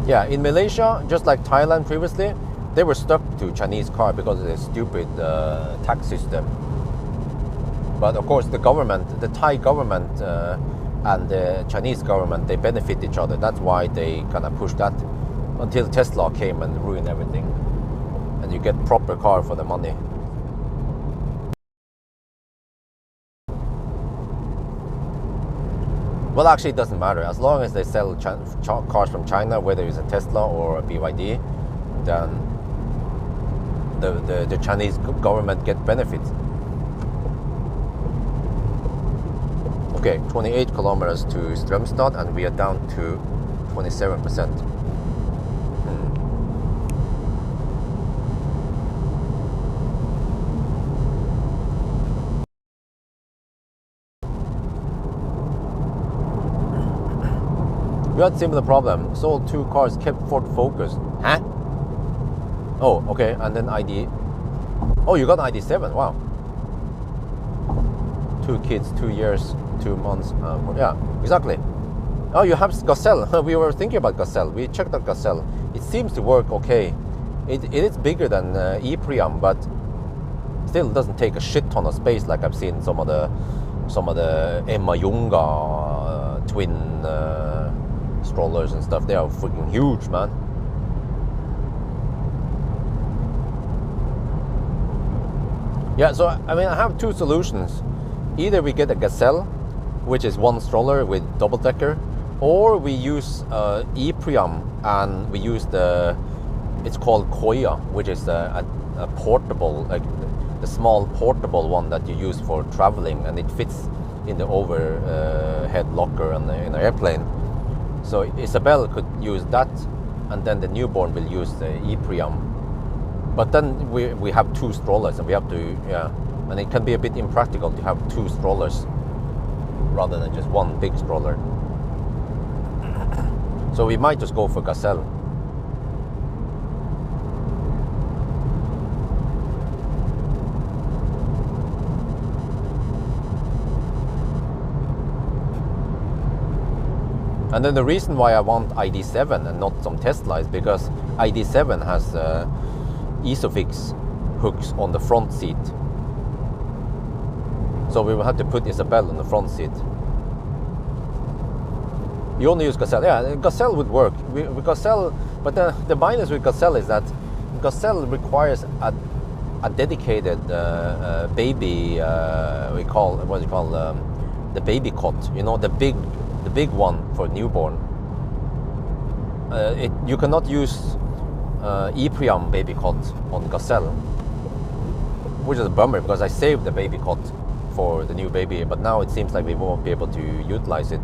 Yeah, in Malaysia, just like Thailand previously, they were stuck to Chinese car because of the stupid tax system. But of course, the Thai government and the Chinese government, they benefit each other. That's why they kind of pushed that until Tesla came and ruined everything. And you get proper car for the money. Well, actually, it doesn't matter. As long as they sell cars from China, whether it's a Tesla or a BYD, then the Chinese government get benefits. Okay, 28 kilometers to Strømstad, and we are down to 27%. We had similar problem. Sold 2 cars, kept Ford Focus. Huh? Oh, okay, and then ID. Oh, you got ID7. Wow. 2 kids, 2 years, 2 months. Yeah, exactly. Oh, you have Gazelle. We were thinking about Gazelle. We checked out Gazelle. It seems to work okay. It is bigger than e-Priam, but still doesn't take a shit ton of space like I've seen some of the Emma Junga twin strollers and stuff. They are freaking huge, man. Yeah, so I mean, I have 2 solutions. Either we get a Gazelle, which is 1 stroller with double-decker, or we use e-Priam and we use it's called Koya, which is a portable, like the small portable one that you use for traveling, and it fits in the overhead locker in an airplane. So Isabel could use that, and then the newborn will use the e-Priam. But then we have 2 strollers, and we have to, yeah, and it can be a bit impractical to have 2 strollers rather than just 1 big stroller. So we might just go for Gazelle. And then the reason why I want ID7 and not some Tesla is because ID7 has Isofix hooks on the front seat. So we will have to put Isabel on the front seat. You only use Gazelle. Yeah, Gazelle would work. Gazelle, but the minus with Gazelle is that Gazelle requires a dedicated baby. The baby cot. You know, the big one for newborn. You cannot use e-Priam baby cot on Gazelle, which is a bummer because I saved the baby cot for the new baby, but now it seems like we won't be able to utilize it.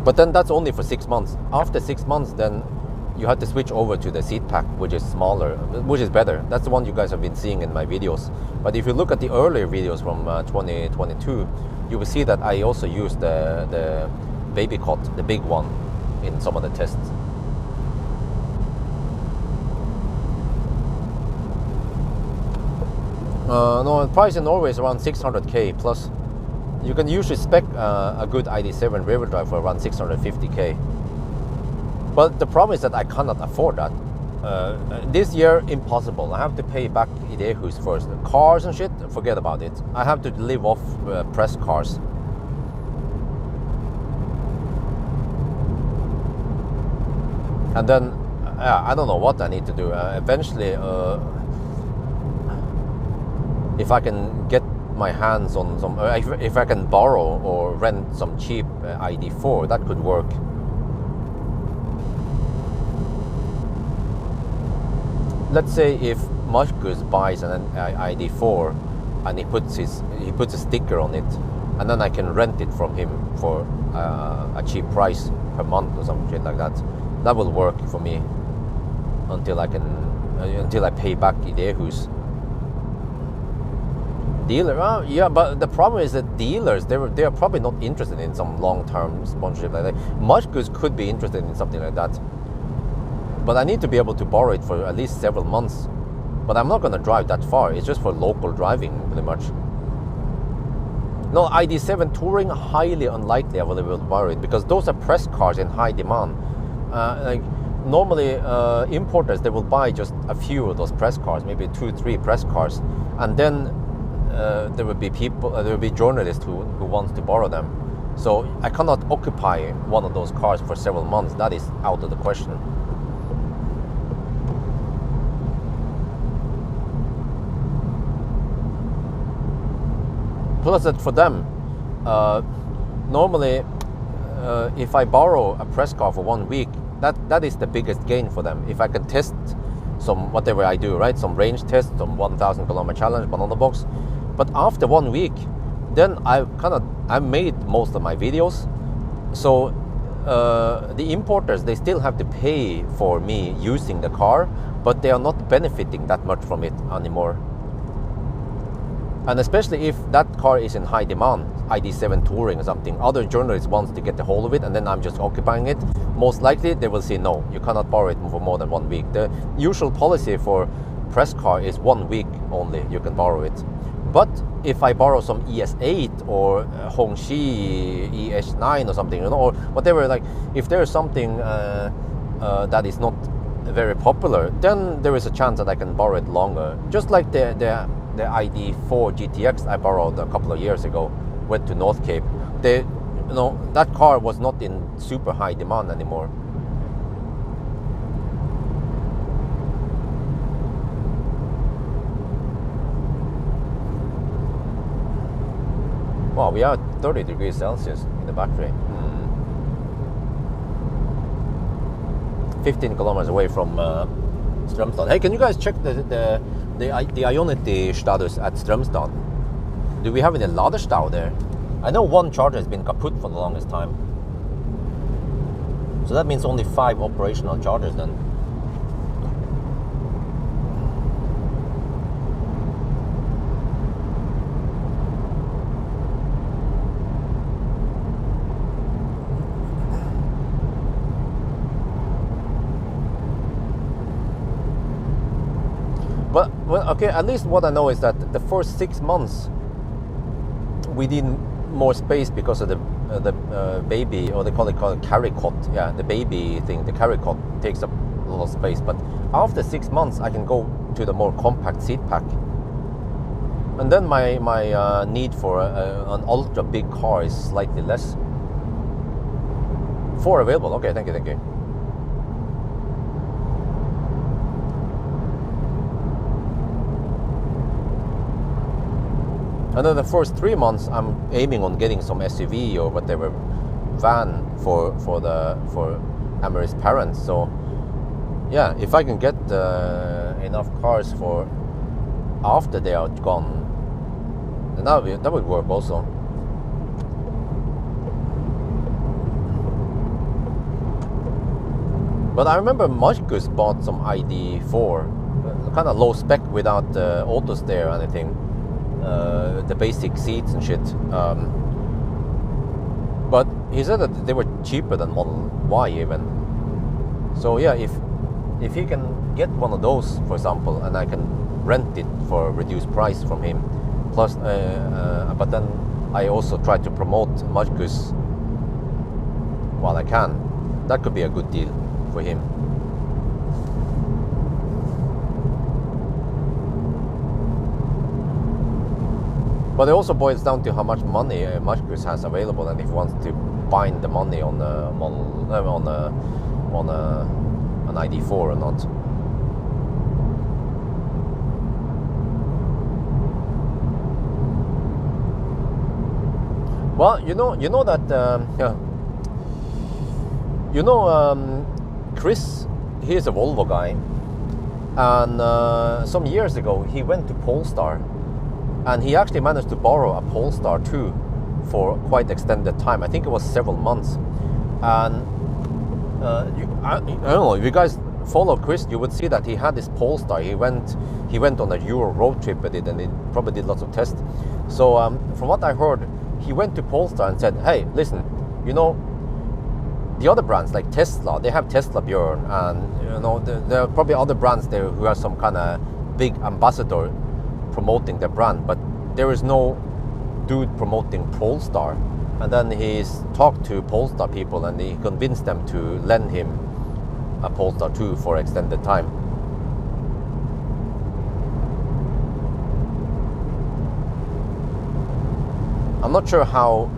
But then that's only for 6 months. After 6 months, then you have to switch over to the seat pack, which is smaller, which is better. That's the one you guys have been seeing in my videos. But if you look at the earlier videos from 2022, you will see that I also used the baby cot, the big one, in some of the tests. No, the price in Norway is around 600k plus. You can usually spec a good ID7 rear wheel drive for around 650k. But the problem is that I cannot afford that. This year, impossible. I have to pay back idéhus first. Cars and shit, forget about it. I have to live off press cars. And then, I don't know what I need to do. Eventually, if I can get my hands on some, if I can borrow or rent some cheap ID4, that could work. Let's say if Marcus buys an ID4 and he puts a sticker on it, and then I can rent it from him for a cheap price per month or some shit like that. That will work for me until I pay back idéhus. Dealer, yeah, but the problem is that dealers, they are probably not interested in some long-term sponsorship like that. Marcus could be interested in something like that, but I need to be able to borrow it for at least several months. But I'm not going to drive that far. It's just for local driving, pretty much. No, ID7 Touring, highly unlikely I will be able to borrow it, because those are press cars in high demand. Like normally, importers, they will buy just a few of those press cars, maybe 2-3 press cars, and then there will be people, there will be journalists who wants to borrow them. So I cannot occupy one of those cars for several months. That is out of the question. Plus that for them, normally if I borrow a press car for 1 week, that is the biggest gain for them. If I can test some, whatever I do, right, some range test, some 1,000 kilometer challenge, banana box. But after 1 week, then I made most of my videos. So the importers, they still have to pay for me using the car, but they are not benefiting that much from it anymore. And especially if that car is in high demand, ID7 Touring or something, other journalists wants to get a hold of it, and then I'm just occupying it, most likely they will say no, you cannot borrow it for more than 1 week. The usual policy for press car is 1 week only you can borrow it. But if I borrow some ES8 or Hongxi ES9 or something, you know, or whatever, like if there is something that is not very popular, then there is a chance that I can borrow it longer. Just like the ID4 GTX I borrowed a couple of years ago, went to North Cape. That car was not in super high demand anymore. Wow, we are at 30 degrees Celsius in the battery. 15 kilometers away from Strømstad. Hey, can you guys check the Ionity status at Strømstad? Do we have any ladestau there? I know one charger has been kaput for the longest time. So that means only 5 operational chargers then. But well, okay, at least what I know is that the first 6 months we need more space because of the baby, or they call it carry cot. Yeah, the baby thing, the carry cot takes up a lot of space. But after 6 months, I can go to the more compact seat pack, and then my need for an ultra big car is slightly less. 4 available. Okay, thank you. And then the first 3 months, I'm aiming on getting some SUV or whatever van for Ameri's parents. So yeah, if I can get enough cars for after they are gone, then that would work also. But I remember Marcus bought some ID4, kind of low spec without auto steer or anything, the basic seats and shit. But he said that they were cheaper than Model Y even. So yeah, if he can get one of those, for example, and I can rent it for a reduced price from him, plus, but then I also try to promote Marcus while I can, that could be a good deal for him. But it also boils down to how much money Marcus has available, and if he wants to bind the money on a model, an ID4 or not. Well, you know that Chris, he is a Volvo guy, and some years ago he went to Polestar, and he actually managed to borrow a Polestar 2 for quite extended time. I think it was several months. And I don't know, if you guys follow Chris, you would see that he had this Polestar. He went on a Euro road trip with it, and he probably did lots of tests. So from what I heard, he went to Polestar and said, hey, listen, the other brands like Tesla, they have Tesla Björn, and there are probably other brands there who have some kind of big ambassador promoting their brand, but there is no dude promoting Polestar. And then he's talked to Polestar people, and he convinced them to lend him a Polestar 2 for extended time. I'm not sure how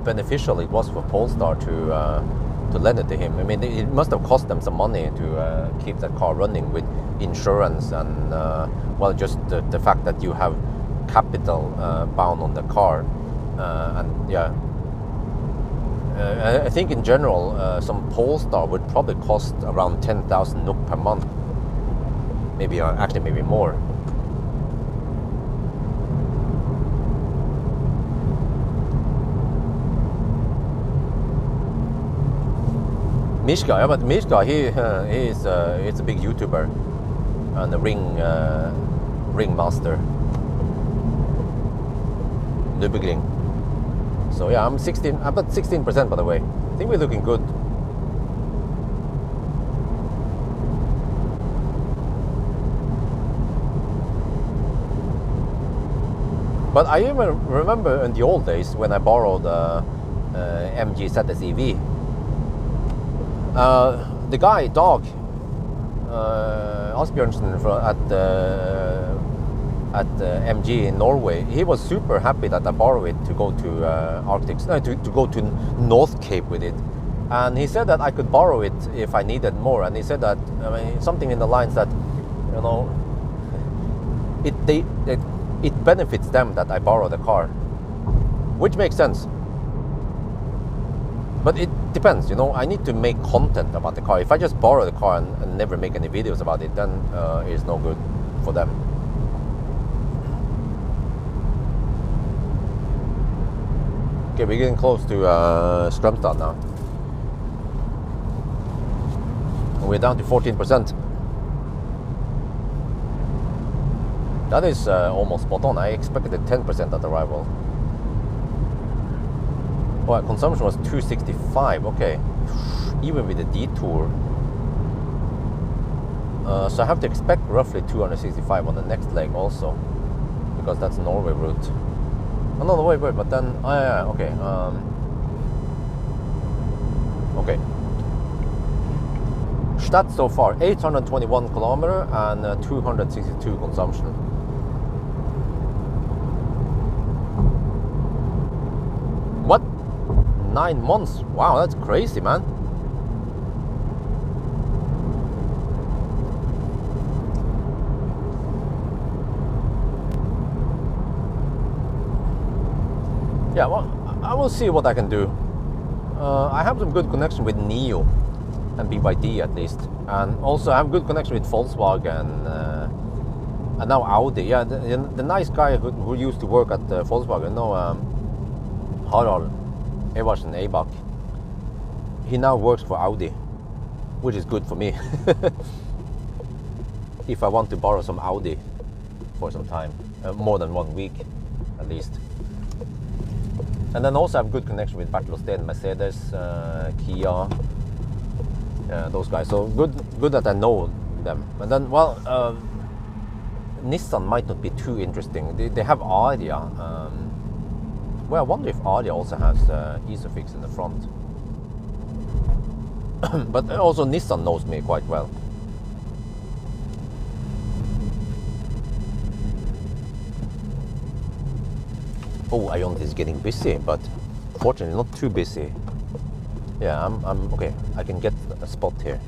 beneficial it was for Polestar to lend it to him. I mean, it must have cost them some money to keep that car running with insurance and just the fact that you have capital bound on the car, and yeah, I think in general some Polestar would probably cost around 10,000 NOK per month, maybe actually maybe more. Mishka, yeah, but Mishka, he's a big YouTuber and a ring master, Nürburgring. So yeah, I'm about 16% by the way. I think we're looking good. But I even remember in the old days when I borrowed MG ZS EV. The guy, Dag Asbjørnsen at MG in Norway, he was super happy that I borrowed it to go to to go to North Cape with it, and he said that I could borrow it if I needed more, and he said that something in the lines that it benefits them that I borrow the car, which makes sense. But it depends, I need to make content about the car. If I just borrow the car and never make any videos about it, then it's no good for them. Okay, we're getting close to Strømstad now. We're down to 14%. That is almost spot on. I expected 10% at arrival. Well, consumption was 265, okay. Even with the detour. So I have to expect roughly 265 on the next leg also, because that's Norway route. Oh no, wait, but then, yeah, okay. Okay. Stats so far, 821 kilometer and 262 consumption. What? 9 months? Wow, that's crazy, man. Yeah, well, I will see what I can do. I have some good connection with NIO and BYD at least, and also I have good connection with Volkswagen and now Audi. Yeah, the nice guy who used to work at Volkswagen, Harald Eversen Eibach, he now works for Audi. which is good for me. If I want to borrow some Audi for some time, more than 1 week at least. And then also have good connection with Bertelstein, Mercedes, Kia, those guys. So good that I know them. And then, well, Nissan might not be too interesting. They have Aria. Well, I wonder if Aria also has Isofix in the front. But also Nissan knows me quite well. Oh, Ionity is getting busy, but fortunately not too busy. Yeah, I'm okay. I can get a spot here.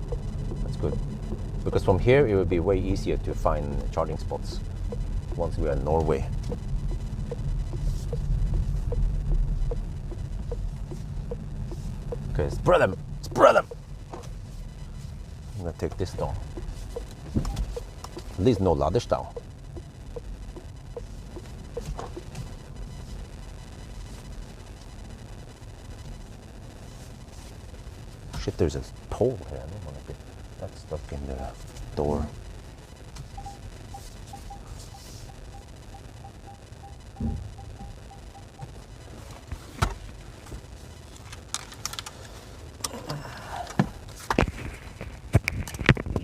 That's good. Because from here it will be way easier to find charging spots once we are in Norway. Okay, spread them! Spread them! I'm gonna take this down. At least no laderstau. Shit, there's a pole here. I don't want to get that stuck in the door.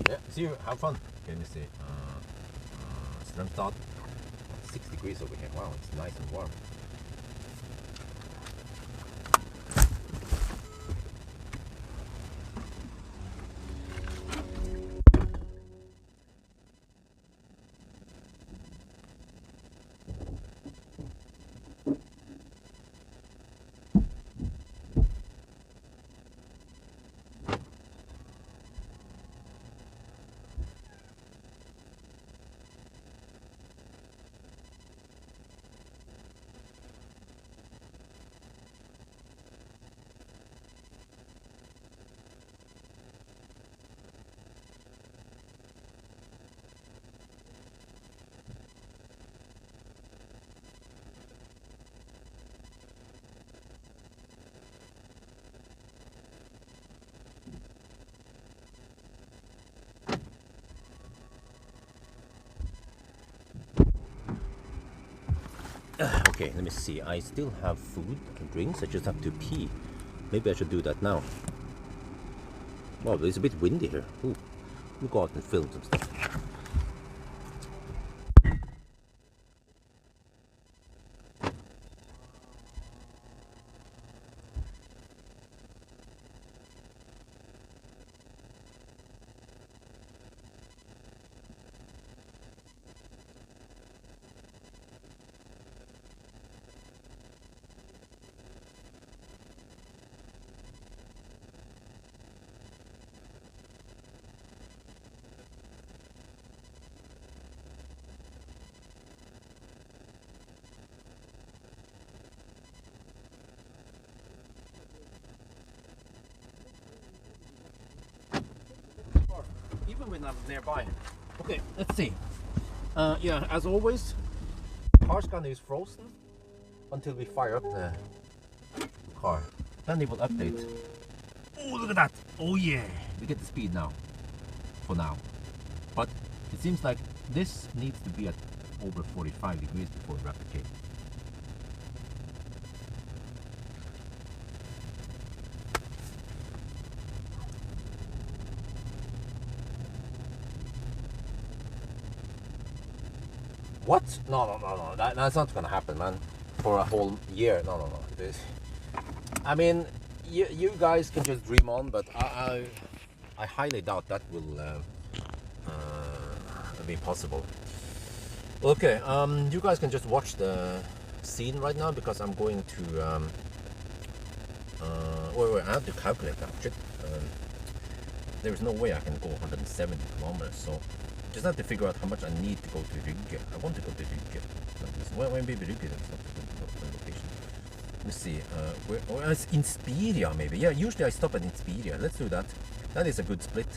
Yeah, see you. Have fun. Okay, let me see. Strömstad, 6 degrees over here. Wow, it's nice and warm. Okay, let me see. I still have food and drinks. I just have to pee. Maybe I should do that now. Well, it's a bit windy here. Ooh, we'll go out and film some stuff. Even when I'm nearby. Okay, let's see. Yeah, as always, car scanner is frozen until we fire up the car. Then it will update. Oh, look at that! Oh yeah! We get the speed now. For now. But it seems like this needs to be at over 45 degrees before it replicates. What? No. That's not gonna happen, man. For a whole year. No. I mean, you guys can just dream on, but I highly doubt that will be possible. Okay, you guys can just watch the scene right now because I'm going to. Wait, I have to calculate that shit. There is no way I can go 170 kilometers, so. Just have to figure out how much I need to go to Rygge. I want to go to Rygge. Well, maybe Rygge is not a good location. Let's see. It's Inspiria, maybe. Yeah, usually I stop at Inspiria. Let's do that. That is a good split.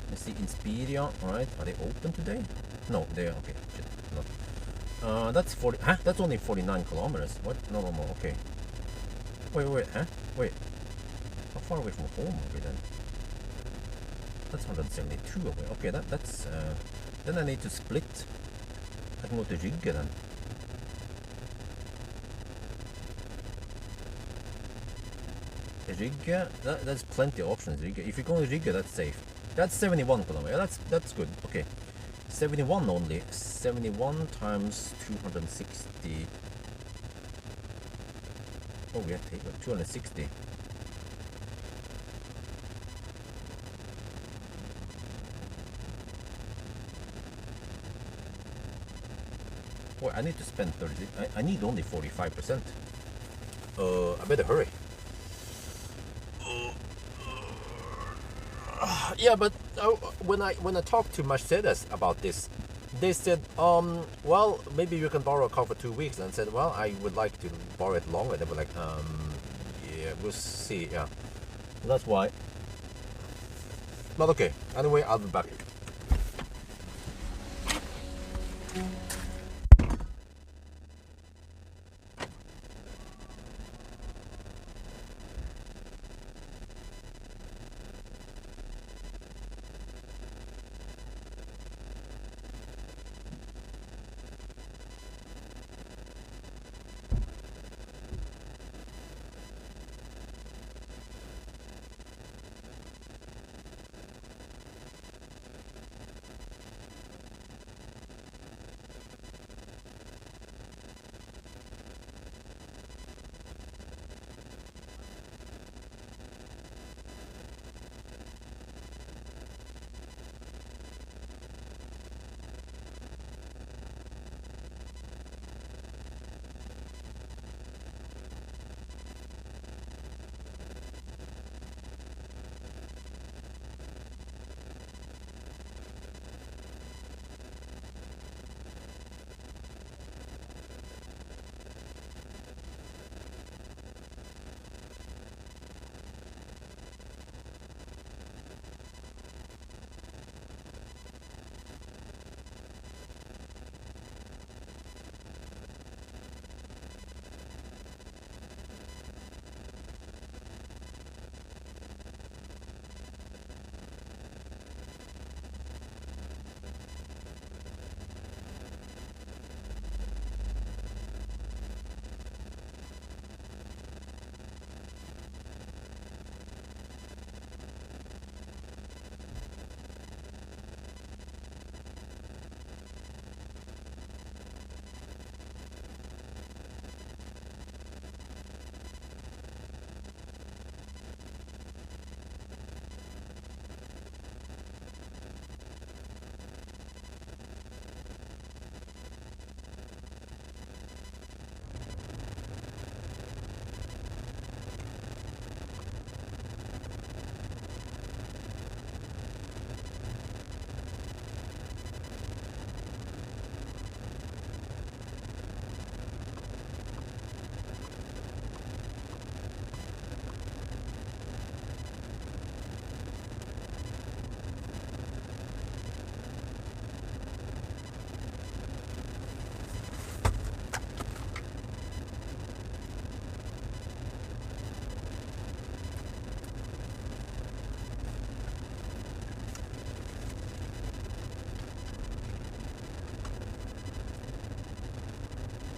Let's see, Inspiria. Alright, are they open today? No, they are. Okay, shit. No. That's 40. Huh? That's only 49 kilometers. What? No. Okay. Wait. Huh? Wait. far away from home are we then? That's 172 away. Okay, that's then I need to split. I can go to Rygge then. Rygge, that's plenty of options. Rygge. If you go to Rygge, that's safe. That's 71 kilometers. That's good. Okay, 71 only. 71 times 260. Oh, we have to take 260. Boy, I need to spend 30. I need only 45%. I better hurry. Yeah, but when I talked to Mercedes about this, they said, well, maybe you can borrow a car for 2 weeks. And I said, well, I would like to borrow it longer. They were like, yeah, we'll see. Yeah, that's why. But okay. Anyway, I'll be back.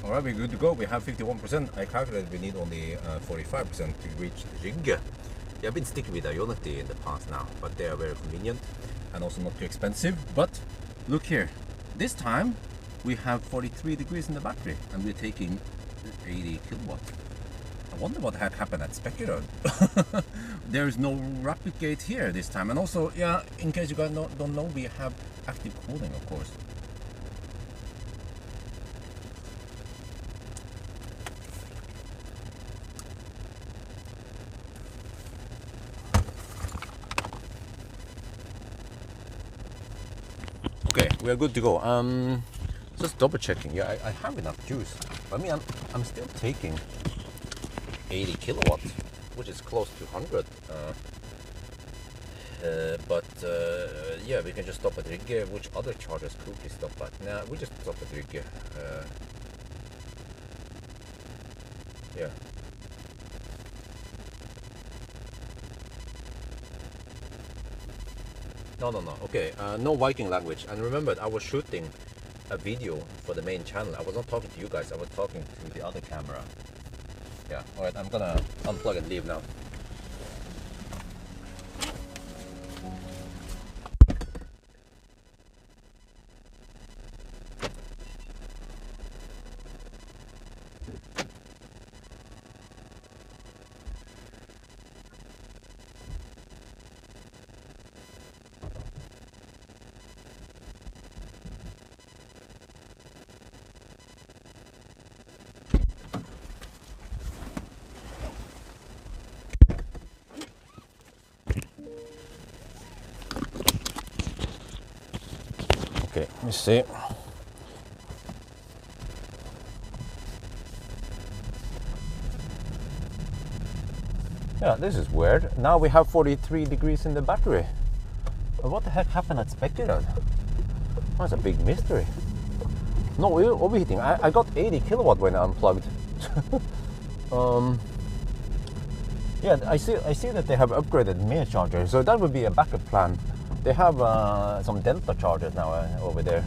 Alright, we're good to go. We have 51%. I calculated we need only 45% to reach Rygge. Yeah, I've been sticking with Ionity in the past now, but they are very convenient and also not too expensive. But look here, this time we have 43 degrees in the battery and we're taking 80 kilowatt. I wonder what the heck happened at Specular. There is no rapid gate here this time. And also, yeah, in case you guys don't know, we have active cooling, of course. Okay, we are good to go. Just double checking. Yeah, I have enough juice. I mean, I'm still taking 80 kilowatt, which is close to 100. Yeah, we can just stop at Rygge. Which other chargers could we stop at? Nah, we just stop at Rygge. Yeah. No. Okay, no Viking language. And remember, I was shooting a video for the main channel. I was not talking to you guys. I was talking to the other camera. Yeah. All right. I'm gonna unplug and leave now. Okay, let me see. Yeah, this is weird. Now we have 43 degrees in the battery. But what the heck happened at Spectrum? That's a big mystery. No overheating. I got 80 kilowatt when I unplugged. Yeah, I see that they have upgraded Mir chargers, so that would be a backup plan. They have some Delta chargers now over there.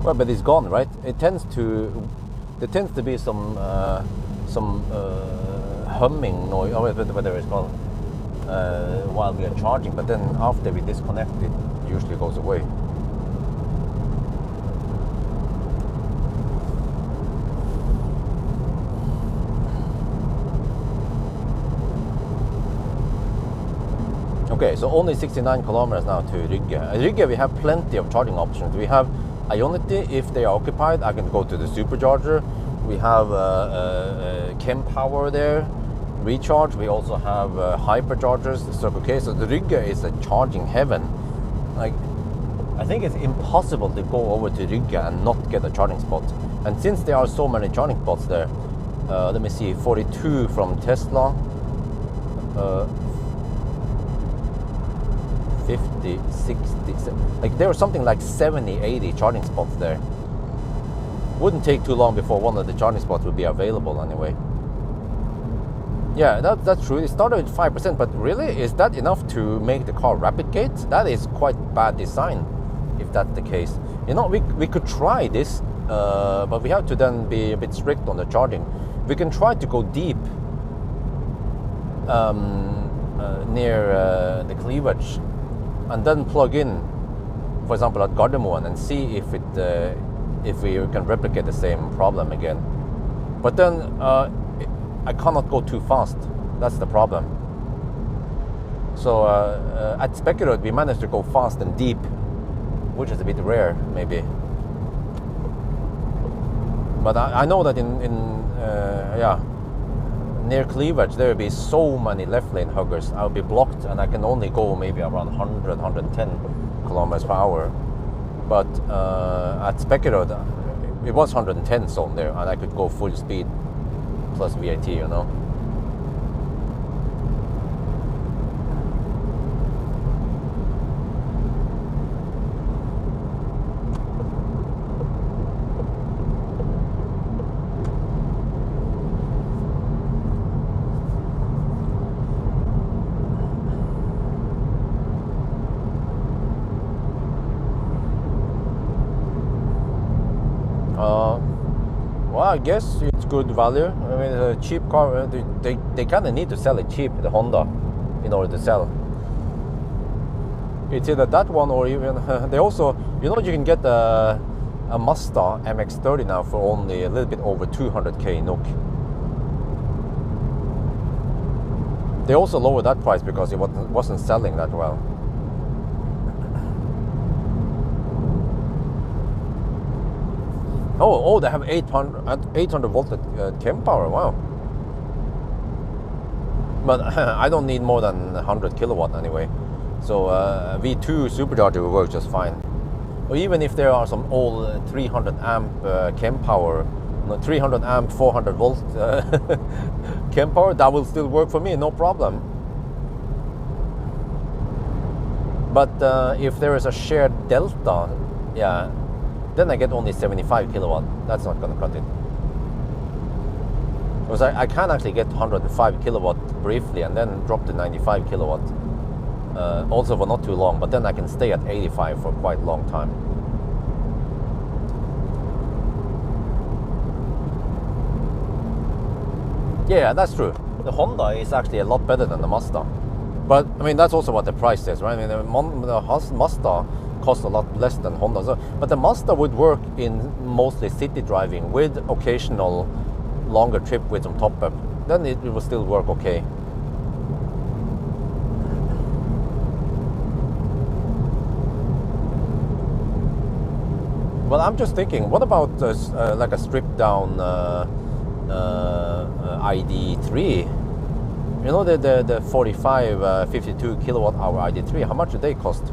Well, but it's gone, right? There tends to be some humming noise, or whatever it's called, while we are charging. But then after we disconnect, it usually goes away. Okay, so only 69 kilometers now to Rygge. At Rygge we have plenty of charging options. We have Ionity. If they are occupied, I can go to the supercharger. We have Pawel there, recharge. We also have hyperchargers, the Circle K. So the Rygge is a charging heaven. Like, I think it's impossible to go over to Rygge and not get a charging spot. And since there are so many charging spots there, let me see, 42 from Tesla, 50, 60, like there was something like 70, 80 charging spots there. Wouldn't take too long before one of the charging spots would be available anyway. Yeah, that's true. It started with 5%, but really, is that enough to make the car rapid gate? That is quite bad design, if that's the case. You know, we could try this, but we have to then be a bit strict on the charging. We can try to go deep near the cleavage, and then plug in, for example, at Gardermoen, and see if we can replicate the same problem again. But then I cannot go too fast. That's the problem. So at Spekerud we managed to go fast and deep, which is a bit rare, maybe. But I know that near cleavage there will be so many left lane huggers. I'll be blocked, and I can only go maybe around 100, 110 kilometers per hour. But at Spekerud it was 110 zone there, and I could go full speed plus VAT, you know. Well, I guess it's good value. I mean, a cheap car, they kind of need to sell it cheap, the Honda, in order to sell. It's either that one, or even they also, you know, you can get a Mazda MX-30 now for only a little bit over 200k NOK. They also lowered that price because it wasn't selling that well. Oh, they have 800 volt chem power. Wow. But I don't need more than 100 kilowatt anyway. So V2 supercharger will work just fine. Or even if there are some old 300 amp chem power, 300 amp 400 volt chem power, that will still work for me, no problem. But if there is a shared delta, yeah, then I get only 75 kilowatt. That's not going to cut it. Because I can actually get 105 kilowatt briefly and then drop to 95 kilowatt. Also for not too long, but then I can stay at 85 for quite a long time. Yeah, that's true. The Honda is actually a lot better than the Mazda. But I mean, that's also what the price is, right? I mean, the Mazda costs a lot less than Honda. So, but the Mazda would work in mostly city driving with occasional longer trip with some top up. Then it will still work okay. Well, I'm just thinking, what about like a stripped down ID3? You know, the 45, 52 kilowatt hour ID3, how much do they cost?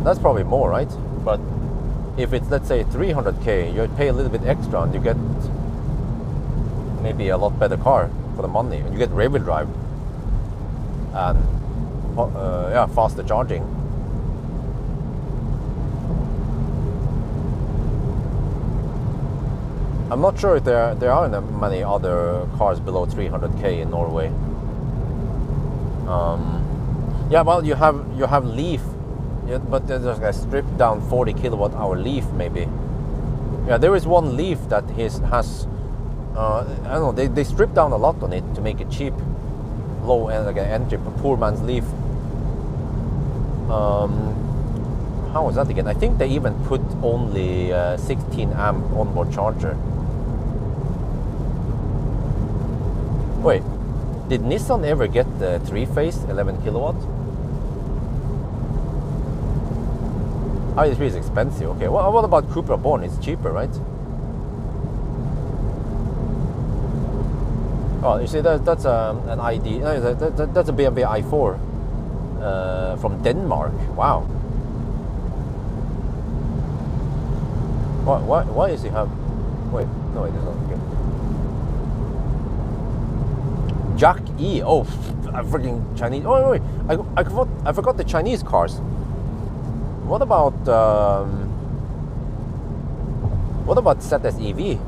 That's probably more, right? But if it's, let's say, 300k, you pay a little bit extra and you get maybe a lot better car for the money. And you get rear-wheel drive and yeah, faster charging. I'm not sure if there aren't many other cars below 300k in Norway. Yeah, well, you have Leaf, yeah, but there's like a stripped down 40 kilowatt hour Leaf maybe. Yeah, there is one Leaf that has I don't know, they stripped down a lot on it to make it cheap, low end, like an entry, poor man's Leaf. How was that again? I think they even put only 16 amp onboard charger. Wait, did Nissan ever get the 3-phase 11 kilowatt? ID3 is expensive. Okay, well, what about Cupra Born? It's cheaper, right? Oh, you see, that's an ID. No, that's a BMW i4 from Denmark. Wow. Why does he have? Wait, no, it is not. Okay. Jack E. Oh, I'm freaking Chinese. Oh wait, I forgot the Chinese cars. What about ZS EV?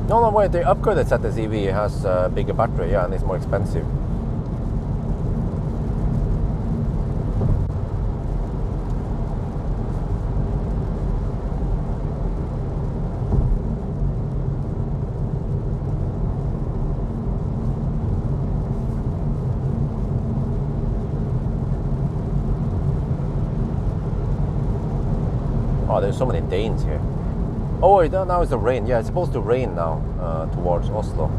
No, wait. They upgraded ZS EV. It has a bigger battery, yeah, and it's more expensive. Oh, there's so many Danes here. Oh, wait, now it's the rain. Yeah, it's supposed to rain now towards Oslo.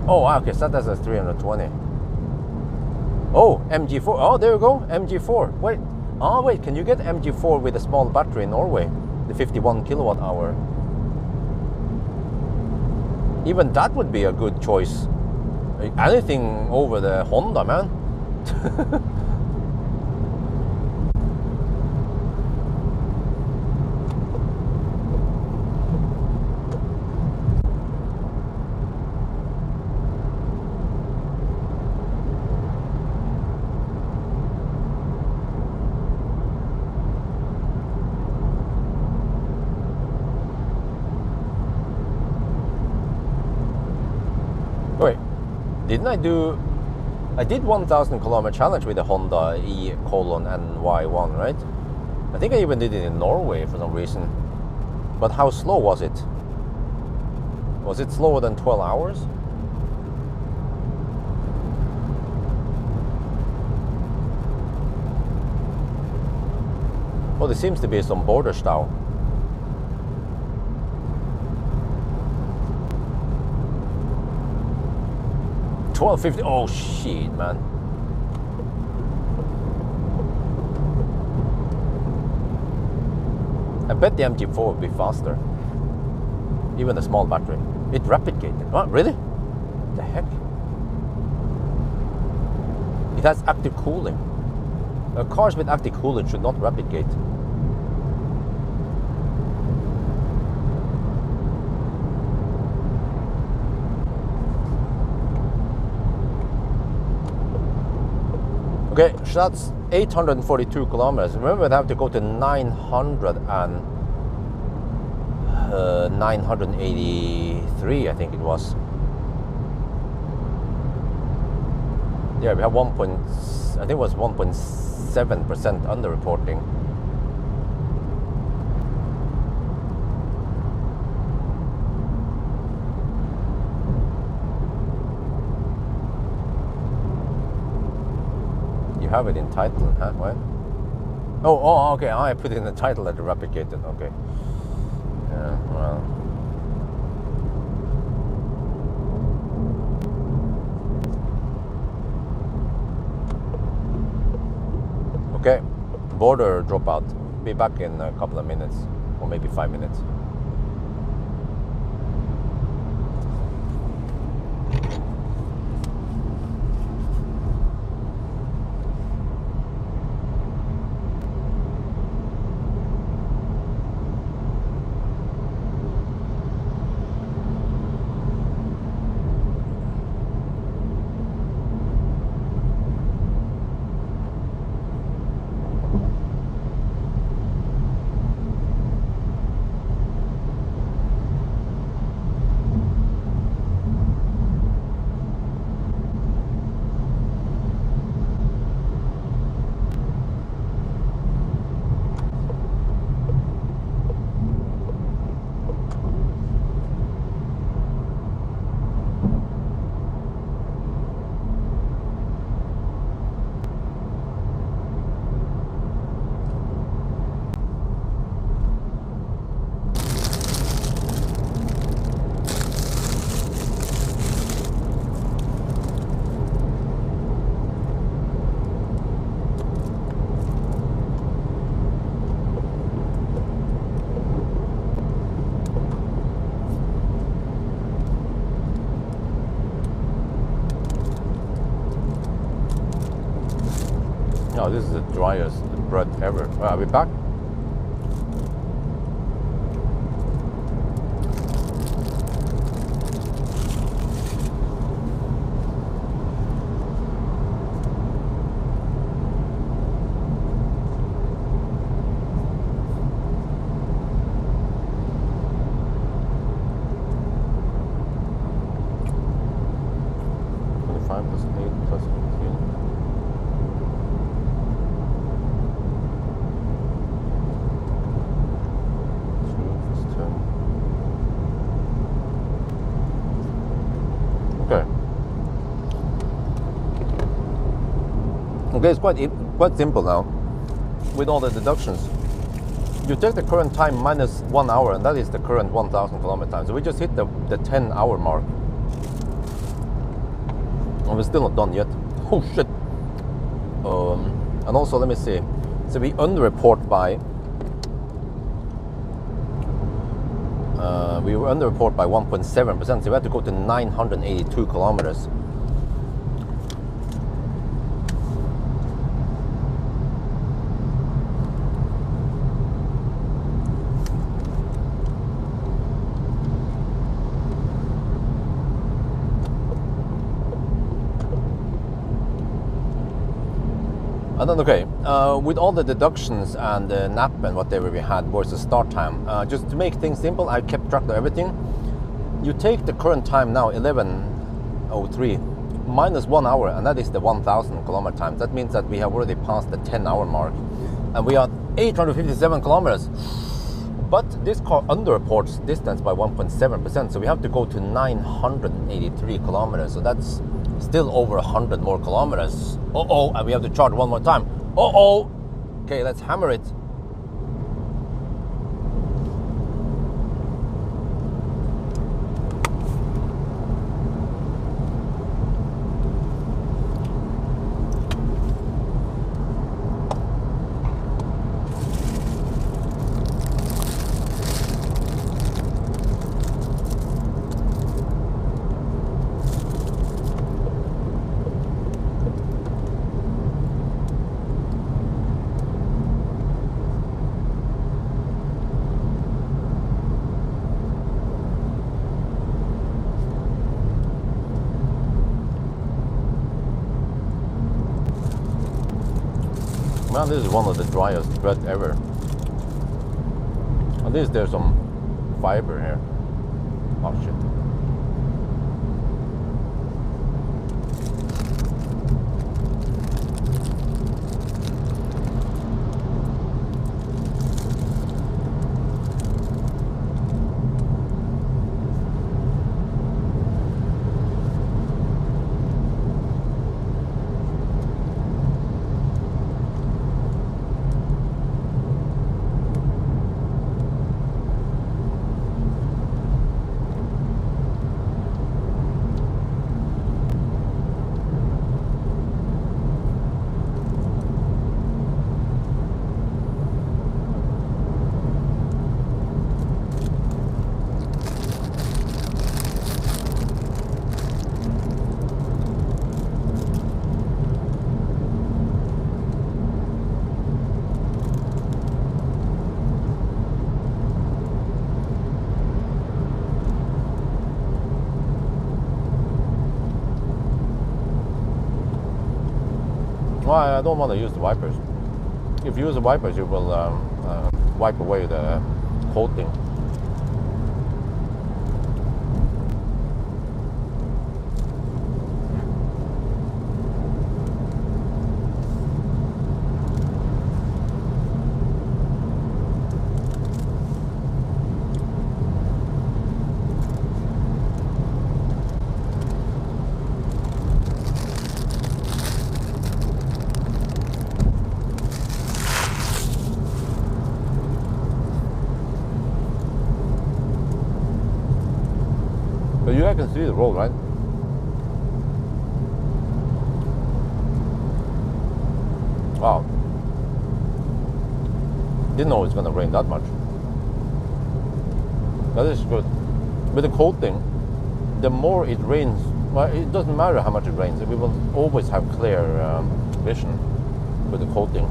Oh, okay, so that's a 320. Oh, MG4. Oh, there you go, MG4. Wait. Oh, wait, can you get MG4 with a small battery in Norway? The 51 kilowatt hour. Even that would be a good choice. Anything over the Honda, man. Wait. Didn't I did 1,000 kilometer challenge with the Honda E:NY1, right? I think I even did it in Norway for some reason. But how slow was it? Was it slower than 12 hours? Well, there seems to be some border style. $12.50. Oh shit, man. I bet the MG4 would be faster. Even a small battery. It rapid gated. What? Really? The heck? It has active cooling. Cars with active cooling should not rapid gate. Okay, so that's 842 kilometers. Remember, I have to go to 983, I think it was. Yeah, we have I think it was 1.7% underreporting. You have it in title, huh? What? Oh, okay. I put it in the title that the rapid gated. Okay. Yeah, well. Okay, border dropout. Be back in a couple of minutes, or maybe 5 minutes. Oh, this is the driest bread ever. Are we back? Okay, it's quite simple now. With all the deductions, you take the current time minus 1 hour, and that is the current 1,000 kilometer time. So we just hit the 10-hour mark, and we're still not done yet. Oh shit! And also, let me see. So we underreport by. We were underreport by 1.7%. So we had to go to 982 kilometers. And then, okay, with all the deductions and the nap and whatever we had versus start time, just to make things simple, I kept track of everything. You take the current time now, 11:03, minus 1 hour, and that is the 1,000 kilometer time. That means that we have already passed the 10-hour mark, and we are 857 kilometers. But this car underreports distance by 1.7%, so we have to go to 983 kilometers. So that's still over 100 more kilometers. And we have to charge one more time. Okay, let's hammer it. Man, this is one of the driest bread ever. At least there's some fiber here. Oh shit. Well, I don't want to use the wipers. If you use the wipers, you will wipe away the coating. But you guys can see the road, right? Wow. Didn't know it's gonna rain that much. That is good. With the coating, the more it rains, well, it doesn't matter how much it rains. We will always have clear vision with the coating.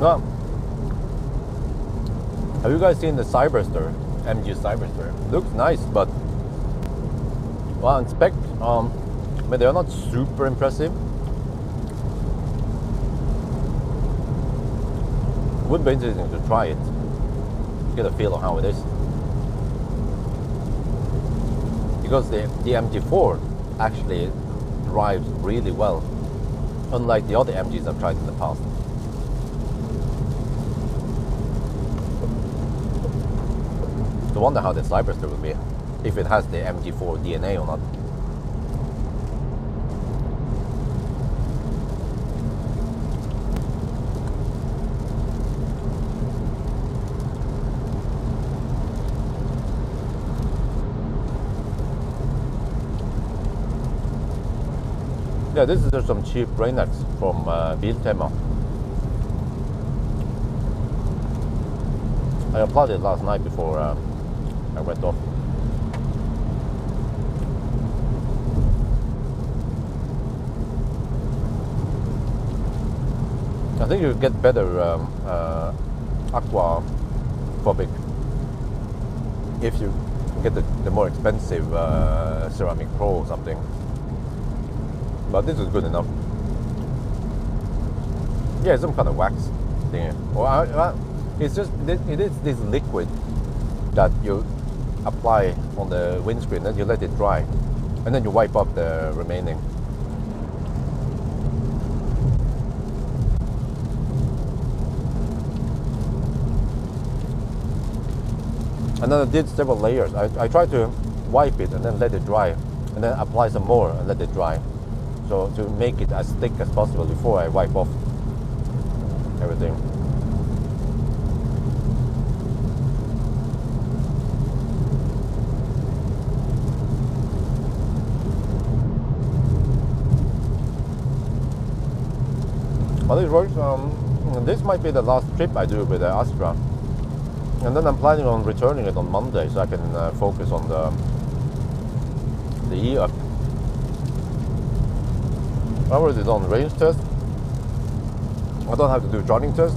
No. Have you guys seen the Cyberster? MG Cyberster? Looks nice, but well, in spec, I mean, they're not super impressive. Would be interesting to try it, get a feel of how it is. Because the MG4 actually drives really well, unlike the other MGs I've tried in the past. I wonder how the Cyberster will be, if it has the MG4 DNA or not. Yeah, this is just some cheap rain nets from Biltema. I applied it last night before I went off. I think you get better aquaphobic if you get the more expensive ceramic pro or something. But this is good enough. Yeah, some kind of wax thing. Or it's just it is this liquid that you apply on the windscreen, then you let it dry, and then you wipe up the remaining. And then I did several layers. I tried to wipe it and then let it dry, and then apply some more and let it dry. So to make it as thick as possible before I wipe off everything. Well, it works. This might be the last trip I do with the Astra, and then I'm planning on returning it on Monday so I can focus on the E-Up. I already done range test. I don't have to do driving test,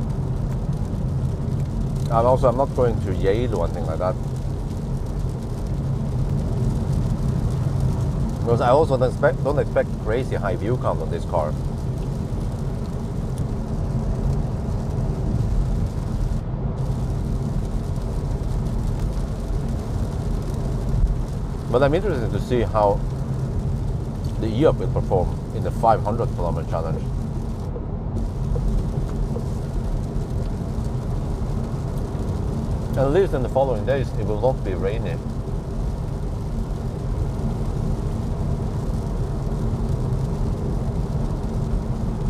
and also I'm not going to Yale or anything like that, because I also don't expect crazy high view count on this car. But I'm interested to see how the E-Up will perform in the 500 kilometer challenge. At least in the following days it will not be rainy.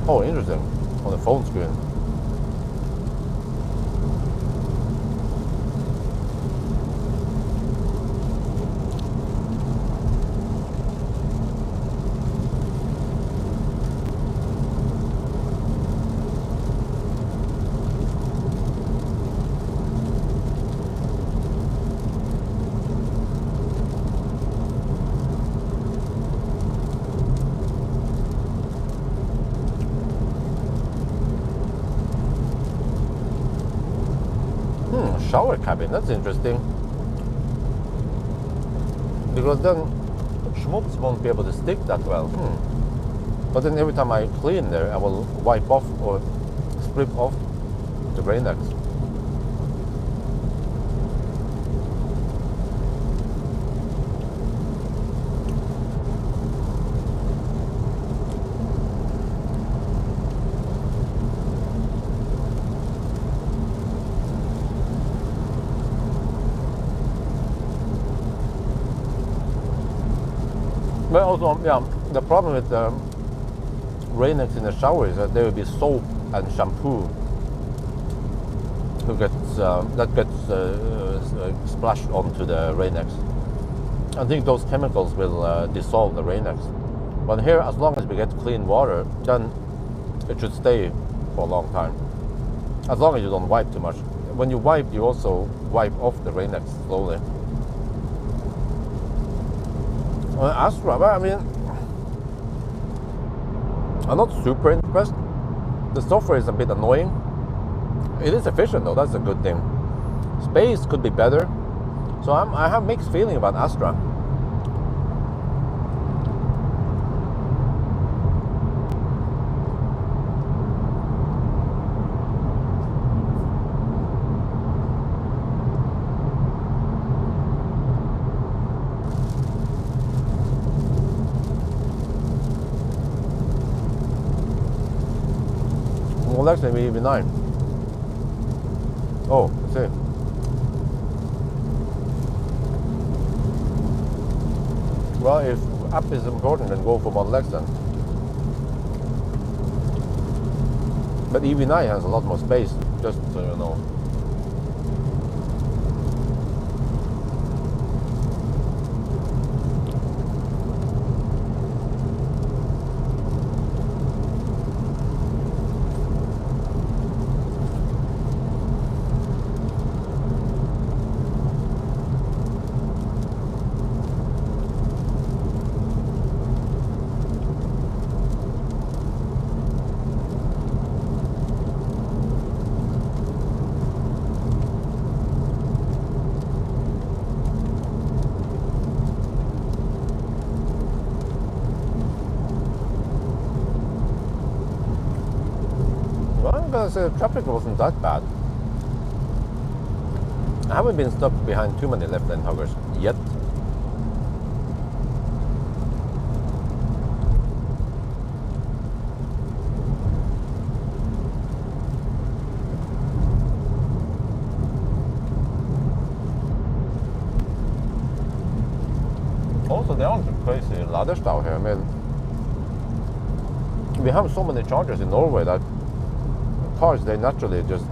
Oh, interesting. On the phone screen. Shower cabin, that's interesting. Because then schmutz won't be able to stick that well. But then every time I clean there, I will wipe off or strip off the rain X. But also, yeah, the problem with the Rain-X in the shower is that there will be soap and shampoo that gets splashed onto the Rain-X. I think those chemicals will dissolve the Rain-X. But here, as long as we get clean water, then it should stay for a long time. As long as you don't wipe too much. When you wipe, you also wipe off the Rain-X slowly. Astra, I mean, I'm not super impressed. The software is a bit annoying. It is efficient though, that's a good thing. Space could be better. So I have mixed feeling about Astra. Well, actually, maybe 9. Oh, I see. Well, if app is important, then go for Model X then. But EV9 has a lot more space, just so you know. The traffic wasn't that bad. I haven't been stuck behind too many left lane huggers yet. crazy ladders out here. I mean, we have so many chargers in Norway that cars, they naturally just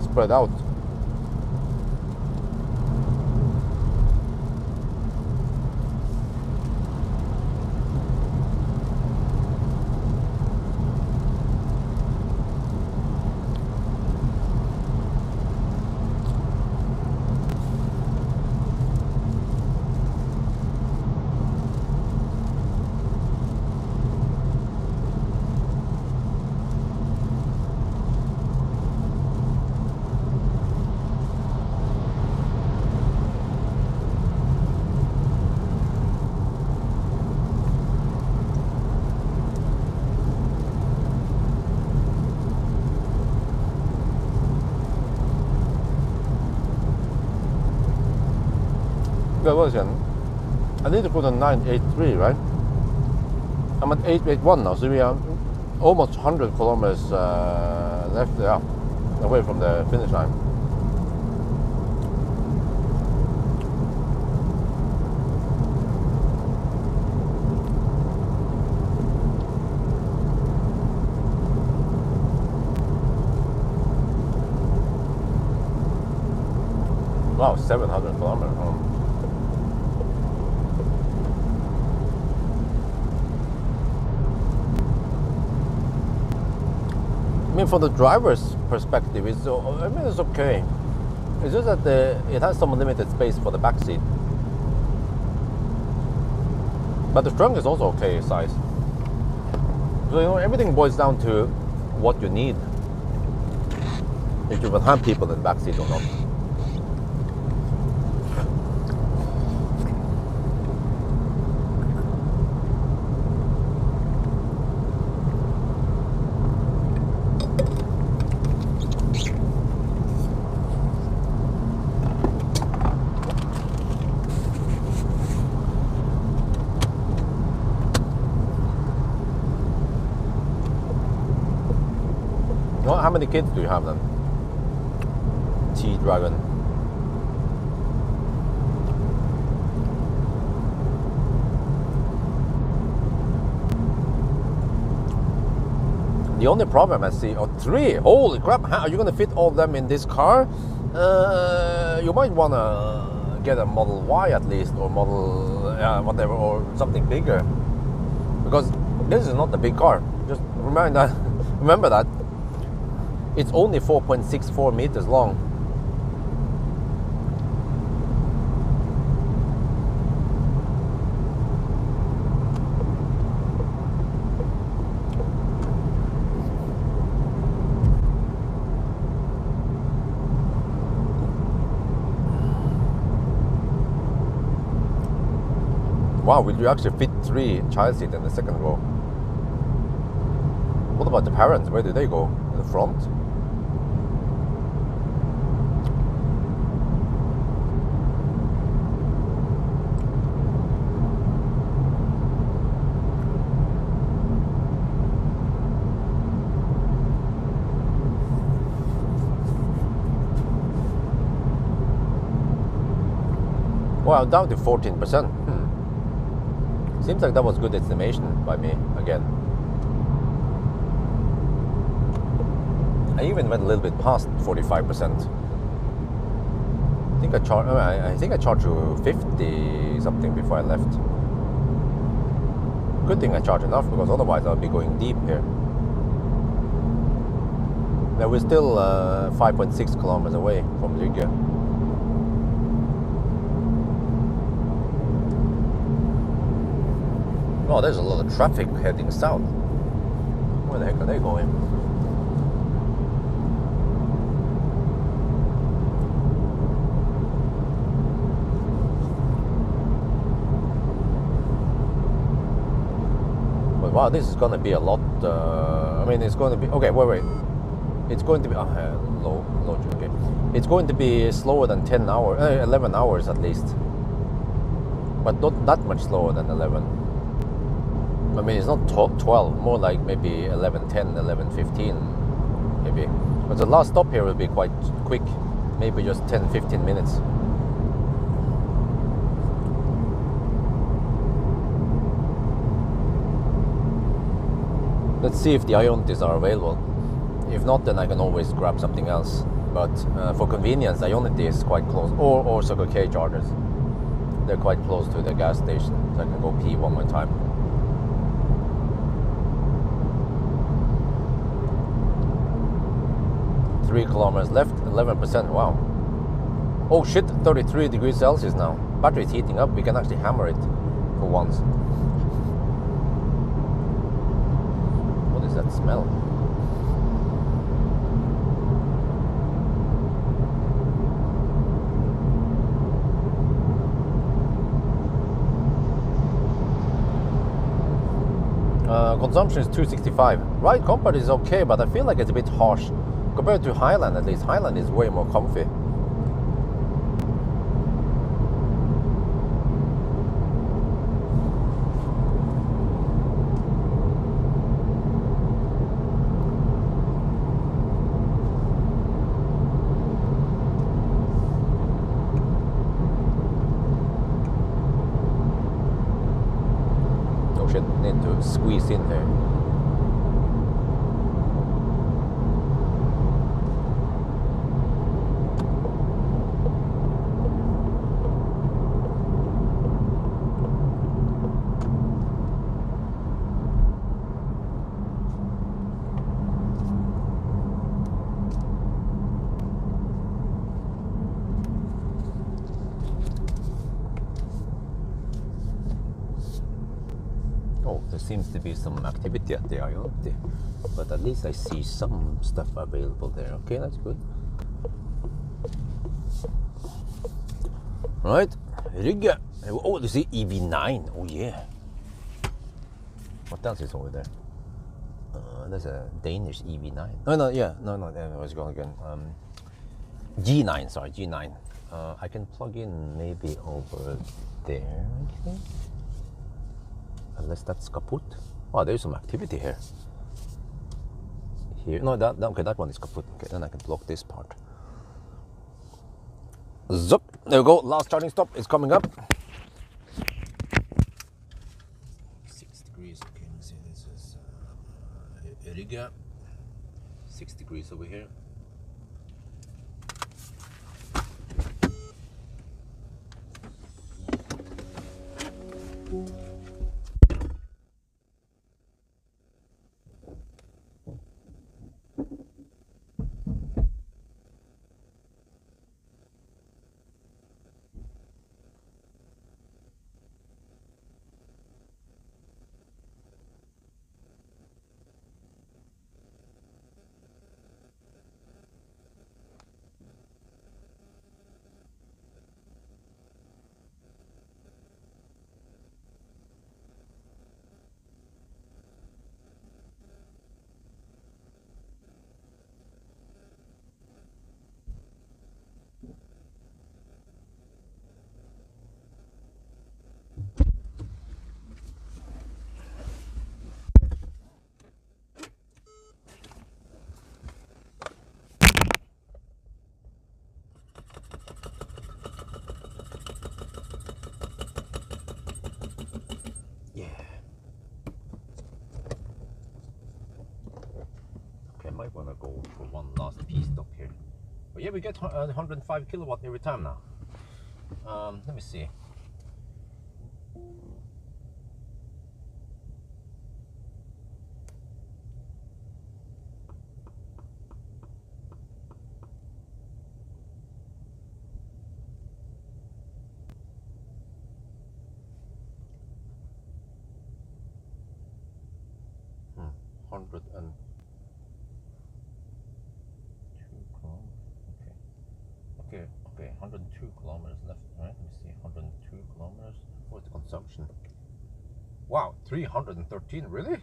spread out. I need to go to 983, right? I'm at 881 now, so we are almost 100 kilometers left, away from the finish line. Wow, 700 kilometers home. I mean, from the driver's perspective, it's okay. It's just that it has some limited space for the back seat. But the trunk is also okay size. So everything boils down to what you need. If you will have people in the back seat or not. How many kids do you have then? T-Dragon. The only problem I see, 3, holy crap, how are you going to fit all of them in this car? You might want to get a Model Y at least, or Model whatever, or something bigger. Because this is not a big car. Just remember that. It's only 4.64 meters long. Wow, will you actually fit 3 child seats in the second row? What about the parents? Where do they go? In the front? Well, down to 14%. Seems like that was good estimation by me again. I even went a little bit past 45%. I think I charged to 50 something before I left. Good thing I charged enough, because otherwise I'll be going deep here. Now we're still 5.6 kilometers away from Rygge. Oh, there's a lot of traffic heading south. Where the heck are they going? But wow, this is going to be a lot. I mean, it's going to be okay. Wait. It's going to be low. Okay, it's going to be slower than 11 hours at least, but not that much slower than 11. I mean, it's not 12, more like maybe 11:10, 11:15, maybe. But the last stop here will be quite quick, maybe just 10-15 minutes. Let's see if the Ionitys are available. If not, then I can always grab something else. But for convenience, Ionity is quite close, or Circle K chargers. They're quite close to the gas station, so I can go pee one more time. Three kilometers left, 11%. Wow. Oh shit, 33 degrees Celsius now. Battery's heating up. We can actually hammer it for once. What is that smell? Consumption is 265. Ride comfort is okay, but I feel like it's a bit harsh. Compared to Highland, at least. Highland is way more comfy. Oh shit, need to squeeze in here. Oh, there seems to be some activity at the Ionity, but at least I see some stuff available there. Okay, that's good. Right, Rygge. Oh, you see EV9. Oh yeah. What else is over there? There's a Danish EV9. No, I was going again. G9, sorry, G9. I can plug in maybe over there, I think. Unless that's kaput. Oh, there's some activity here. Here, no, okay, that one is kaput. Okay, then I can block this part. Zup, there we go. Last charging stop is coming up. 6 degrees. Okay, let's see. This is Riga. 6 degrees over here. Might want to go for one last pee stop here. But yeah, we get 105 kilowatt every time now. Let me see. Hundred and Okay, 102 kilometers left, right? Let me see, 102 kilometers. What's the consumption? Wow, 313, really? What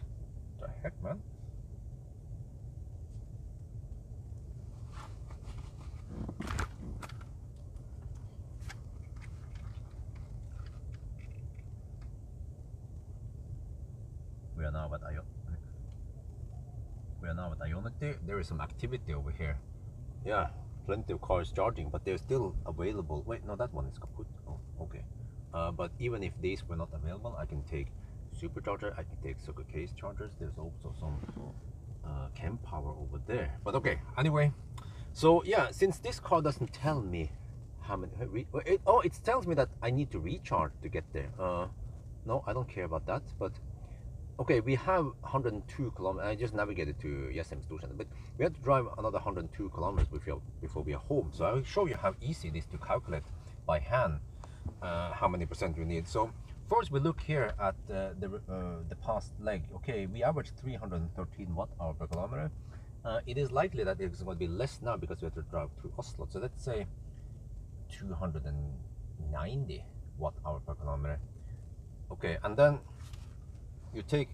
the heck, man? We are now at Ionity. There is some activity over here. Yeah. Plenty of cars charging, but they're still available. Wait, no, that one is kaput. Oh, okay. But even if these were not available, I can take supercharger. I can take circuit case chargers. There's also some cam power over there. But okay, anyway, so yeah, since this car doesn't tell me how many, it tells me that I need to recharge to get there. No, I don't care about that. But okay, we have 102 kilometers. I just navigated to Jessheim Storsenter, but we have to drive another 102 kilometers before we are home. So I will show you how easy it is to calculate by hand how many percent we need. So first we look here at the past leg. Okay, we averaged 313 watt-hour per kilometer. It is likely that it's going to be less now because we have to drive through Oslo. So let's say 290 watt-hour per kilometer. Okay, and then you take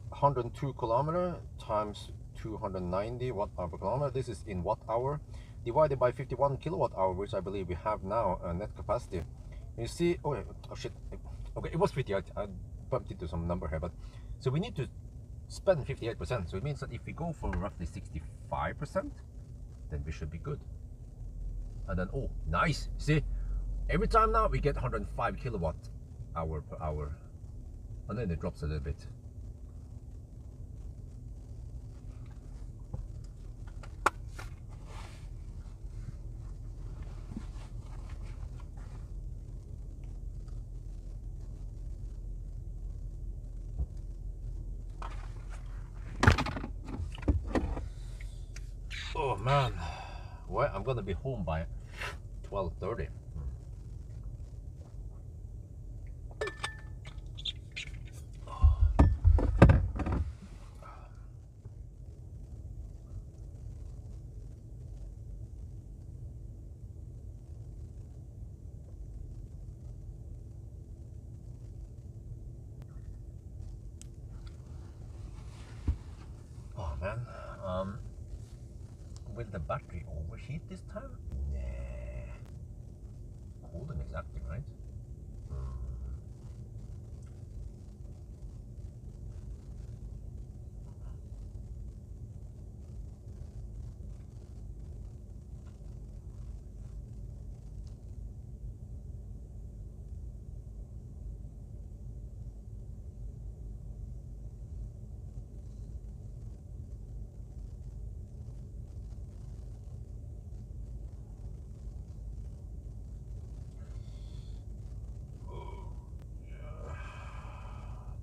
102 kilometer times 290 watt-hour per kilometer. This is in watt-hour, divided by 51 kilowatt-hour, which I believe we have now net capacity. You see, oh shit. Okay, it was 58. I bumped into some number here, but so we need to spend 58%. So it means that if we go for roughly 65%, then we should be good. And then, oh, nice. See, every time now we get 105 kilowatt hour per hour, and then it drops a little bit. Oh man, well, I'm gonna be home by 12:30. Oh man, will the battery overheat this time? Nah. Cooling is active, right?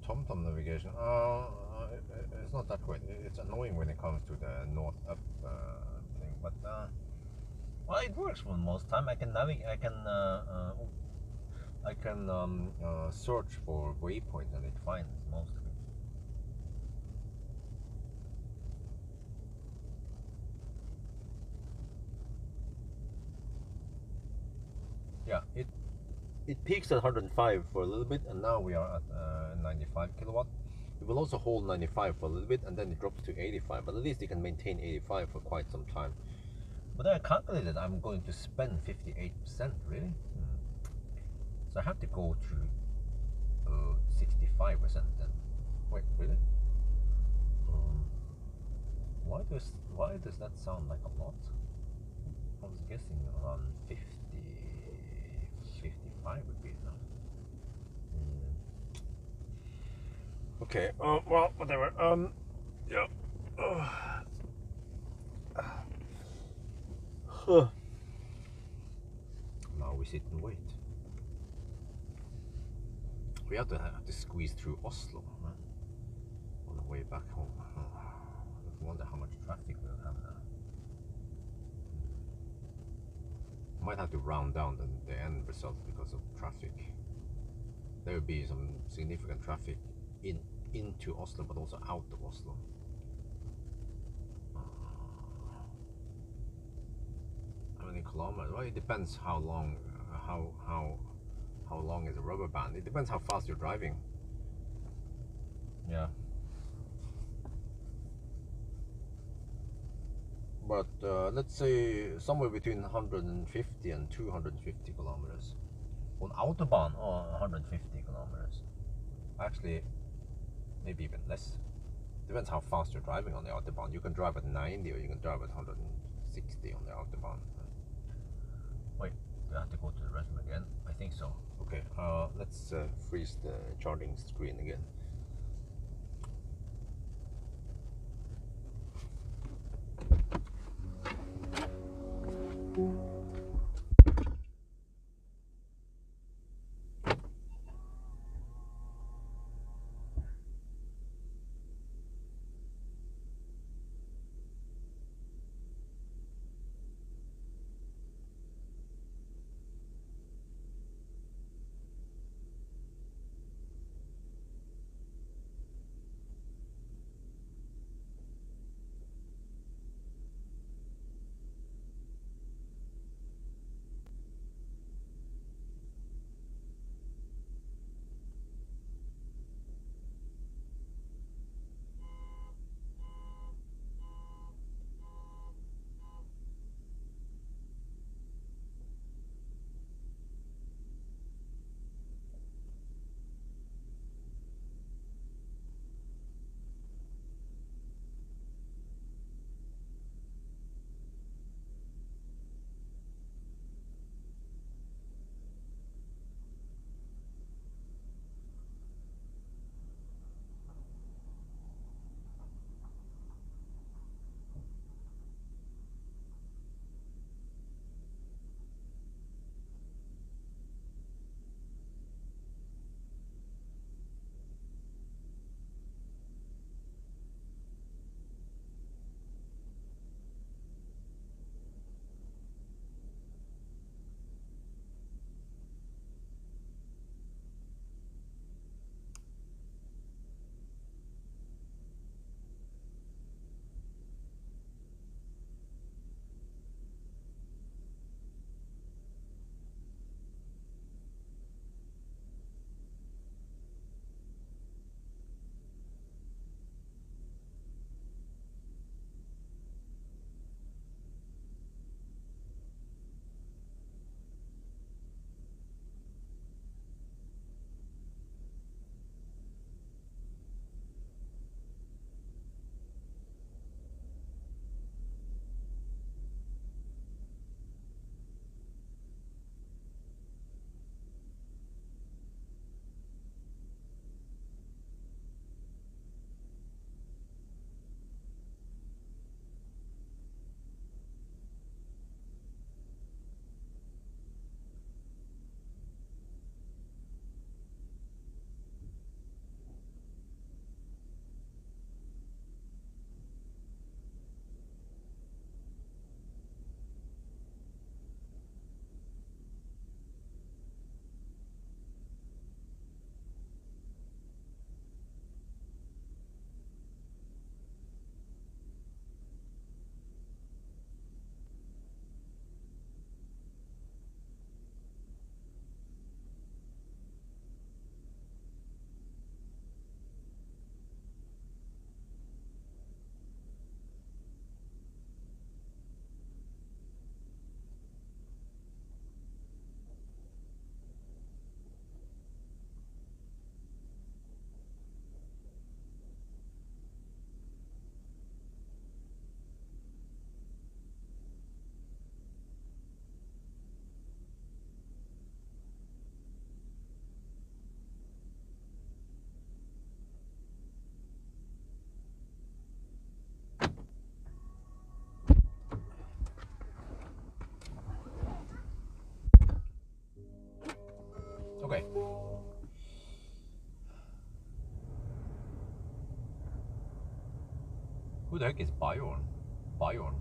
TomTom navigation. It's not that great. It's annoying when it comes to the north up thing, but well, it works for most time. I can navigate. I can search for waypoints and it finds most of it. Yeah, it peaks at 105 for a little bit, and now we are at 95 kilowatt. It will also hold 95 for a little bit, and then it drops to 85. But at least it can maintain 85 for quite some time. But I calculated I'm going to spend 58%, really. So I have to go to 65% then. Wait, really? Why does that sound like a lot? I was guessing around 50. 55 would be enough. Okay, well, whatever. Yeah. Now we sit and wait. We have to squeeze through Oslo, man, on the way back home. I wonder how much traffic we'll have now. Might have to round down the end result because of traffic. There will be some significant traffic into Oslo, but also out of Oslo. How many kilometers? Well, it depends how long, how long is a rubber band. It depends how fast you're driving. Yeah. But let's say somewhere between 150 and 250 kilometers. On Autobahn, 150 kilometers. Actually, maybe even less. Depends how fast you're driving on the Autobahn. You can drive at 90 or you can drive at 160 on the Autobahn. Wait, do I have to go to the restroom again? I think so. Okay. Okay, let's freeze the charging screen again. Okay. Who the heck is Pawel? Pawel.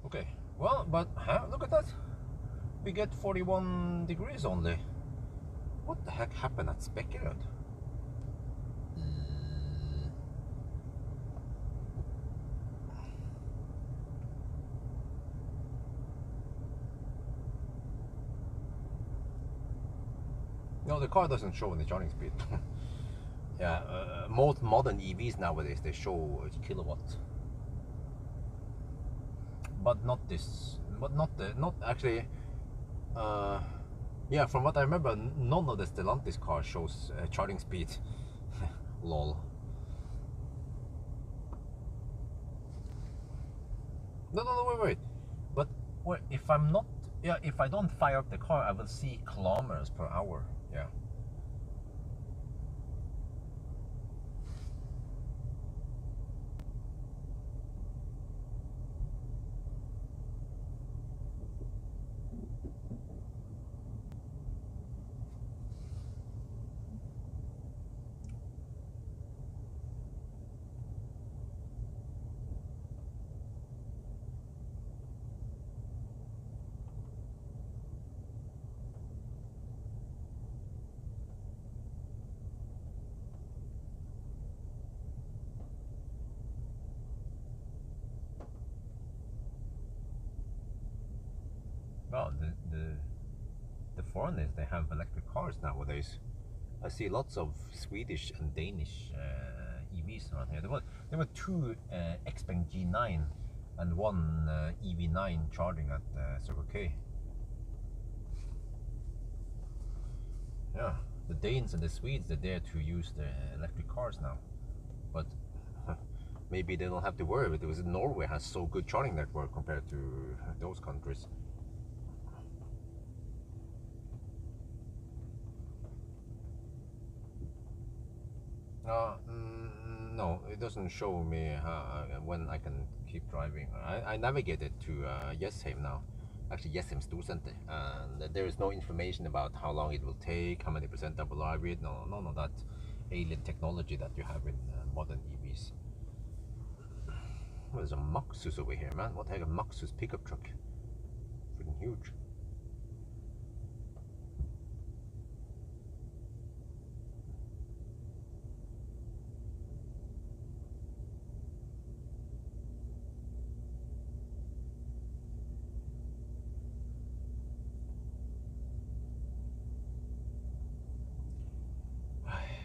Okay, well, but look at that. We get 41 degrees only. What the heck happened at Spekerud? No, the car doesn't show any charging speed. Yeah, most modern EVs nowadays, they show kilowatts. But not this, but not actually, yeah, from what I remember, none of the Stellantis cars shows charging speed. Lol. No, wait. But wait, if I'm not, yeah, if I don't fire up the car, I will see kilometers per hour. Yeah. Well, the foreigners, they have electric cars nowadays. I see lots of Swedish and Danish EVs around here. There were two Xpeng G9 and one EV9 charging at Circle K. Yeah, the Danes and the Swedes, they dare to use the electric cars now. But maybe they don't have to worry because Norway has so good charging network compared to those countries. No, it doesn't show me when I can keep driving. I navigated to Jessheim now, actually Jessheim Storsenter, and there is no information about how long it will take, how many percent I will arrive with. No, none of that alien technology that you have in modern EVs. Well, there's a Maxus over here, man. What the heck, a Maxus pickup truck? Freaking huge.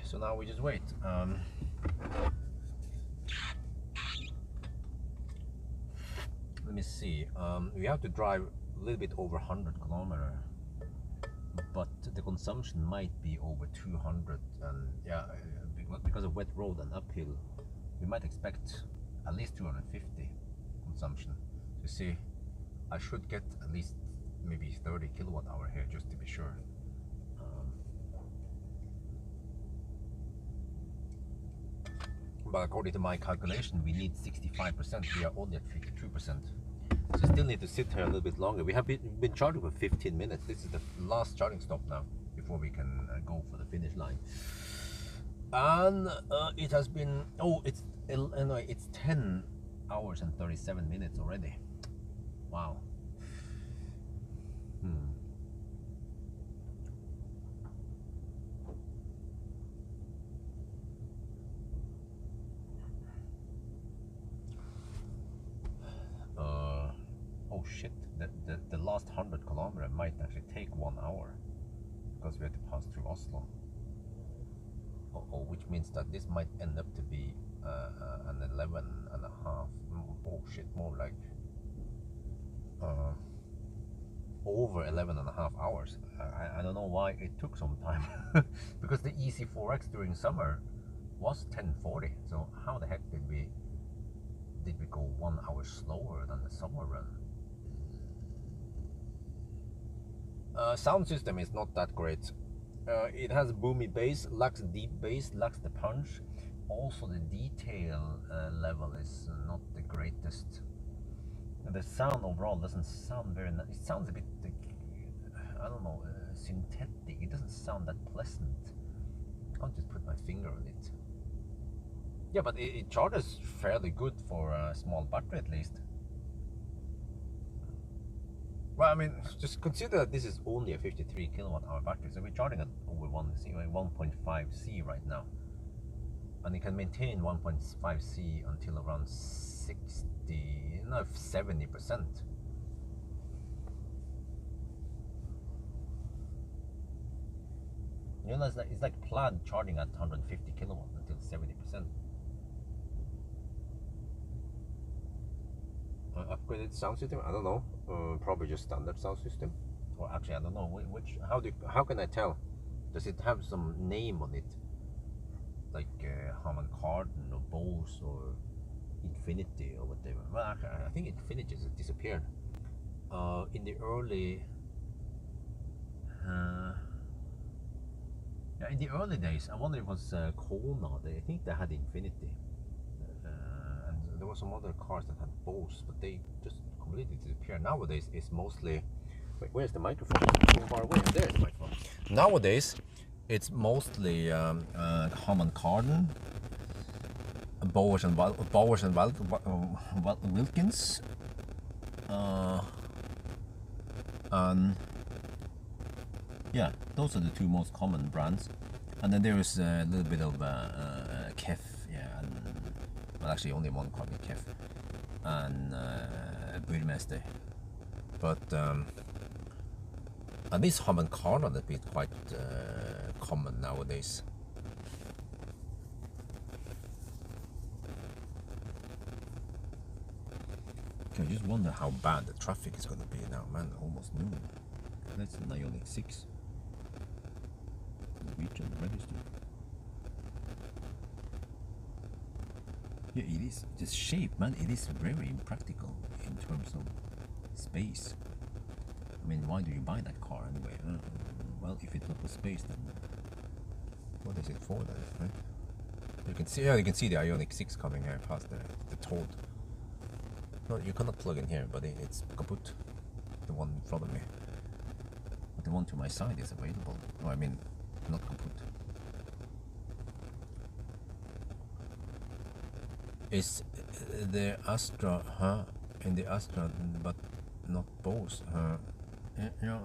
So now we just wait. Let me see. We have to drive a little bit over 100 kilometers, but the consumption might be over 200. And yeah, because of wet road and uphill, we might expect at least 250 consumption. You see, I should get at least maybe 30 kilowatt hour here just to be sure. But according to my calculation, we need 65%. We are only at 52%. So still need to sit here a little bit longer. We have been charging for 15 minutes. This is the last charging stop now before we can go for the finish line. And it has been, it's 10 hours and 37 minutes already. Wow. Oh shit, the last 100 kilometers might actually take 1 hour because we have to pass through Oslo. Which means that this might end up to be an 11 and a half. Oh shit, more like over 11 and a half hours. I don't know why it took some time because the EC4X during summer was 1040. So how the heck did we go 1 hour slower than the summer run? Sound system is not that great. It has boomy bass, lacks deep bass, lacks the punch. Also the detail level is not the greatest. And the sound overall doesn't sound very nice. It sounds a bit, I don't know, synthetic. It doesn't sound that pleasant. I can't just put my finger on it. Yeah, but it charges fairly good for a small battery at least. Well, I mean, just consider that this is only a 53 kilowatt hour battery, so we're charging at over 1.5 C right now. And it can maintain 1.5 C until around 70%. know, it's like planned charging at 150 kilowatt until 70%. Upgraded sound system? I don't know. Probably just standard sound system. Or actually, I don't know. How can I tell? Does it have some name on it? Like Harman Kardon or Bose or Infinity or whatever. Well, actually, I think Infinity has disappeared. In the early in the early days, I wonder if it was Kona. I think they had Infinity, and there were some other cars that had Bose, but they just completely disappeared. Nowadays, it's mostly. Wait, where's the microphone? So far away. There's the microphone. Nowadays, it's mostly Harman Kardon, Bowers and Wilkins, and yeah, those are the two most common brands. And then there is a little bit of Kef, yeah, and well, actually only one car with Kef, and Burmester. But at least Harman Kardon has been quite common nowadays. I just wonder how bad the traffic is going to be now, man. Almost noon. That's Ioniq 6. Region register. Yeah, it is. This shape, man, it is very impractical in terms of space. I mean, why do you buy that car anyway? Well, if it's not for space, then what is it for then? Right? You can see, yeah, you can see the Ioniq 6 coming here past the Toad. No, you cannot plug in here, but it's kaput. The one in front of me. But the one to my side is available. No, I mean, not kaput. Is the Astra, in the Astra, but not Bose, you know,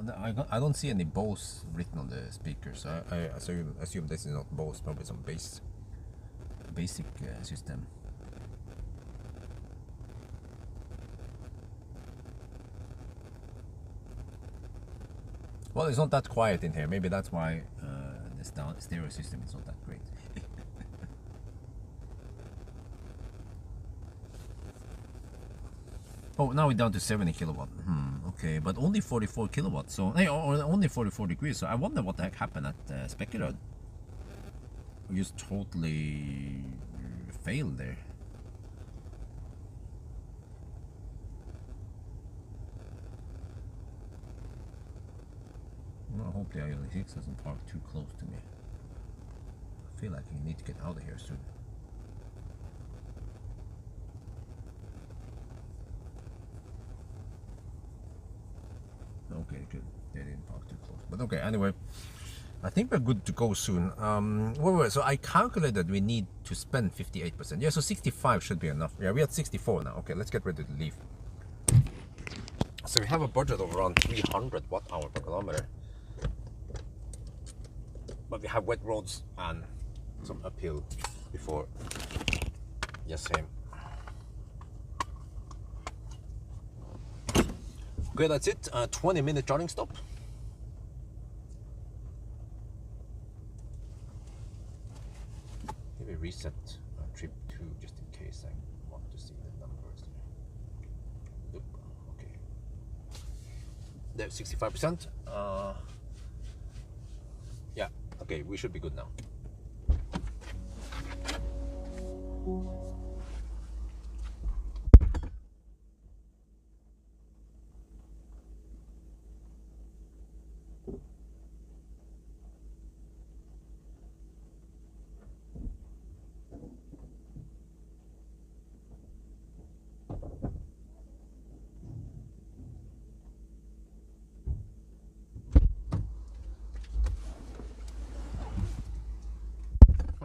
I don't see any Bose written on the speakers. So I assume this is not Bose, probably some basic system. Well, it's not that quiet in here. Maybe that's why the stereo system is not that great. Oh, now we're down to 70 kilowatt. Okay, but only 44 kilowatts. So, or only 44 degrees. So I wonder what the heck happened at Spekerud. We just totally failed there. Well, I hope the Ioniq 6 doesn't park too close to me. I feel like I need to get out of here soon. Okay, good. They didn't park too close. But okay, anyway, I think we're good to go soon. Wait, so I calculated we need to spend 58%. Yeah, so 65 should be enough. Yeah, we're at 64 now. Okay, let's get ready to leave. So we have a budget of around 300 watt-hour per kilometer. But we have wet roads and some uphill before. Yes, same. Okay, that's it. 20-minute charging stop. Maybe reset trip 2 just in case I want to see the numbers. Oop, okay. There's 65%. Yeah, okay, we should be good now.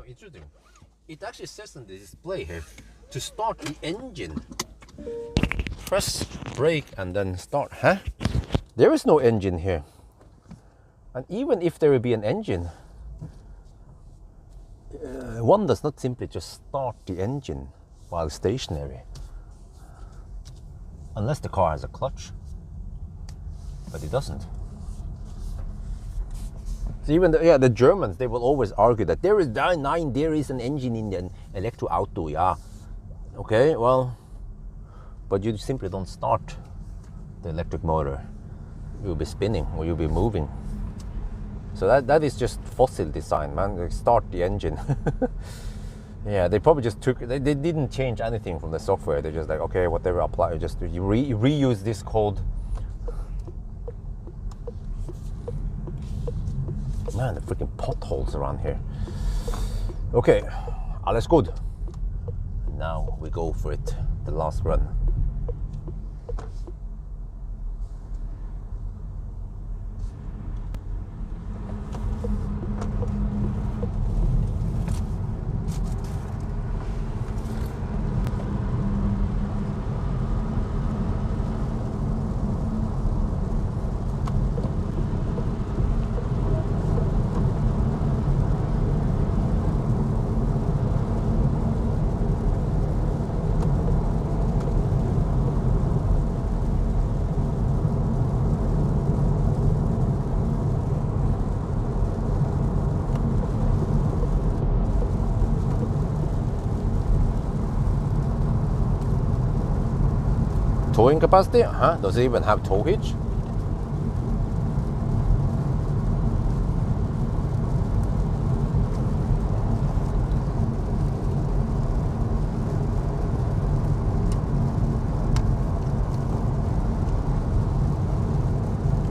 Interesting. It actually says on the display here to start the engine. Press brake and then start. Huh? There is no engine here. And even if there will be an engine, one does not simply just start the engine while stationary. Unless the car has a clutch. But it doesn't. So even the Germans, they will always argue that there is an engine in an Elektroauto. Yeah, okay, well, but you simply don't start the electric motor. You'll be spinning or you'll be moving. So that is just fossil design, man. They start the engine. Yeah, they probably just they didn't change anything from the software. They're just like, okay, whatever, apply, just you reuse this code. Man, the freaking potholes around here. Okay, alles good. Now we go for it, the last run. Towing capacity? Huh? Does it even have tow hitch?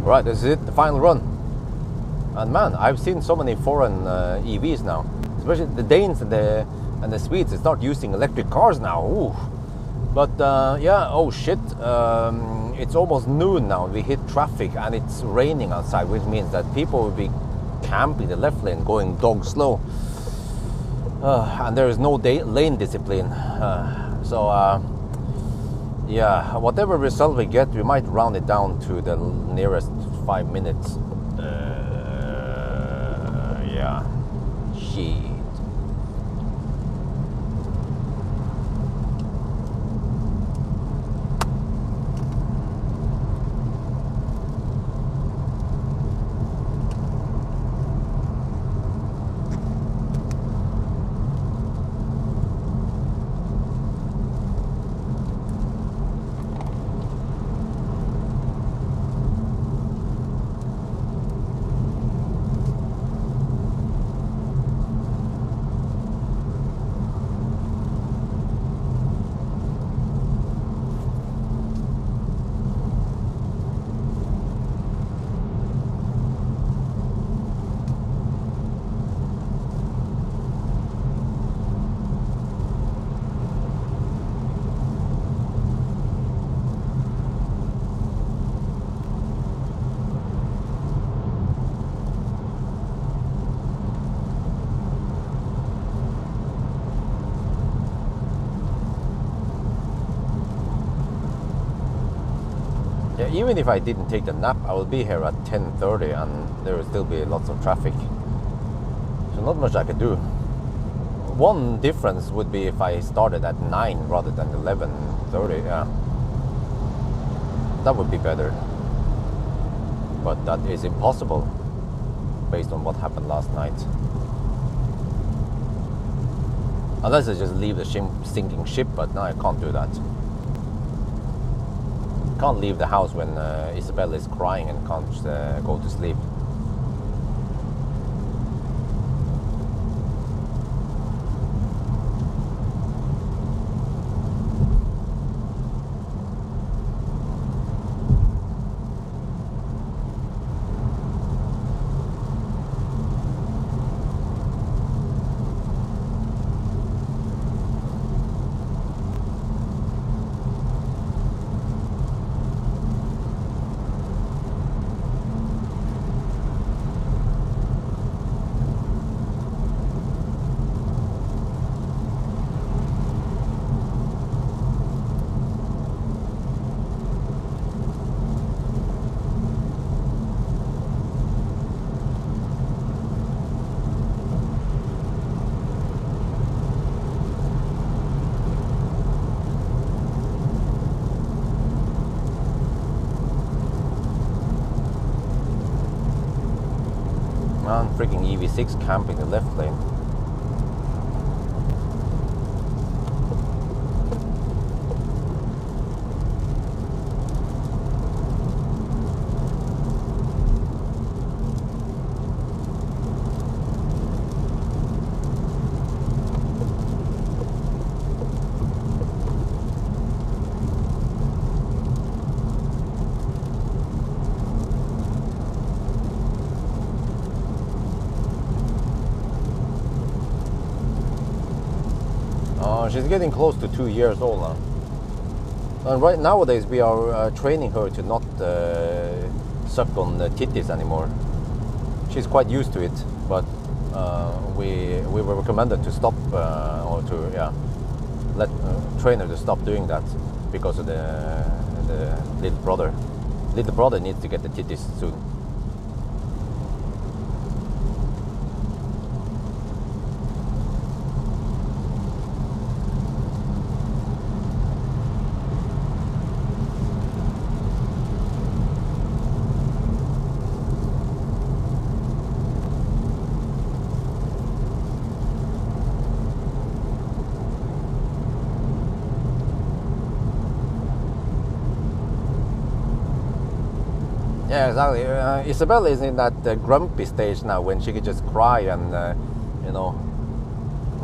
Right, this is it, the final run. And man, I've seen so many foreign EVs now, especially the Danes and the Swedes. They start using electric cars now. Ooh. But yeah, oh shit, it's almost noon now. We hit traffic and it's raining outside, which means that people will be camping the left lane, going dog slow. And there is no lane discipline. Yeah, whatever result we get, we might round it down to the nearest 5 minutes. Yeah, shit. Yeah, even if I didn't take the nap, I will be here at 10:30 and there will still be lots of traffic. So not much I can do. One difference would be if I started at 9 rather than 11:30. Yeah, that would be better. But that is impossible based on what happened last night. Unless I just leave the sinking ship, but no, I can't do that. Can't leave the house when Isabel is crying and can't go to sleep. Man, freaking EV6 camping the left lane. She's getting close to 2 years old now. And right nowadays we are training her to not suck on the titties anymore. She's quite used to it, but we were recommended to stop or to let train her to stop doing that because of the little brother. Little brother needs to get the titties soon. Yeah, exactly. Isabel is in that grumpy stage now when she could just cry and,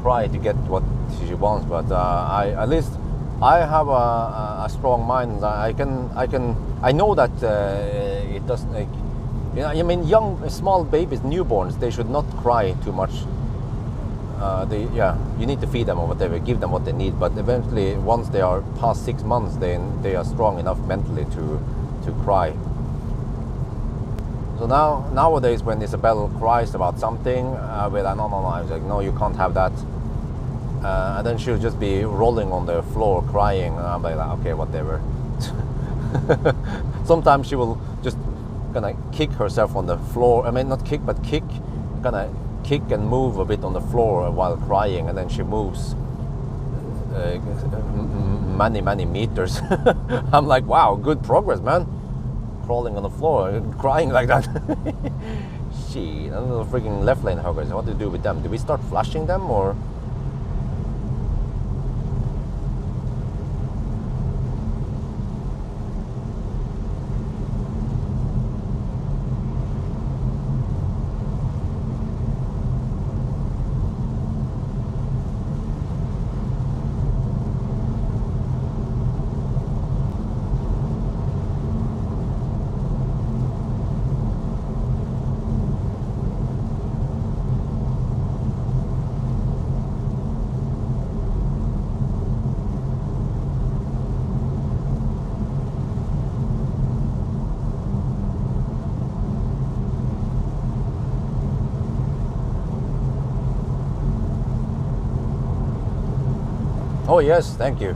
cry to get what she wants. But at least I have a strong mind. I know that it doesn't. Like, I mean, small babies, newborns, they should not cry too much. You need to feed them or whatever, give them what they need. But eventually, once they are past 6 months, then they are strong enough mentally to cry. So nowadays, when Isabel cries about something, we're like, no. I was like, no, you can't have that. And then she'll just be rolling on the floor crying. And I'm like, okay, whatever. Sometimes she will just kind of kick herself on the floor. I mean, not kick, but kick. Kind of kick and move a bit on the floor while crying. And then she moves many meters. I'm like, wow, good progress, man. Crawling on the floor and crying like that. Shit, and little freaking left lane huggers. What do we do with them? Do we start flushing them or? Oh yes, thank you.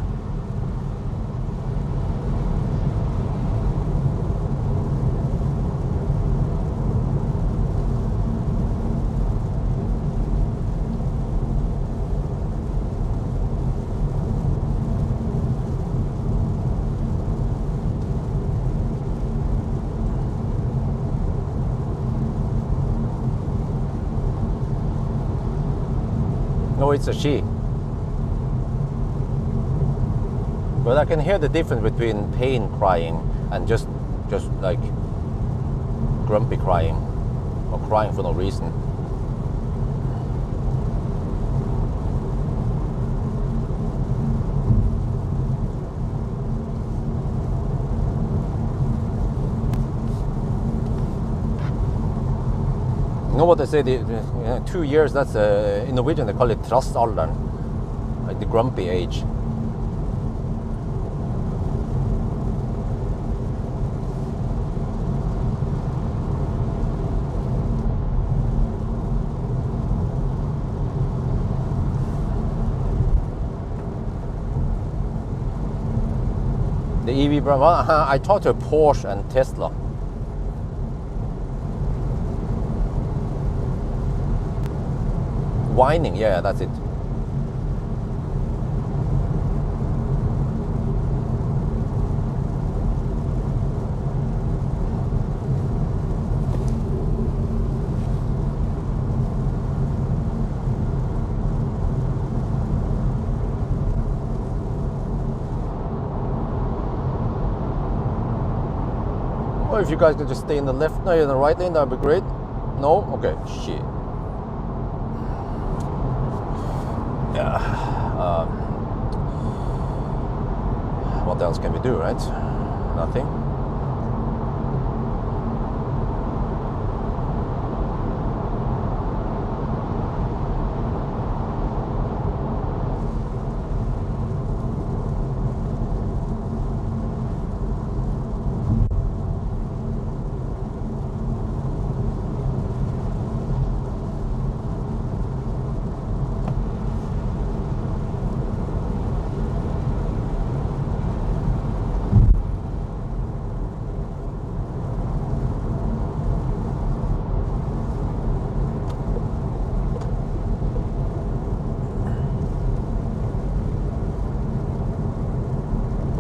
No, it's a she. But I can hear the difference between pain crying and just like grumpy crying or crying for no reason. You know what they say? 2 years. That's in Norwegian they call it trassalderen, like the grumpy age. The EV brand. Well, I talked to Porsche and Tesla. Whining, yeah, that's it. Or if you guys could just stay in the left, no, in the right lane, that'd be great. No? Okay, shit. Yeah. What else can we do, right? Nothing.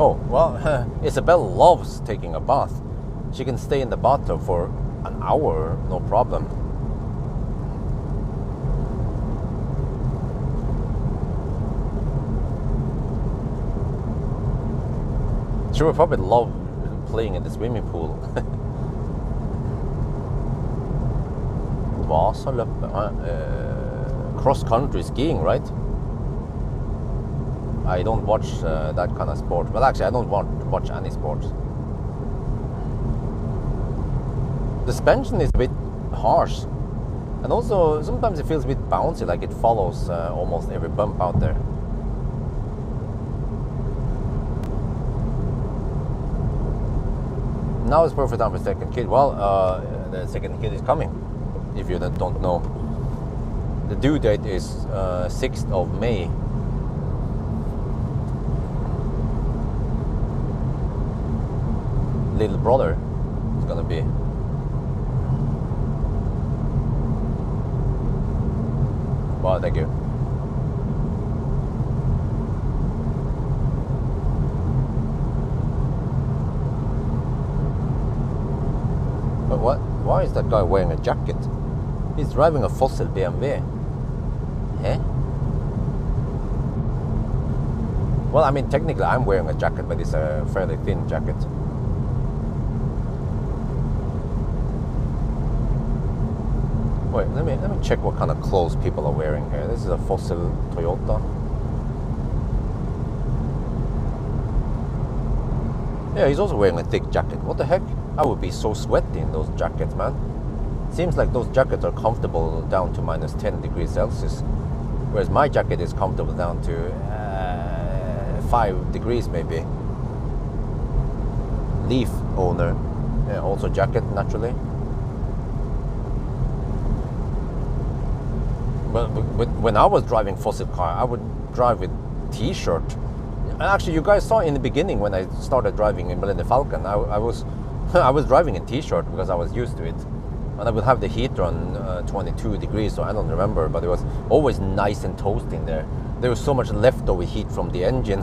Oh, well, Isabel loves taking a bath. She can stay in the bathtub for an hour, no problem. She would probably love playing in the swimming pool. Cross-country skiing, right? I don't watch that kind of sport. Well, actually, I don't watch any sports. The suspension is a bit harsh. And also, sometimes it feels a bit bouncy, like it follows almost every bump out there. Now it's perfect time for second kid. Well, the second kid is coming, if you don't know. The due date is 6th of May. Little brother is gonna be. Well, thank you. But what? Why is that guy wearing a jacket? He's driving a fossil BMW. Eh? Well, I mean, technically I'm wearing a jacket, but it's a fairly thin jacket. Wait, let me check what kind of clothes people are wearing here. This is a fossil Toyota. Yeah, he's also wearing a thick jacket. What the heck? I would be so sweaty in those jackets, man. Seems like those jackets are comfortable down to minus 10 degrees Celsius. Whereas my jacket is comfortable down to 5 degrees maybe. Leaf owner. Yeah, also jacket naturally. But when I was driving fossil car, I would drive with t-shirt. And actually, you guys saw in the beginning when I started driving in Millennium Falcon, I was I was driving in t-shirt because I was used to it. And I would have the heater on 22 degrees, so I don't remember, but it was always nice and toasting there. There was so much leftover heat from the engine.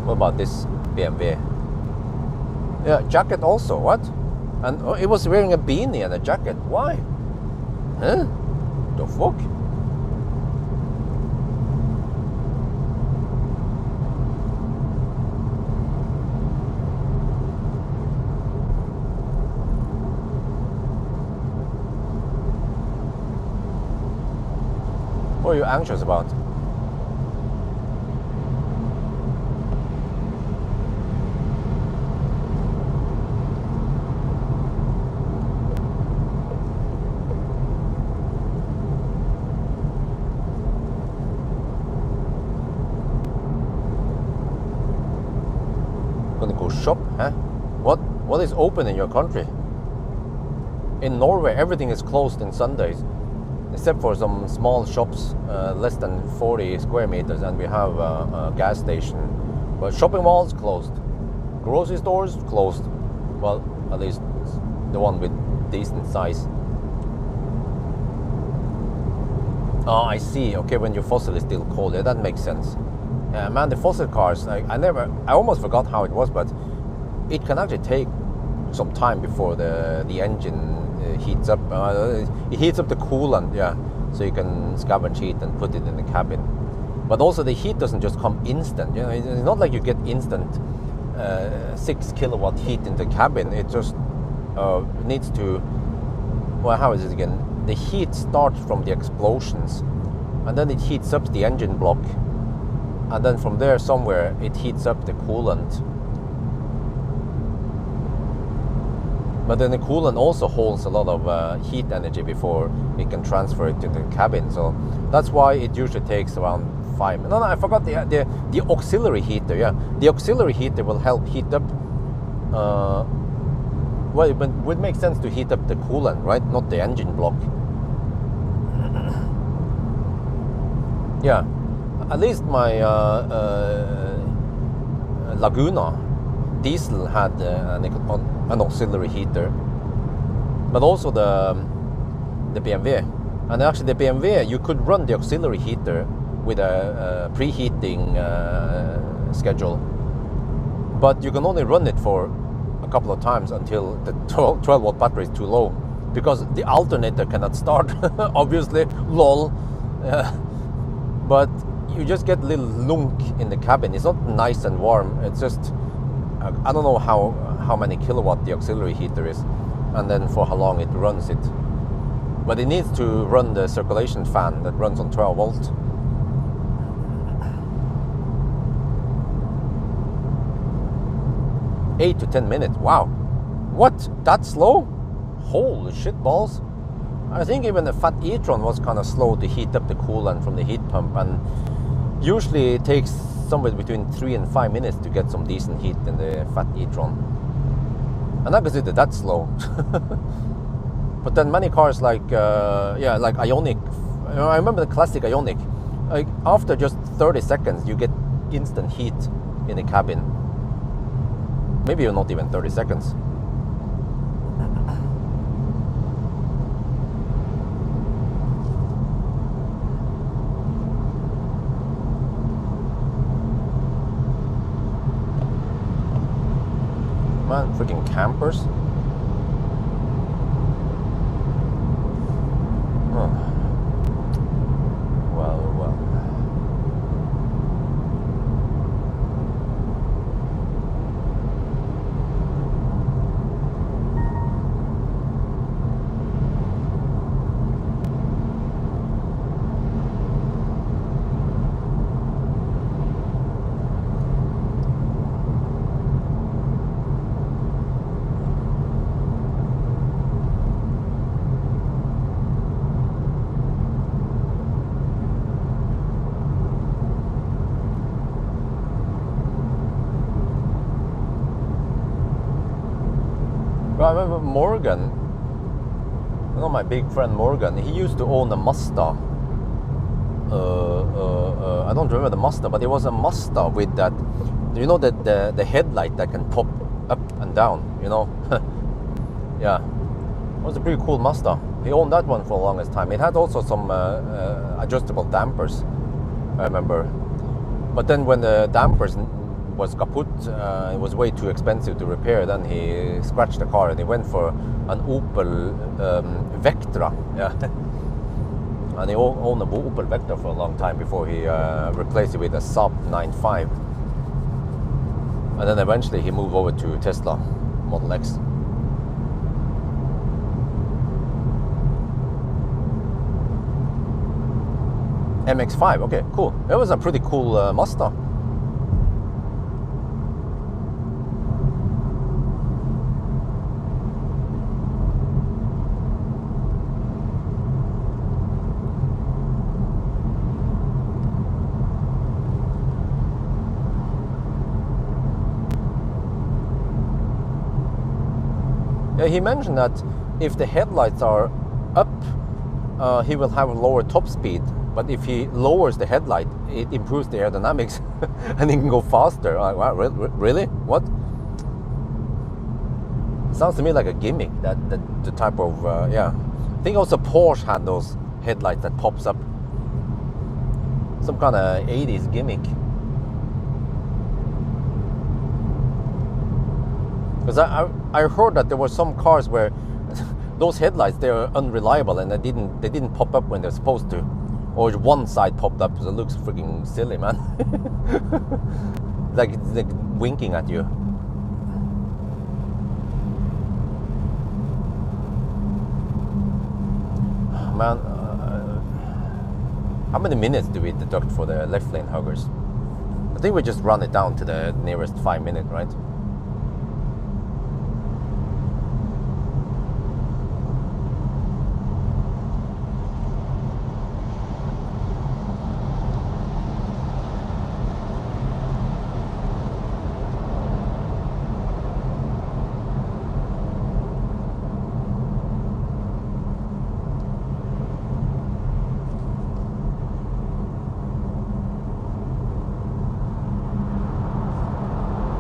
What about this BMW? Yeah, jacket also, what? And it was wearing a beanie and a jacket. Why? Huh? The fuck? What are you anxious about? Gonna go shop, huh? What is open in your country? In Norway, everything is closed on Sundays, except for some small shops, less than 40 square meters, and we have a gas station. But shopping malls closed, grocery stores closed. Well, at least the one with decent size. Oh, I see. Okay, when your fossil is still cold, yeah, that makes sense. Man, the fossil cars, I almost forgot how it was, but it can actually take some time before the engine heats up. It heats up the coolant, yeah, so you can scavenge heat and put it in the cabin. But also the heat doesn't just come instant. You know, it's not like you get instant 6 kilowatt heat in the cabin. It just needs to, well, how is it again? The heat starts from the explosions, and then it heats up the engine block, and then from there somewhere it heats up the coolant. But then the coolant also holds a lot of heat energy before it can transfer it to the cabin. So that's why it usually takes around 5 minutes. No, I forgot the auxiliary heater. Yeah, the auxiliary heater will help heat up. Well, it would make sense to heat up the coolant, right? Not the engine block. Yeah, at least my Laguna diesel had an auxiliary heater, but also the BMW. And actually the BMW, you could run the auxiliary heater with a preheating schedule, but you can only run it for a couple of times until the 12 watt battery is too low, because the alternator cannot start. Obviously, lol. But you just get a little lunk in the cabin. It's not nice and warm. It's just, I don't know how many kilowatt the auxiliary heater is, and then for how long it runs it. But it needs to run the circulation fan that runs on 12 volt. Eight to 10 minutes. Wow. What? That slow? Holy shit balls. I think even the Fat e-tron was kind of slow to heat up the coolant from the heat pump, and usually it takes somewhere between 3 and 5 minutes to get some decent heat in the Fat e-tron. And I consider that slow. But then many cars like like Ioniq, I remember the classic Ioniq, like after just 30 seconds you get instant heat in the cabin. Maybe not even 30 seconds. Man, freaking campers. Well. I remember Morgan, you know, my big friend Morgan, he used to own a Mazda. I don't remember the Mazda, but it was a Mazda with that, you know, the headlight that can pop up and down, you know. Yeah, it was a pretty cool Mazda. He owned that one for the longest time. It had also some adjustable dampers, I remember. But then when the dampers was kaput, it was way too expensive to repair, then he scratched the car and he went for an Opel Vectra. Yeah. And he owned a Opel Vectra for a long time before he replaced it with a Saab 9.5. And then eventually he moved over to Tesla Model X. MX-5, okay, cool. It was a pretty cool Mazda. Yeah, he mentioned that if the headlights are up, he will have a lower top speed. But if he lowers the headlight, it improves the aerodynamics and he can go faster. Like, wow, really? What? Sounds to me like a gimmick, that the type of, yeah. I think also Porsche had those headlights that pops up. Some kind of 80s gimmick. Because I heard that there were some cars where those headlights, they're unreliable and they didn't pop up when they're supposed to. Or one side popped up, so it looks freaking silly, man. like it's like winking at you. Man, how many minutes do we deduct for the left lane huggers? I think we just run it down to the nearest 5 minute, right?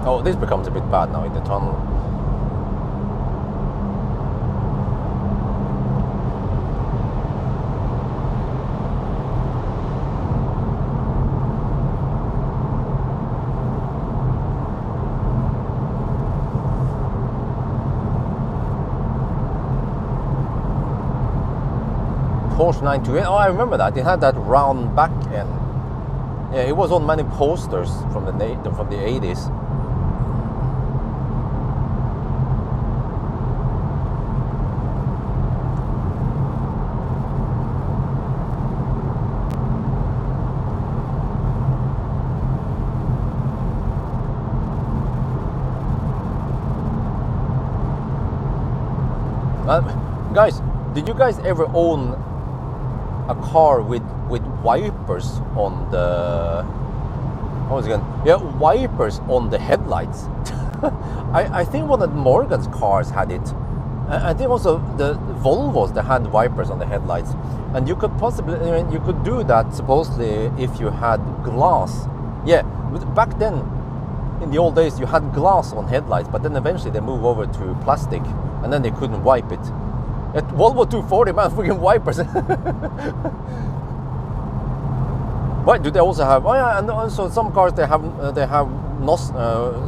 Oh, this becomes a bit bad now in the tunnel. Porsche 928. Oh, I remember that. It had that round back end. Yeah, it was on many posters from the 80s. Guys, did you guys ever own a car with wipers on the... What was it again? Yeah, wipers on the headlights. I think one of Morgan's cars had it. I think also the Volvos that had wipers on the headlights. And you could possibly, I mean, you could do that supposedly if you had glass. Yeah, back then, in the old days, you had glass on headlights, but then eventually they moved over to plastic, and then they couldn't wipe it. At Volvo 240, man, freaking wipers. Why do they also have? Oh yeah, and also some cars they have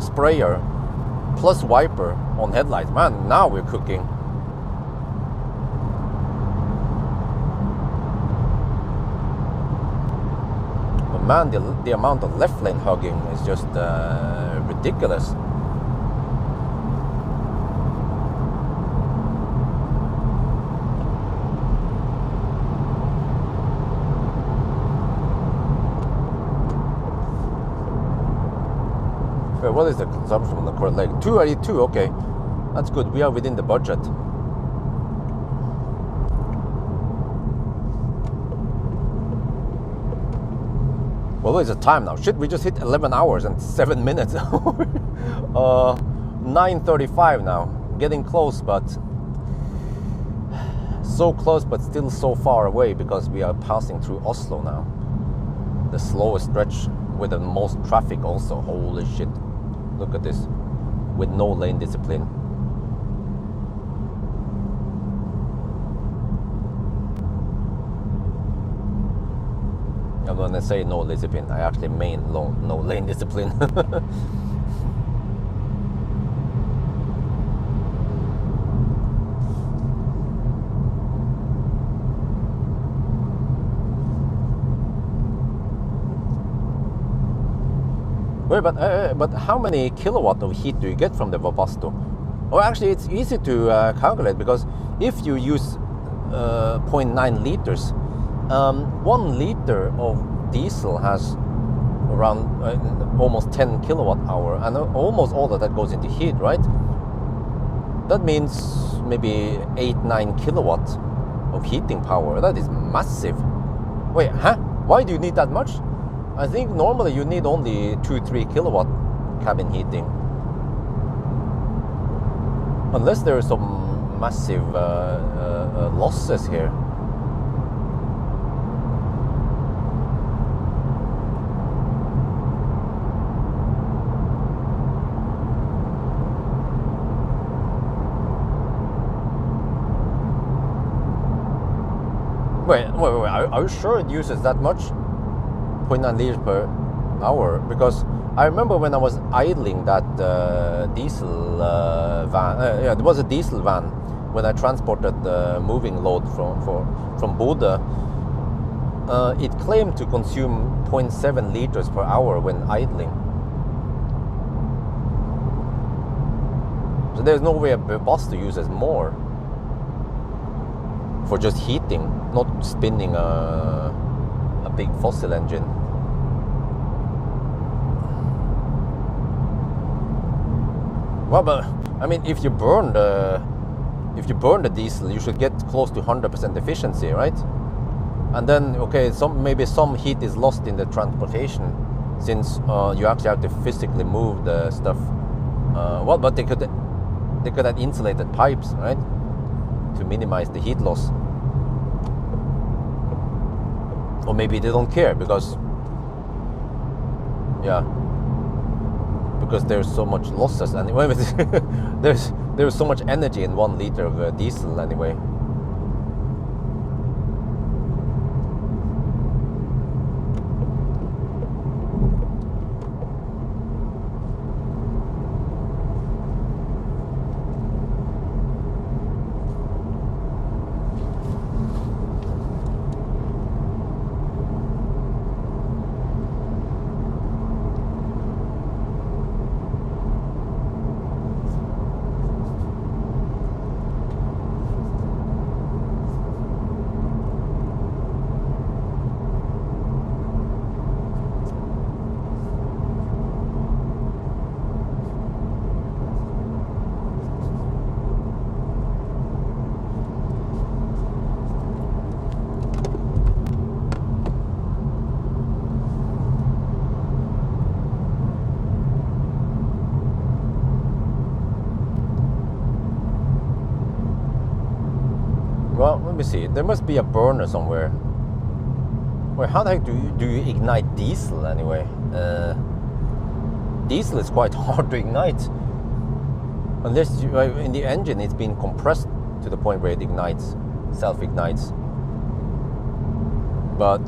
sprayer plus wiper on headlights. Man, now we're cooking. But man, the amount of left lane hugging is just ridiculous. What is the consumption on the current leg? 282, okay. That's good. We are within the budget. Well, what is the time now? Shit, we just hit 11 hours and 7 minutes. 9:35 now. Getting close, but... So close, but still so far away because we are passing through Oslo now. The slowest stretch with the most traffic also. Holy shit. Look at this, with no lane discipline. And when I say no discipline, I actually mean no lane discipline. Wait, but how many kilowatt of heat do you get from the Webasto? Well, actually, it's easy to calculate, because if you use 0.9 liters, 1 liter of diesel has around almost 10 kilowatt hour, and almost all of that goes into heat, right? That means maybe 8-9 kilowatt of heating power. That is massive. Wait, huh? Why do you need that much? I think normally you need only 2-3 kilowatt cabin heating, unless there are some massive losses here. Wait, are you sure it uses that much? 0.9 liters per hour? Because I remember when I was idling that diesel van, yeah, it was a diesel van, when I transported the moving load from Bodø. it claimed to consume 0.7 liters per hour when idling. So there's no way a bus to use as more for just heating, not spinning a big fossil engine. Well, but I mean, if you burn the diesel, you should get close to 100% efficiency, right? And then, okay, maybe some heat is lost in the transportation, since you actually have to physically move the stuff. Well, but they could have insulated pipes, right, to minimize the heat loss. Or maybe they don't care because, yeah, because there's so much losses anyway. there's so much energy in 1 liter of diesel anyway. Well, let me see. There must be a burner somewhere. Wait, how the heck do you ignite diesel anyway? Diesel is quite hard to ignite. Unless in the engine it's been compressed to the point where it ignites, self-ignites. But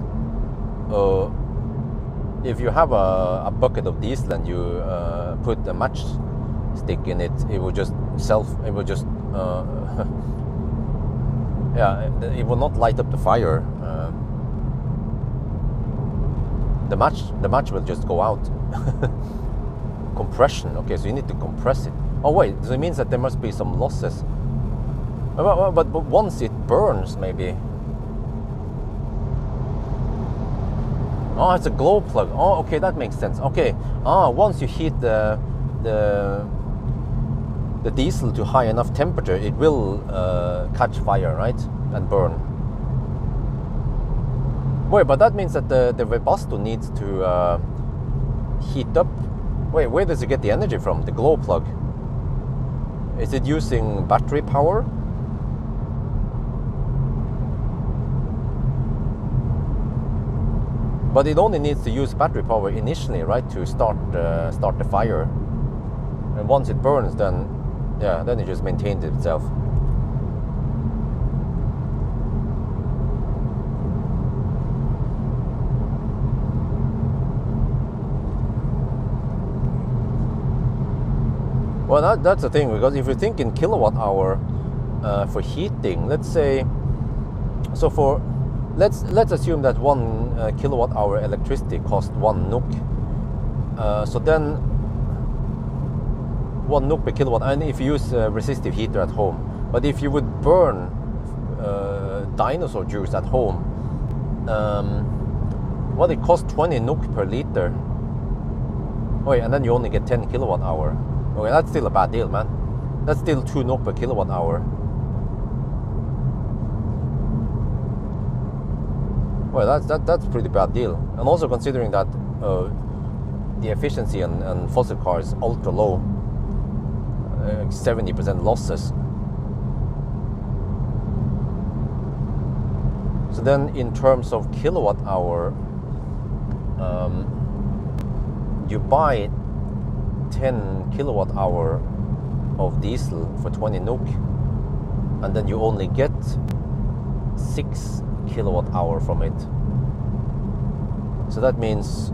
if you have a bucket of diesel and you put a matchstick in it, it will just yeah, it will not light up the fire. The match will just go out. Compression. Okay, so you need to compress it. Oh wait, so it means that there must be some losses. But once it burns, maybe. Oh, it's a glow plug. Oh, okay, that makes sense. Okay. Once you heat the diesel to high enough temperature, it will catch fire, right, and burn. Wait, but that means that the Webasto needs to heat up. Wait, where does it get the energy from? The glow plug. Is it using battery power? But it only needs to use battery power initially, right, to start the fire. And once it burns, then then it just maintains itself. Well, that's the thing, because if you think in kilowatt hour for heating, let's say, so let's assume that 1 kilowatt hour electricity costs 1 NOK. So then 1 NOK per kilowatt, and if you use a resistive heater at home. But if you would burn dinosaur juice at home, well, it costs 20 NOK per liter. Wait, and then you only get 10 kilowatt hour. Okay, that's still a bad deal, man. That's still 2 NOK per kilowatt hour. Well, that's a pretty bad deal. And also considering that the efficiency on fossil cars is ultra low, 70% losses. So then in terms of kilowatt hour, you buy 10 kilowatt hour of diesel for 20 NOK, and then you only get 6 kilowatt hour from it. So that means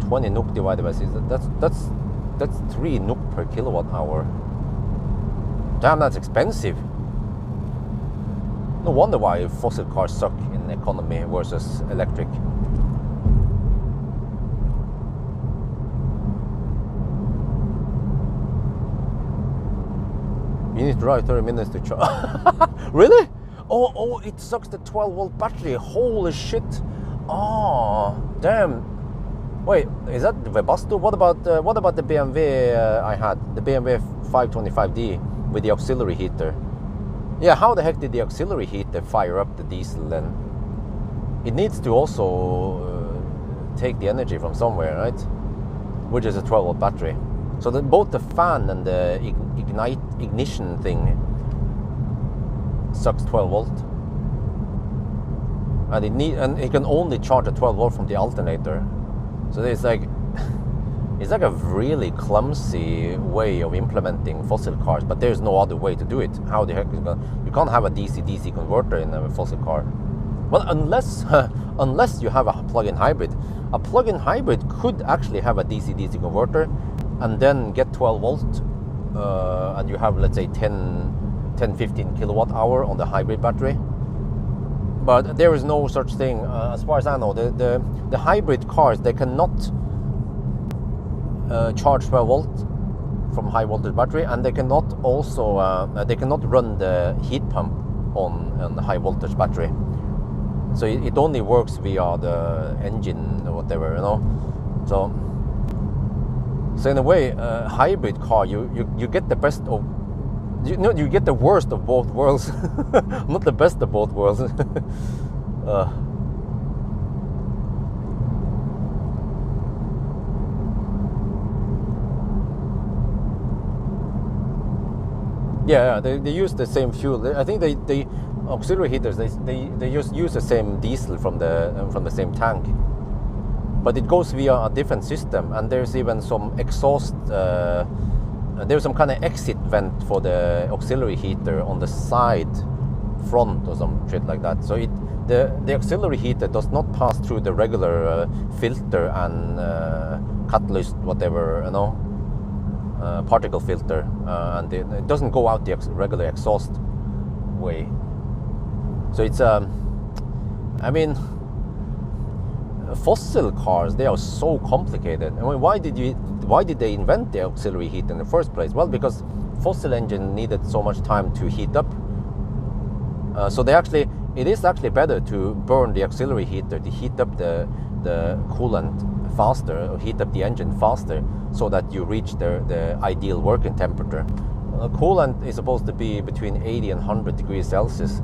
20 NOK divided by 6, that's 3 NOK per kilowatt hour. Damn, that's expensive. No wonder why fossil cars suck in in economy versus electric. You need to drive 30 minutes to charge. Really? Oh, it sucks the 12-volt battery. Holy shit. Oh, damn. Wait, is that the Webasto? What about the BMW I had? The BMW 525D with the auxiliary heater. Yeah, how the heck did the auxiliary heater fire up the diesel then? It needs to also take the energy from somewhere, right? Which is a 12-volt battery. So that both the fan and the ignition thing sucks 12 volt, and it can only charge at 12 volt from the alternator. So it's like a really clumsy way of implementing fossil cars, but there's no other way to do it. How the heck is you can't have a DC-DC converter in a fossil car? Well, unless you have a plug-in hybrid. A plug-in hybrid could actually have a DC-DC converter and then get 12 volt, and you have, let's say, 10-15 kilowatt hour on the hybrid battery. But there is no such thing, as far as I know. The hybrid cars, they cannot charge 12 volt from high voltage battery, and they cannot also they cannot run the heat pump on the high voltage battery. So it only works via the engine or whatever, you know. So in a way, hybrid car, you get the best of, you get the worst of both worlds, not the best of both worlds. Yeah, they use the same fuel. I think they auxiliary heaters, they use the same diesel from the same tank. But it goes via a different system, and there's even some exhaust. There's some kind of exit vent for the auxiliary heater on the side, front, or some shit like that. So the auxiliary heater does not pass through the regular filter and catalyst, whatever, you know, particle filter, and it doesn't go out the regular exhaust way. So it's I mean, fossil cars, they are so complicated. I mean, why did they invent the auxiliary heat in the first place? Well, because fossil engine needed so much time to heat up. So it is actually better to burn the auxiliary heater to heat up the coolant faster, or heat up the engine faster, so that you reach the ideal working temperature. Coolant is supposed to be between 80 and 100 degrees Celsius.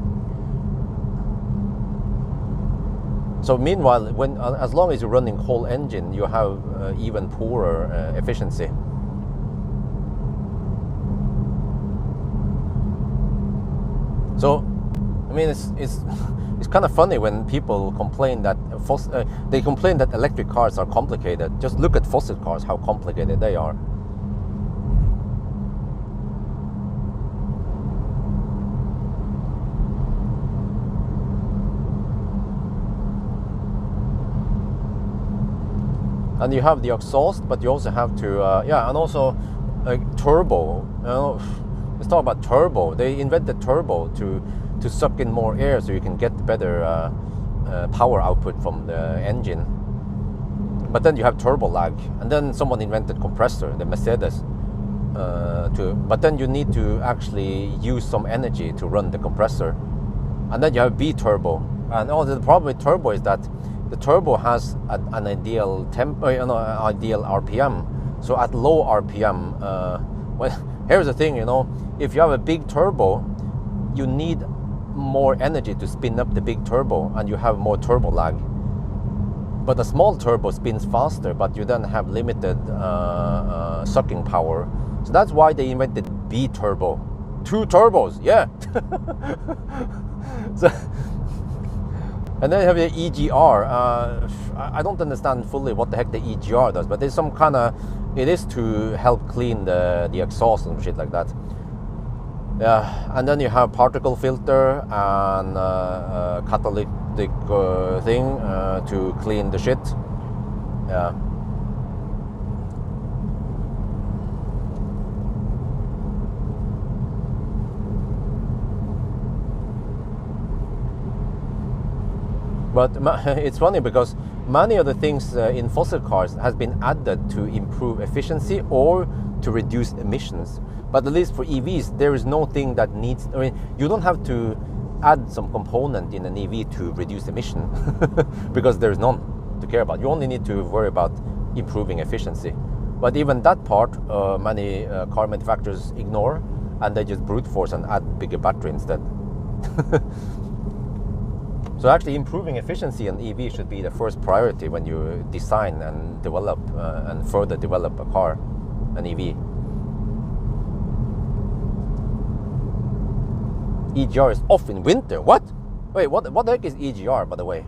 So meanwhile, as long as you're running whole engine, you have even poorer efficiency. So, I mean, it's kind of funny when people complain that they complain that electric cars are complicated. Just look at fossil cars, how complicated they are. And you have the exhaust, but you also have to, and also turbo. You know, let's talk about turbo. They invented turbo to suck in more air so you can get better power output from the engine. But then you have turbo lag, and then someone invented compressor, the Mercedes. But then you need to actually use some energy to run the compressor, and then you have B-turbo. And the problem with turbo is that the turbo has an ideal ideal RPM. So at low RPM, well, here's the thing, you know, if you have a big turbo, you need more energy to spin up the big turbo, and you have more turbo lag. But a small turbo spins faster, but you then have limited sucking power. So that's why they invented B-turbo. 2 turbos, yeah. So, and then you have the EGR. I don't understand fully what the heck the EGR does, but there's some kind of, it is to help clean the exhaust and shit like that. Yeah, and then you have particle filter and catalytic thing to clean the shit. Yeah. But it's funny because many of the things in fossil cars has been added to improve efficiency or to reduce emissions. But at least for EVs, there is no thing that needs, I mean, you don't have to add some component in an EV to reduce emission because there's none to care about. You only need to worry about improving efficiency. But even that part, many car manufacturers ignore, and they just brute force and add bigger battery instead. So actually improving efficiency in EV should be the first priority when you design and develop and further develop a car, an EV. EGR is off in winter. What? Wait, what the heck is EGR, by the way?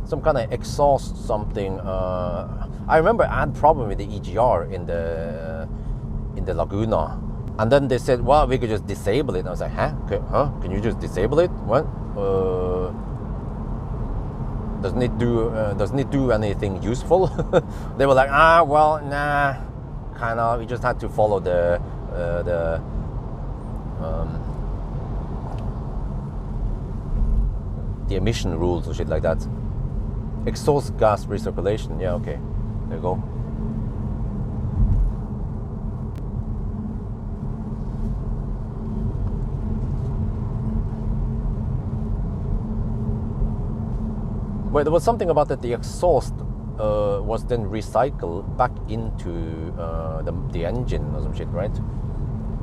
Some kind of exhaust something. I remember I had problem with the EGR in the Laguna, and then they said, well, we could just disable it. And I was like, can you just disable it? What? Doesn't it do anything useful? They were like, well, nah, kind of. We just had to follow the emission rules or shit like that. Exhaust gas recirculation. Yeah, okay. There you go. Well, there was something about that the exhaust was then recycled back into the engine or some shit, right?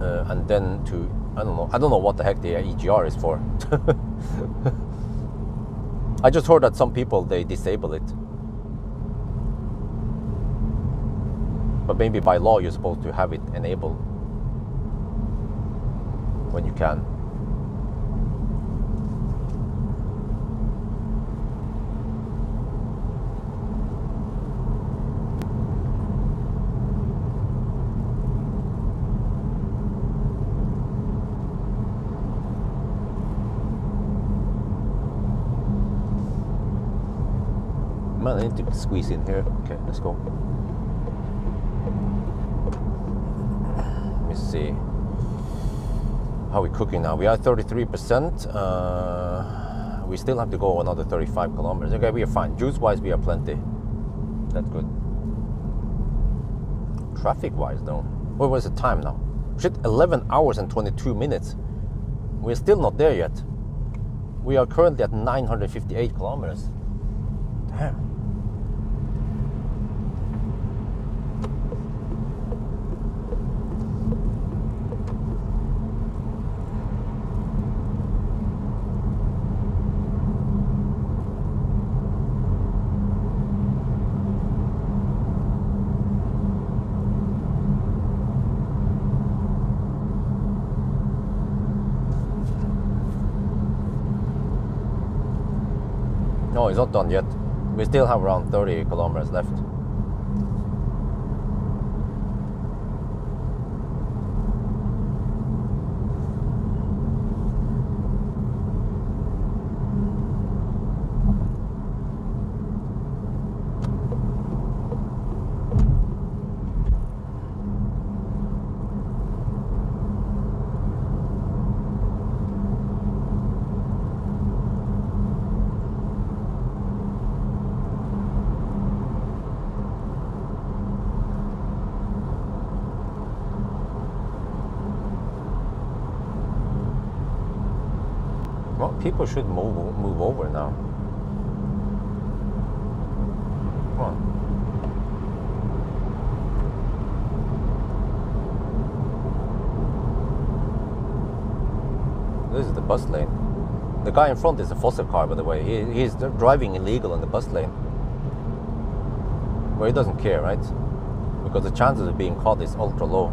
And then to, I don't know what the heck the EGR is for. I just heard that some people, they disable it. But maybe by law you're supposed to have it enabled when you can. I need to squeeze in here. Okay, let's go. Let me see. How are we cooking now? We are 33%. We still have to go another 35 kilometers. Okay, we are fine. Juice-wise, we are plenty. That's good. Traffic-wise, though. What was the time now? Shit, 11 hours and 22 minutes. We're still not there yet. We are currently at 958 kilometers. Damn. No, it's not done yet. We still have around 30 kilometers left. Well, people should move over now. Come on. This is the bus lane. The guy in front is a fossil car, by the way. He's driving illegal in the bus lane. Well, he doesn't care, right? Because the chances of being caught is ultra low.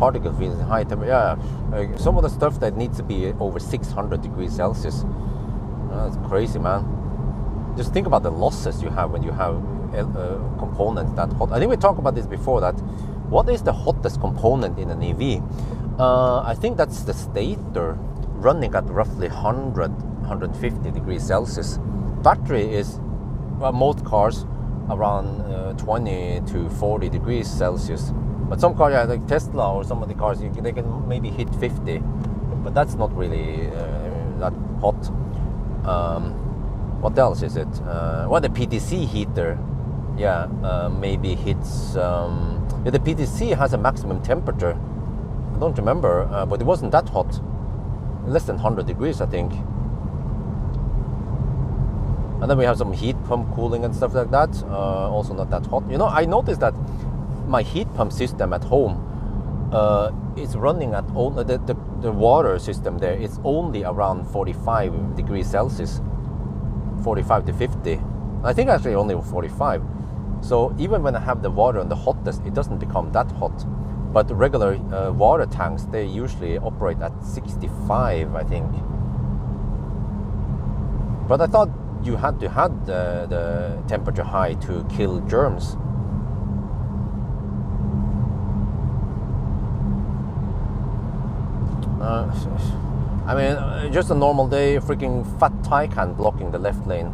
particle fills in high temperature. Yeah, some of the stuff that needs to be over 600 degrees Celsius. That's crazy, man. Just think about the losses you have when you have components that hot. I think we talked about this before, that what is the hottest component in an EV? I think that's the stator, running at roughly 150 degrees Celsius. Battery is, well, most cars around 20 to 40 degrees Celsius. But some cars, yeah, like Tesla or some of the cars, they can maybe hit 50, but that's not really that hot. What else is it? Well, the PTC heater, yeah, maybe hits. Yeah, the PTC has a maximum temperature. I don't remember, but it wasn't that hot. Less than 100 degrees, I think. And then we have some heat pump cooling and stuff like that. Also not that hot. You know, I noticed that my heat pump system at home is running at only the water system there. It's only around 45 degrees Celsius, 45 to 50. I think actually only 45. So even when I have the water on the hottest, it doesn't become that hot. But the regular water tanks, they usually operate at 65, I think. But I thought you had to have the temperature high to kill germs. I mean, just a normal day, freaking fat Taycan blocking the left lane.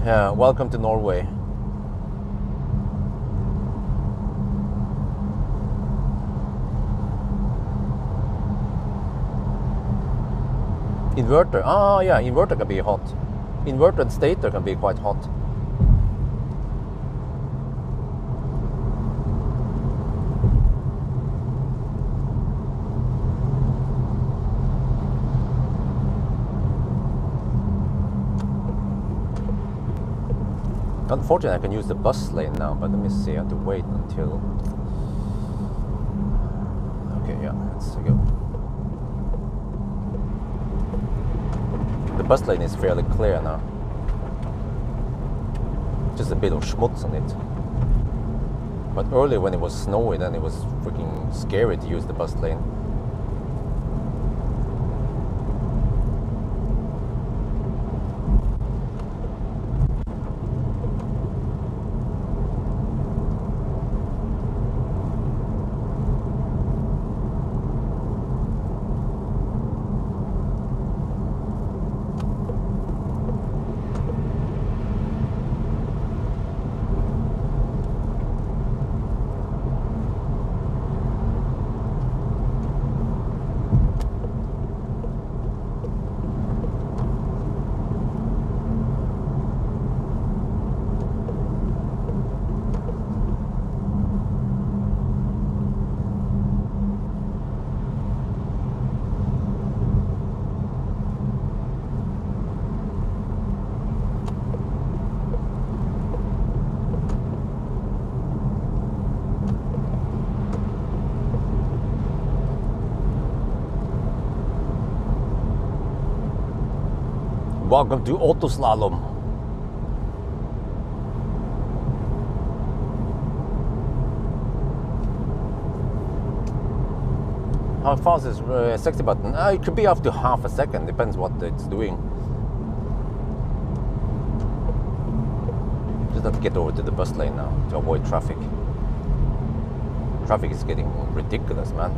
Yeah, welcome to Norway. Inverter, oh yeah, inverter can be hot. Inverter and stator can be quite hot. Unfortunately, I can use the bus lane now, but let me see, I have to wait until... Okay, yeah, let's go. The bus lane is fairly clear now. Just a bit of schmutz on it. But earlier when it was snowy, then it was freaking scary to use the bus lane. Welcome to Auto Slalom. How fast is 60 button? It could be up to half a second, depends what it's doing. Just have to get over to the bus lane now to avoid traffic. Traffic is getting ridiculous, man.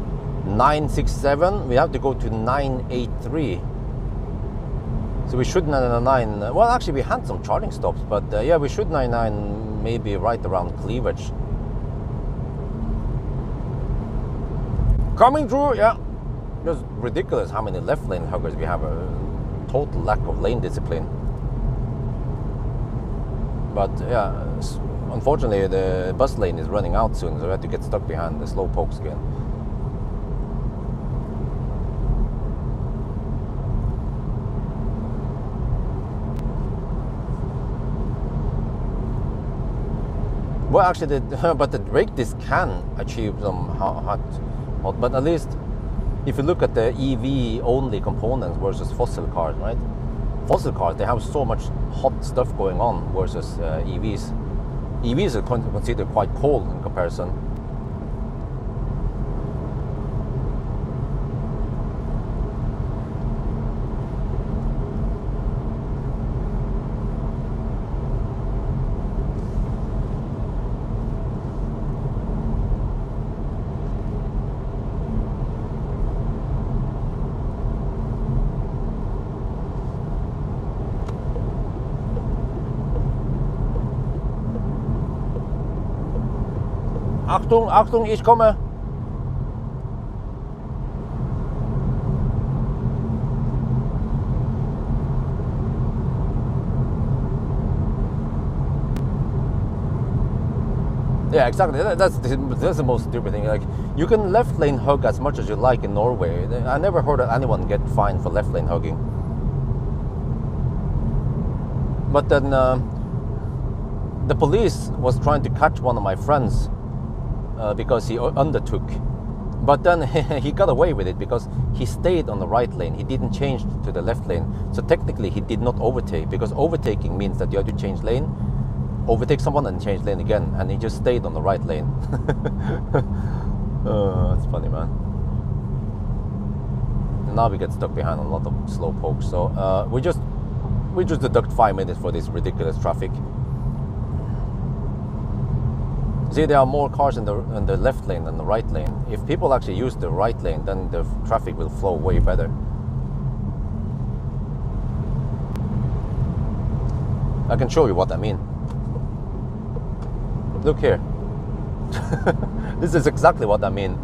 967, we have to go to 983. So we should 999. Well, actually, we had some charging stops, but yeah, we should 99 maybe right around cleavage. Coming through, yeah. Just ridiculous how many left lane huggers we have. A total lack of lane discipline. But yeah, unfortunately, the bus lane is running out soon, so we have to get stuck behind the slow pokes again. Well, actually, but the brake disc can achieve some hot, but at least if you look at the EV only components versus fossil cars, right? Fossil cars, they have so much hot stuff going on versus EVs. EVs are considered quite cold in comparison. Achtung, Achtung, ich komme. Yeah, exactly. That's the most stupid thing. Like, you can left lane hug as much as you like in Norway. I never heard of anyone get fined for left lane hugging. But then the police was trying to catch one of my friends because he undertook. But then he got away with it because he stayed on the right lane. He didn't change to the left lane. So technically he did not overtake, because overtaking means that you have to change lane, overtake someone and change lane again, and he just stayed on the right lane. That's funny, man. And now we get stuck behind a lot of slow pokes. So we just deduct 5 minutes for this ridiculous traffic. See, there are more cars in the left lane than the right lane. If people actually use the right lane, then the traffic will flow way better. I can show you what I mean. Look here. This is exactly what I mean.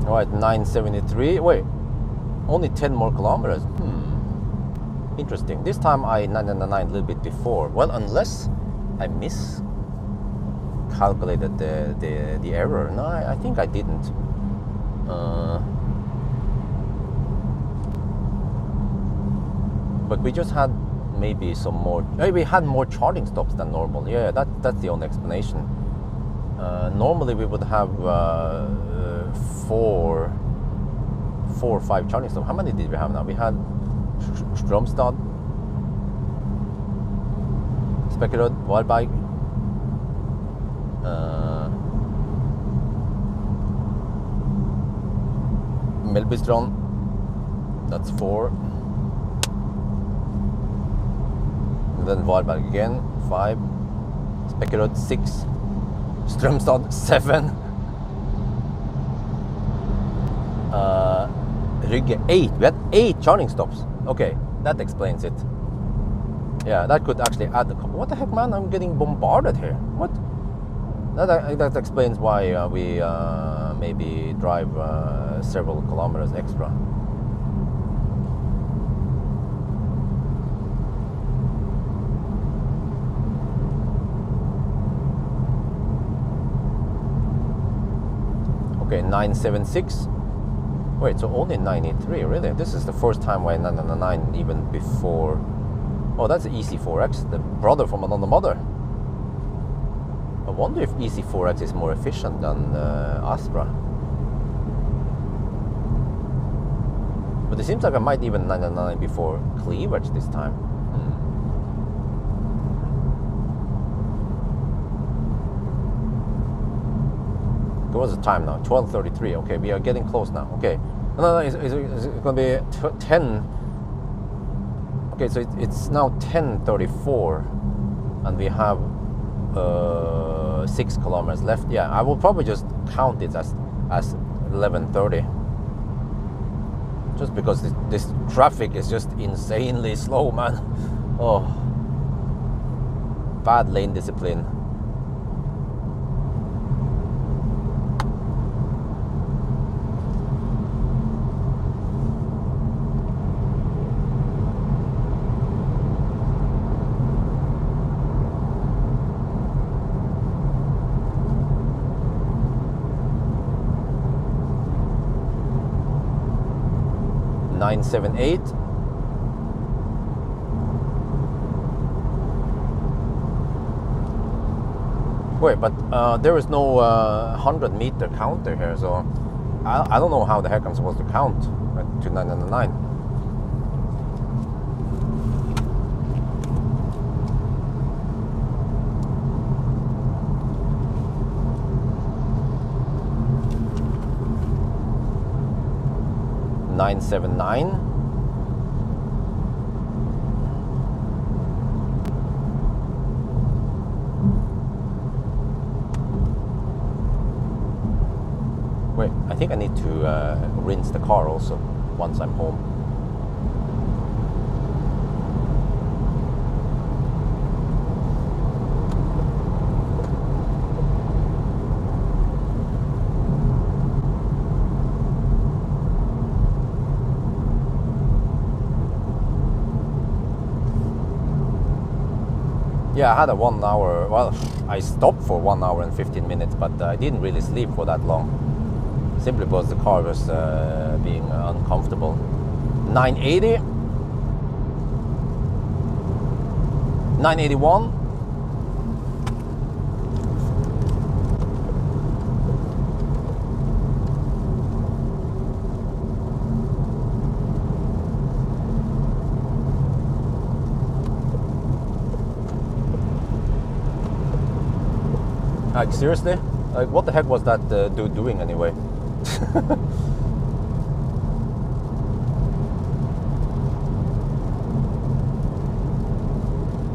Alright, 973. Wait, only 10 more kilometers. Interesting. This time I 999 a little bit before. Well, unless I miscalculated the error. No, I think I didn't. But we just had maybe some more. Maybe we had more charging stops than normal. Yeah, that's the only explanation. Normally we would have 4 or 5 charging stops. How many did we have now? We had Strømstad, Spekkerud, Varberg, Melbystrand. That's 4. And then Varberg again, 5. Spekkerud, 6. Strømstad, 7. Rygge, 8. We had 8 charging stops. Okay, that explains it. Yeah, that could actually add a couple. What the heck, man? I'm getting bombarded here. What? That explains why we maybe drive several kilometers extra. Okay, 976. Wait, so only 983, really? This is the first time why 999 even before. Oh, that's EC4X, the brother from another mother. I wonder if EC4X is more efficient than Astra. But it seems like I might even 999 before cleavage this time. What's the time now? 12:33. Okay, we are getting close now. Okay, no, it's going to be 10. Okay, so it's now 10:34, and we have 6 kilometers left. Yeah, I will probably just count it as 11:30, just because this traffic is just insanely slow, man. Oh, bad lane discipline. .978. Wait, but there is no 100-meter counter here, so I don't know how the heck I'm supposed to count to 999. $979. Wait, I think I need to rinse the car also once I'm home. Yeah, I had a 1 hour, well, I stopped for 1 hour and 15 minutes, but I didn't really sleep for that long. Simply because the car was being uncomfortable. 980. 981. Like, seriously? Like, what the heck was that dude doing anyway?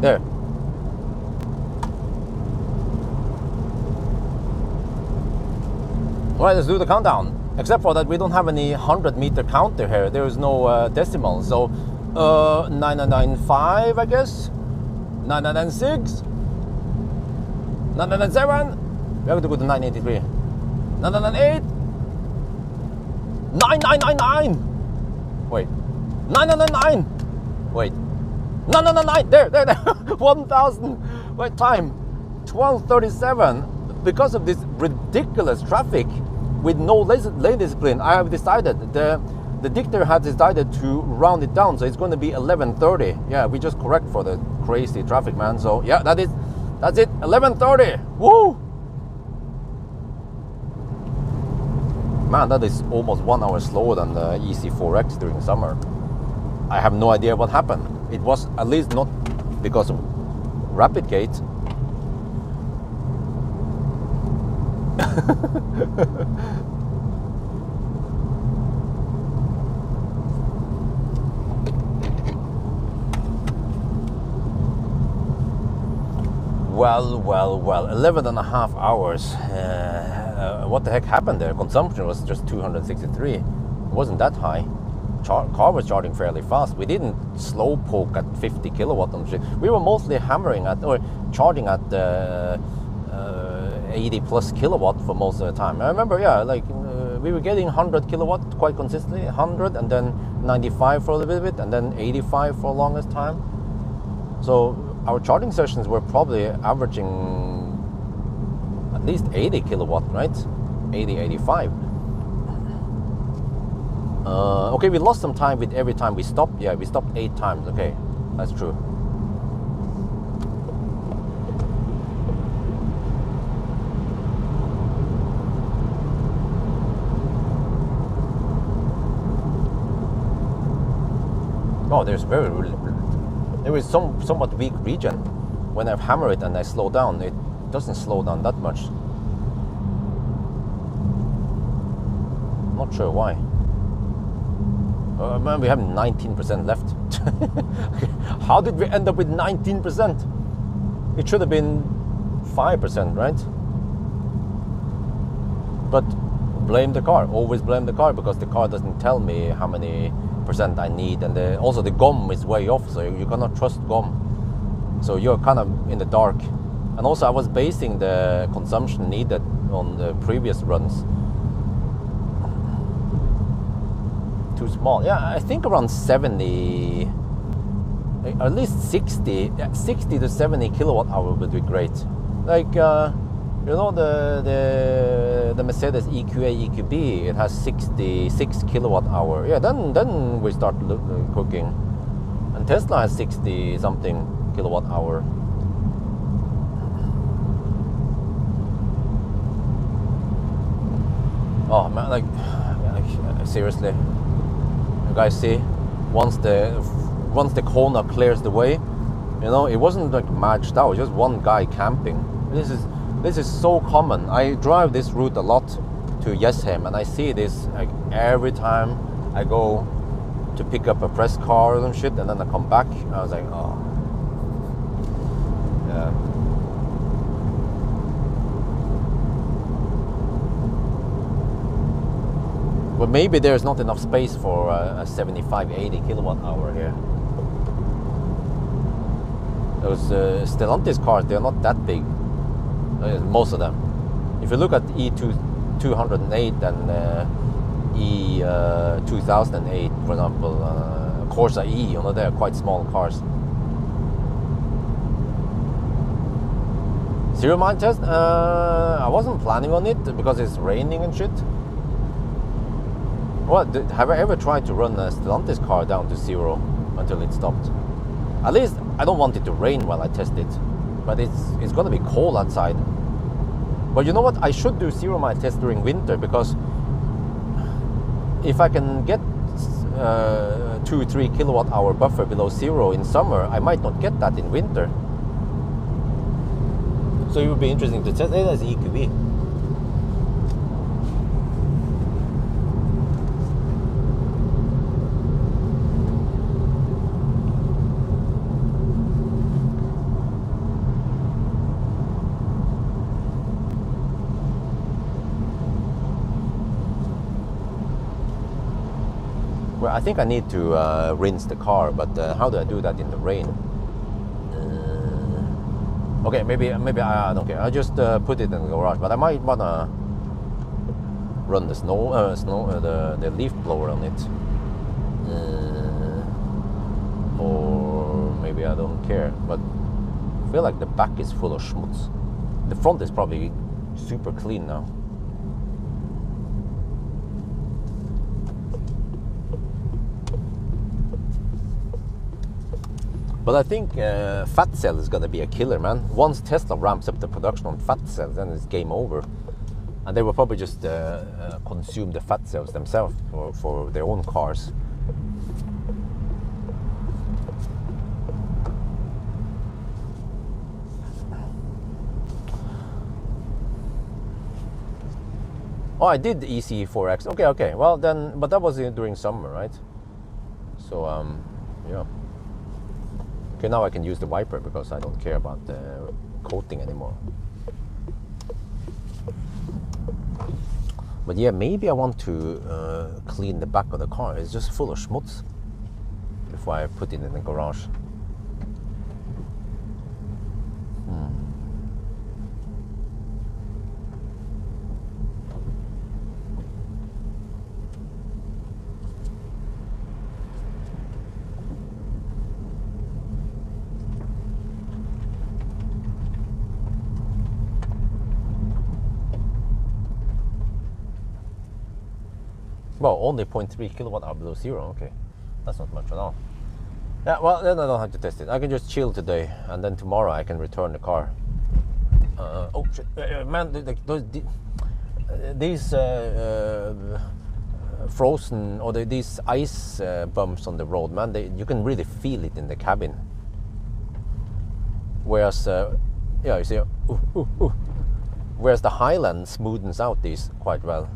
There. Alright, let's do the countdown. Except for that we don't have any 100-meter counter here. There is no decimal. So 995, I guess. 996. 997. We have to go to 983. 998. 9999. Wait. 999. Wait. 999. There. 1000. Wait, time. 12:37. Because of this ridiculous traffic with no lane discipline, I have decided the dictator has decided to round it down, so it's going to be 11:30. Yeah, we just correct for the crazy traffic, man. So yeah, that's it. 11:30. Woo! Man, that is almost 1 hour slower than the EC4X during summer. I have no idea what happened. It was at least not because of Rapid Gate. Well, 11 and a half hours. What the heck happened there? Consumption was just 263. It wasn't that high. Car was charging fairly fast. We didn't slow poke at 50 kilowatt on the ship. We were mostly hammering at, or charging at 80 plus kilowatt for most of the time. I remember, yeah, like we were getting 100 kilowatt quite consistently, 100, and then 95 for a little bit, and then 85 for the longest time. So our charging sessions were probably averaging at least 80 kilowatt, right? 80, 85. Okay, we lost some time with every time we stopped. Yeah, we stopped 8 times. Okay, that's true. Oh, there is somewhat weak region. When I hammer it and I slow down, it doesn't slow down that much. Not sure why. Man, we have 19% left. How did we end up with 19%? It should have been 5%, right? But blame the car. Always blame the car, because the car doesn't tell me how many percent I need, and also the GOM is way off, so you cannot trust GOM. So you're kind of in the dark. And also I was basing the consumption needed on the previous runs. Too small. Yeah, I think around 70, at least 60 to 70 kilowatt hour would be great. Like you know, the Mercedes EQA EQB, it has 66 kilowatt hour. Yeah, then we start cooking. And Tesla has 60 something kilowatt hour. Oh man, like seriously, you guys see, once the corner clears the way, you know, it wasn't like matched out, just one guy camping. This is so common. I drive this route a lot to Yesheim, and I see this like every time I go to pick up a press car or some shit, and then I come back. I was like, oh, yeah. But maybe there's not enough space for a 75, 80 kilowatt hour here. Those Stellantis cars, they're not that big. Most of them. If you look at E208 and E2008, for example, Corsa E, you know, they're quite small cars. Zero mile test? I wasn't planning on it because it's raining and shit. Well, have I ever tried to run a Stellantis car down to zero until it stopped? At least I don't want it to rain while I test it, but it's gonna be cold outside. But you know what? I should do zero mile test during winter, because if I can get 2-3 kilowatt hour buffer below zero in summer, I might not get that in winter. So it would be interesting to test. Hey, that's EQB. Well, I think I need to rinse the car, but how do I do that in the rain? Okay, maybe I don't care. I just put it in the garage, but I might wanna run the the leaf blower on it, or maybe I don't care. But I feel like the back is full of schmutz. The front is probably super clean now. But I think fat cell is going to be a killer, man. Once Tesla ramps up the production on fat cells, then it's game over. And they will probably just consume the fat cells themselves for their own cars. Oh, I did EC4X. Okay. Well, then, but that was during summer, right? So, yeah. Okay, now I can use the wiper because I don't care about the coating anymore. But yeah, maybe I want to clean the back of the car. It's just full of schmutz before I put it in the garage. Well, only 0.3 kilowatt hour below zero. Okay, that's not much at all. Yeah, well, then I don't have to test it. I can just chill today, and then tomorrow I can return the car. Oh shit, man! These frozen or these ice bumps on the road, man. You can really feel it in the cabin. Whereas, yeah, you see, whereas the Highland smoothens out these quite well.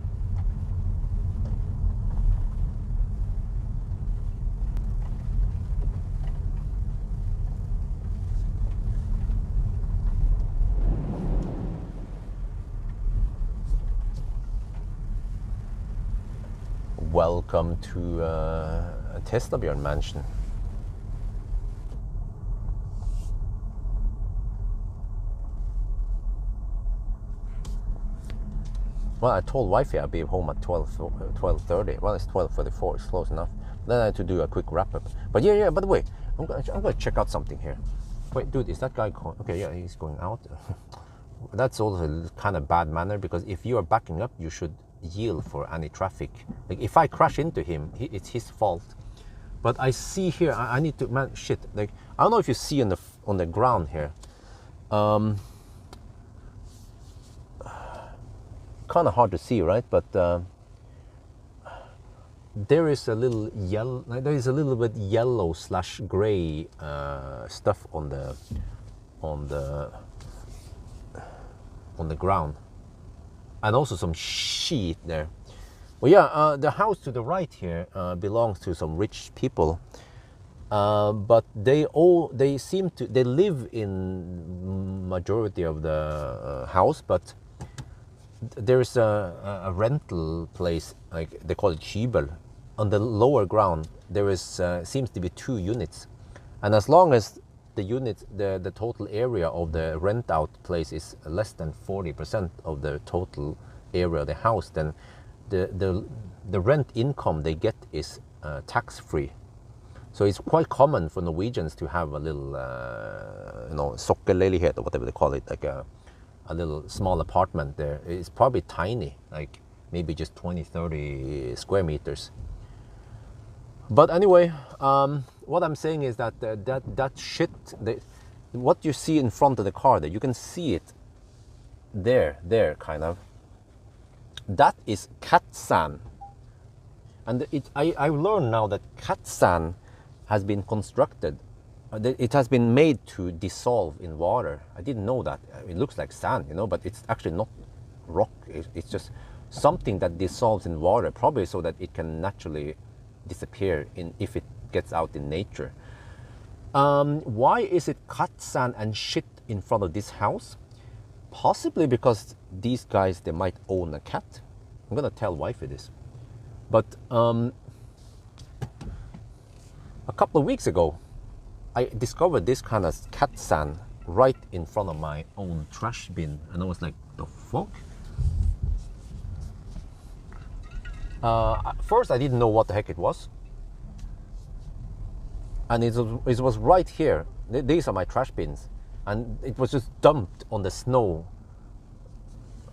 Welcome to a Tesla Björn mansion. Well, I told wifey I'd be home at 12:30. Well, it's 12:44. It's close enough. Then I had to do a quick wrap up. But yeah. By the way, I'm gonna check out something here. Wait, dude, is that guy going? Okay, yeah, he's going out. That's also kind of bad manner, because if you are backing up, you should yield for any traffic. Like if I crash into him, it's his fault. But I see here, I need to, man, shit. Like I don't know if you see on the ground here. kind of hard to see, right? But there is a little yellow. There is a little bit yellow / gray stuff on the ground, and also some sheet there. Well, yeah, the house to the right here belongs to some rich people, but they live in majority of the house, but there's a rental place, like they call it hybel. On the lower ground, there is seems to be 2 units, and as long as the unit, the total area of the rent out place is less than 40% of the total area of the house, then the rent income they get is tax free. So it's quite common for Norwegians to have a little, sokkelleilighet or whatever they call it, like a little small apartment there. It's probably tiny, like maybe just 20-30 square meters. But anyway, what I'm saying is that that shit, what you see in front of the car there, you can see it there kind of. That is cat sand. And I learned now that cat sand has been constructed. It has been made to dissolve in water. I didn't know that. It looks like sand, but it's actually not rock. It's just something that dissolves in water, probably so that it can naturally disappear if it gets out in nature. Why is it cat sand and shit in front of this house? Possibly because these guys, they might own a cat. I'm gonna tell wifey this. But a couple of weeks ago, I discovered this kind of cat sand right in front of my own trash bin, and I was like, the fuck? First, I didn't know what the heck it was, and it was right here. These are my trash bins, and it was just dumped on the snow,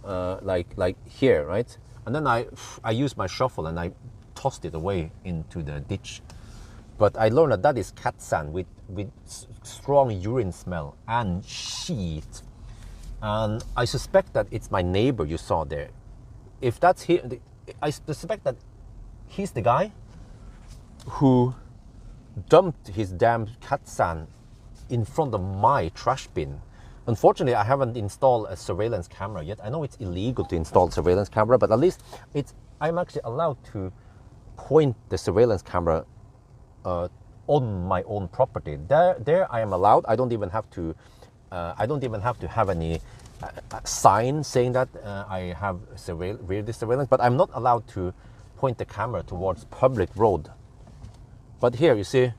like here, right? And then I used my shovel and I tossed it away into the ditch. But I learned that is cat sand with strong urine smell and shit. And I suspect that it's my neighbor you saw there. If that's him, I suspect that he's the guy who dumped his damn cat sand in front of my trash bin. Unfortunately, I haven't installed a surveillance camera yet. I know it's illegal to install surveillance camera, but at least I'm actually allowed to point the surveillance camera on my own property. There I am allowed. I don't even have to have any sign saying that I have rear surveillance, but I'm not allowed to point the camera towards public road. But here, you see,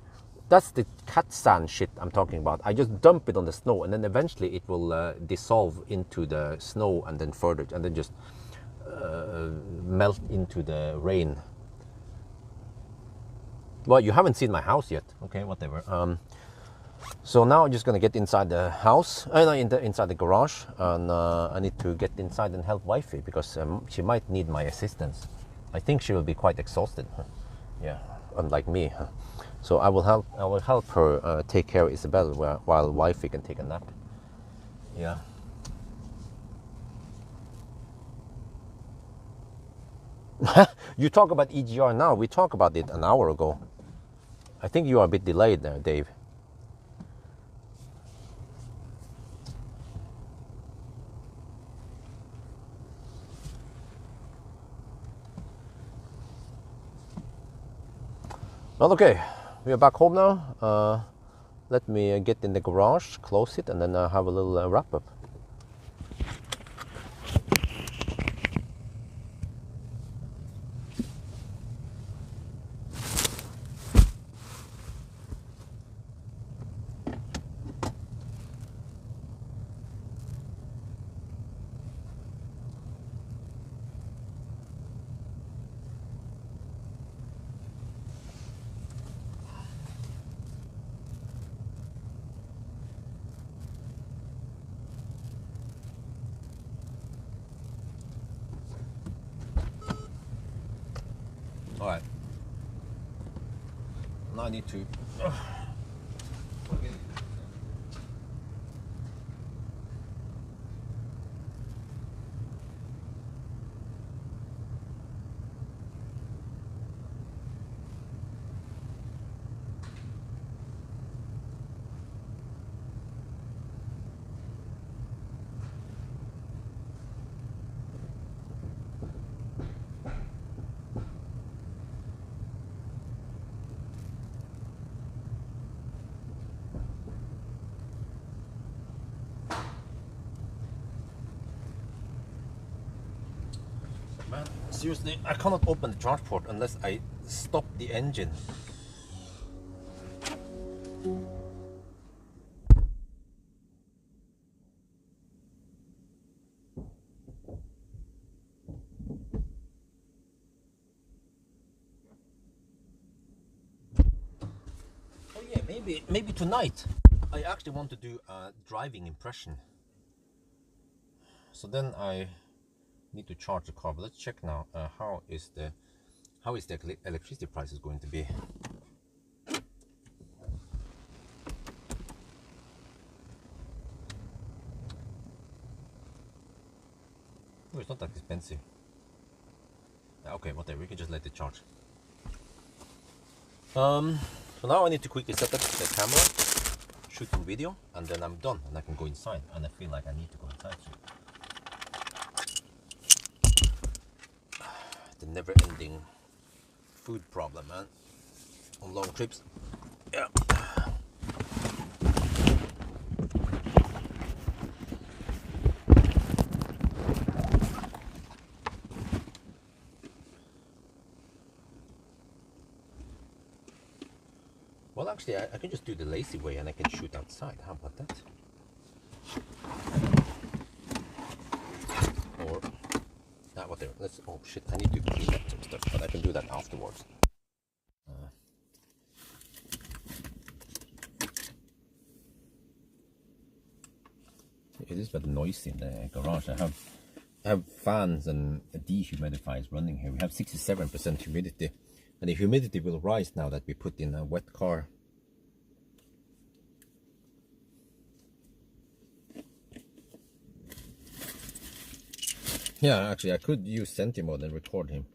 that's the cat sand shit I'm talking about. I just dump it on the snow, and then eventually it will dissolve into the snow, and then further, and then just melt into the rain. Well, you haven't seen my house yet. Okay, whatever. So now I'm just gonna get inside the house, inside the garage, and I need to get inside and help wifey because she might need my assistance. I think she will be quite exhausted. Yeah, unlike me. So I will help her take care of Isabel while wifey can take a nap. Yeah. You talk about EGR now. We talked about it an hour ago. I think you are a bit delayed there, Dave. Well, okay. We are back home now. Let me get in the garage, close it, and then have a little wrap up. All right. Now I need to. Seriously, I cannot open the charge port unless I stop the engine. Oh yeah, maybe tonight I actually want to do a driving impression. So then I need to charge the car. But let's check now. How is the electricity prices going to be? Oh, it's not that expensive. Okay, whatever. We can just let it charge. So now I need to quickly set up the camera, shoot some video, and then I'm done, and I can go inside. And I feel like I need to go inside soon. The never-ending food problem, man, on long trips. Yeah. Well, actually, I can just do the lazy way and I can shoot outside. How about that? Or, whatever. Let's. Oh shit! I need to clean up some stuff, but I can do that afterwards. It is very noisy in the garage. I have fans and dehumidifiers running here. We have 67% humidity. And the humidity will rise now that we put in a wet car. Yeah, actually, I could use Senti mode and record him.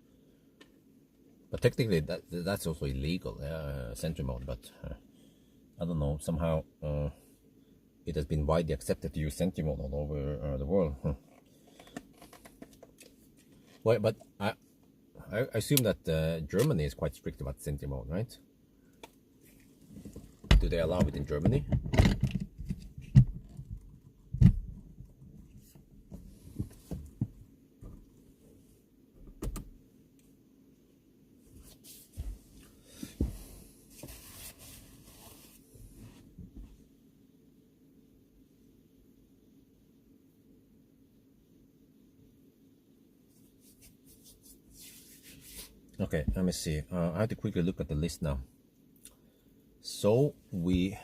But technically, that's also illegal, Senti mode. But I don't know, somehow it has been widely accepted to use Senti mode all over the world. Well, but I assume that Germany is quite strict about Senti mode, right? Do they allow it in Germany? Okay, let me see. I have to quickly look at the list now. So we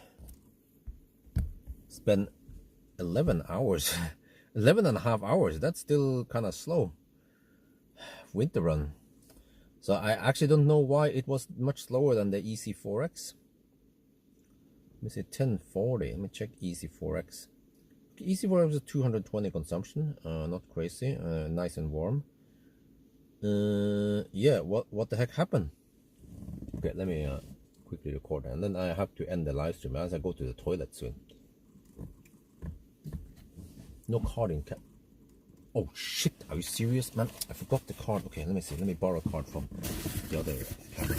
spent 11 hours, 11 and a half hours. That's still kind of slow. Winter run. So I actually don't know why it was much slower than the EC4X. Let me see, 1040. Let me check EC4X. EC4X is 220 consumption. Not crazy. Nice and warm. Yeah, what the heck happened? Okay, let me quickly record, and then I have to end the live stream as I go to the toilet soon. No card in cap. Oh shit, are you serious, man? I forgot the card. Okay, let me see. Let me borrow a card from the other camera.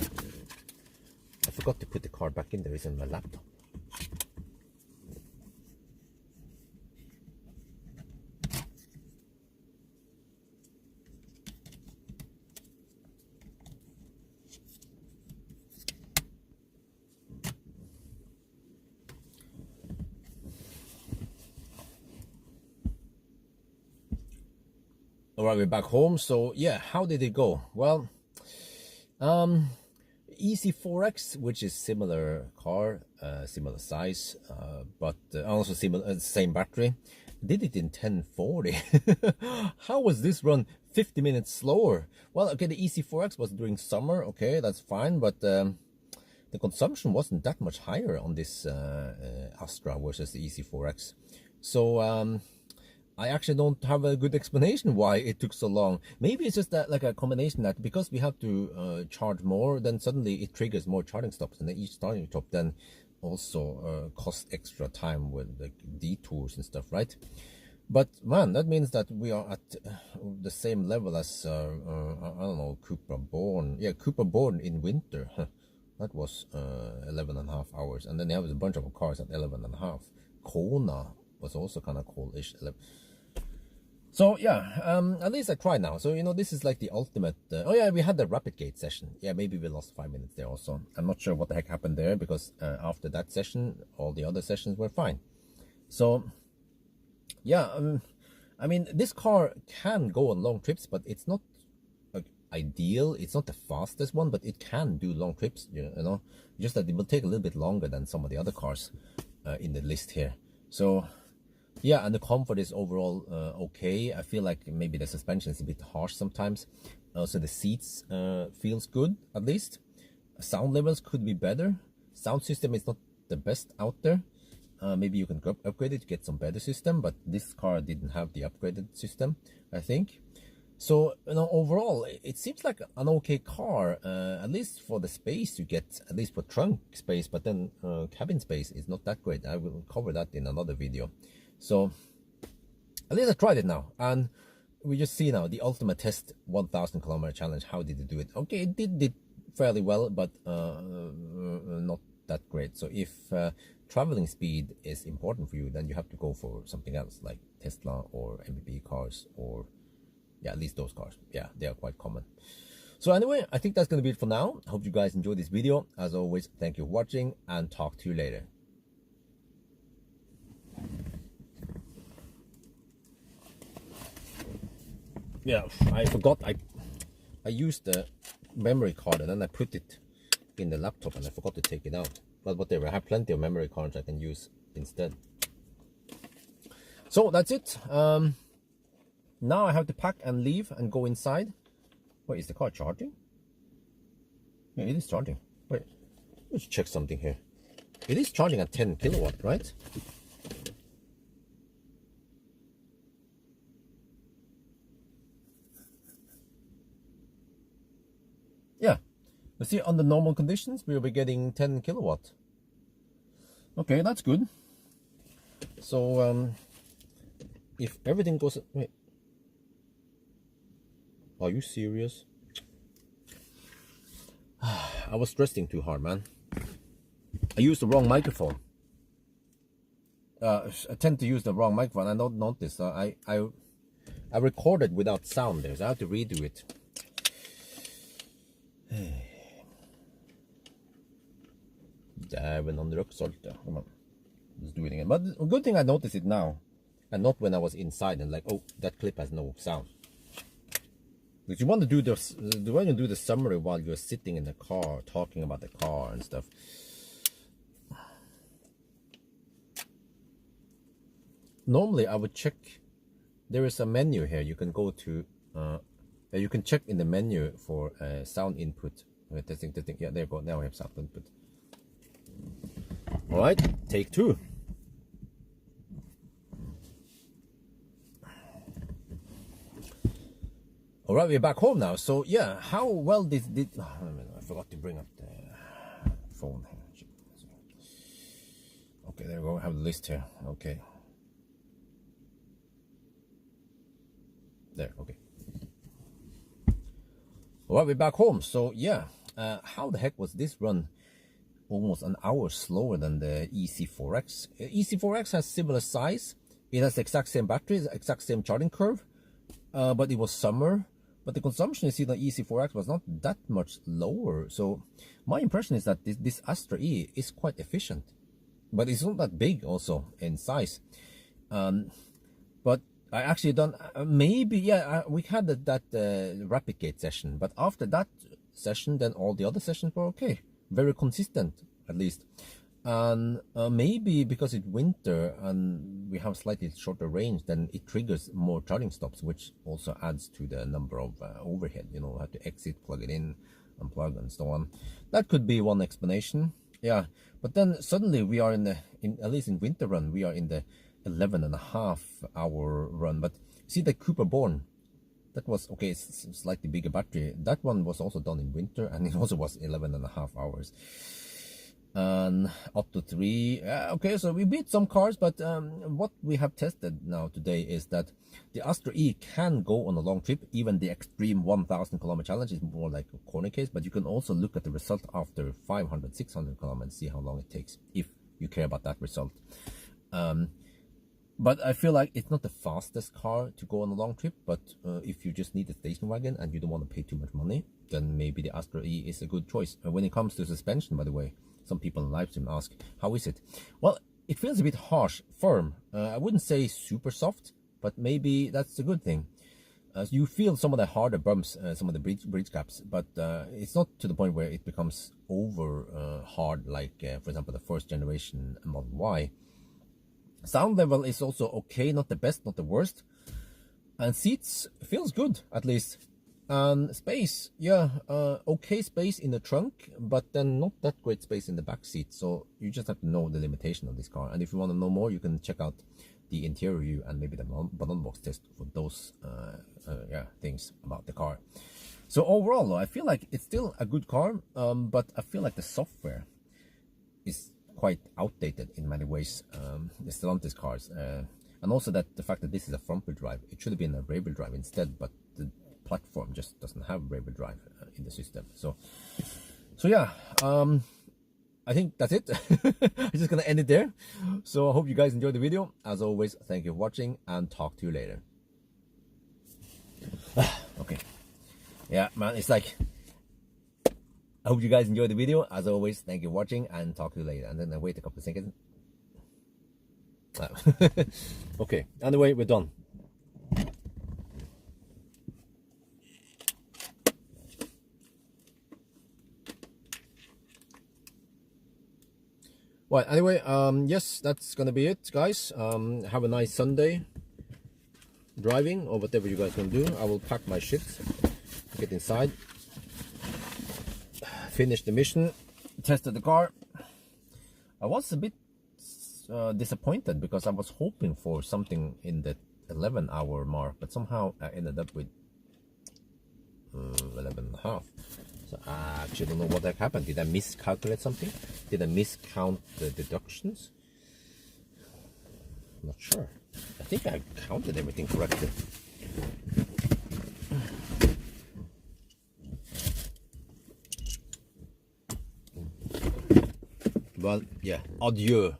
I forgot to put the card back in there. It's in my laptop. All right, we're back home. So yeah, how did it go? Well, EC4X, which is similar car, similar size, but also similar, same battery, did it in 1040. How was this run 50 minutes slower? Well, okay, the EC4X was during summer. Okay, that's fine, but the consumption wasn't that much higher on this Astra versus the EC4X. So I actually don't have a good explanation why it took so long. Maybe it's just that, like a combination that because we have to charge more, then suddenly it triggers more charging stops, and then each charging stop then also costs extra time with like detours and stuff, right? But man, that means that we are at the same level as I don't know, Cooper Born. Yeah, Cooper Born in winter. That was 11 and a half hours, and then they have a bunch of cars at 11 and a half. Kona was also kind of cool-ish. So yeah, at least I tried now. So this is like the ultimate. Oh yeah, we had the rapid gate session. Yeah, maybe we lost 5 minutes there also. I'm not sure what the heck happened there, because after that session, all the other sessions were fine. So yeah, I mean, this car can go on long trips, but it's not ideal. It's not the fastest one, but it can do long trips. Just that it will take a little bit longer than some of the other cars in the list here. So yeah, and the comfort is overall okay. I feel like maybe the suspension is a bit harsh sometimes. Also, the seats feels good, at least. Sound levels could be better. Sound system is not the best out there. Maybe you can upgrade it to get some better system, but this car didn't have the upgraded system, I think. So overall, it seems like an okay car, at least for the space you get, at least for trunk space. But then cabin space is not that great. I will cover that in another video. So at least I tried it now, and we just see now the ultimate test 1,000 kilometer challenge. How did it do it? Okay, it did fairly well, but not that great. So if traveling speed is important for you, then you have to go for something else like Tesla or MPP cars, or yeah, at least those cars. Yeah, they are quite common. So anyway, I think that's going to be it for now. I hope you guys enjoyed this video. As always, thank you for watching, and talk to you later. Yeah, I forgot. I used the memory card and then I put it in the laptop, and I forgot to take it out. But whatever, I have plenty of memory cards I can use instead. So that's it. Now I have to pack and leave and go inside. Wait, is the car charging? Yeah, it is charging. Wait, let's check something here. It is charging at 10 kilowatt, right? Yeah, let's see, under normal conditions, we'll be getting 10 kilowatt. Okay, that's good. So, if everything goes... Wait. Are you serious? I was stressing too hard, man. I used the wrong microphone. I tend to use the wrong microphone. I don't notice. I recorded without sound there, so I have to redo it. Dæven, han røkksalt. Come on. Let's do it again. But a good thing I noticed it now, and not when I was inside and like, oh, that clip has no sound. Because you want to do the summary while you're sitting in the car, talking about the car and stuff. Normally, I would check. There is a menu here. You can go to. You can check in the menu for sound input. Testing. Yeah, there you go. Now I have sound input. All right, take two. All right, we're back home now. So yeah, how well did I forgot to bring up the phone here. Okay, there we go. I have the list here. Okay. There, okay. All right, we're back home. So yeah, how the heck was this run almost an hour slower than the EC4X? EC4X has similar size. It has the exact same battery, the exact same charging curve, but it was summer. But the consumption you see on EC4X was not that much lower. So my impression is that this Astra-e is quite efficient, but it's not that big also in size. But I actually done maybe, yeah, we had that rapid gate session, but after that session, then all the other sessions were okay, very consistent at least. And maybe because it's winter and we have slightly shorter range, then it triggers more charging stops, which also adds to the number of overhead. Have to exit, plug it in, unplug, and so on. That could be one explanation. Yeah, but then suddenly we are at least in winter run, we are in the 11.5-hour run. But see the Cooper Born, that was okay. It's slightly bigger battery. That one was also done in winter, and it also was 11.5 hours. And up to 3. Okay, so we beat some cars, but what we have tested now today is that the Astra-e can go on a long trip. Even the extreme 1,000 kilometer challenge is more like a corner case, but you can also look at the result after 500, 600 kilometers, see how long it takes if you care about that result. But I feel like it's not the fastest car to go on a long trip, but if you just need a station wagon and you don't want to pay too much money, then maybe the Astra-e is a good choice. When it comes to suspension, by the way, some people in live stream ask, how is it? Well, it feels a bit harsh, firm. I wouldn't say super soft, but maybe that's a good thing. You feel some of the harder bumps, some of the bridge gaps, but it's not to the point where it becomes over hard, like, for example, the first generation Model Y. Sound level is also okay, not the best, not the worst. And seats feels good, at least. And space, yeah, okay space in the trunk, but then not that great space in the back seat. So you just have to know the limitation of this car. And if you want to know more, you can check out the interior review and maybe the button box test for those things about the car. So overall, though, I feel like it's still a good car, but I feel like the software is quite outdated in many ways. The Stellantis cars, and also that the fact that this is a front-wheel drive, it should have been a rear-wheel drive instead, but the platform just doesn't have rear-wheel drive in the system. So yeah. I think that's it. I'm just gonna end it there. So I hope you guys enjoyed the video. As always, thank you for watching and talk to you later. Okay. Yeah, man, it's like, I hope you guys enjoyed the video. As always, thank you for watching and talk to you later. And then I wait a couple of seconds. Okay, anyway, we're done. Well, anyway, yes, that's gonna be it, guys. Have a nice Sunday driving or whatever you guys gonna do. I will pack my shit, get inside, finish the mission, tested the car. I was a bit disappointed because I was hoping for something in the 11-hour mark, but somehow I ended up with 11.5. So I actually don't know what happened. Did I miscalculate something? Did I miscount the deductions? I'm not sure. I think I counted everything correctly. Well, yeah, adieu.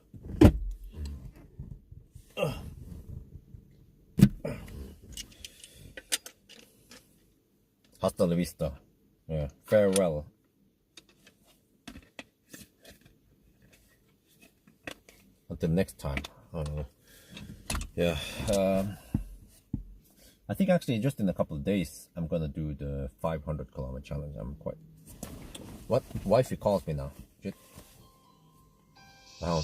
Hasta la vista. Yeah, farewell. Until next time. Yeah. I think actually just in a couple of days I'm gonna do the 500-kilometer challenge. I'm quite. What? Wifey calls me now. Shit. Now.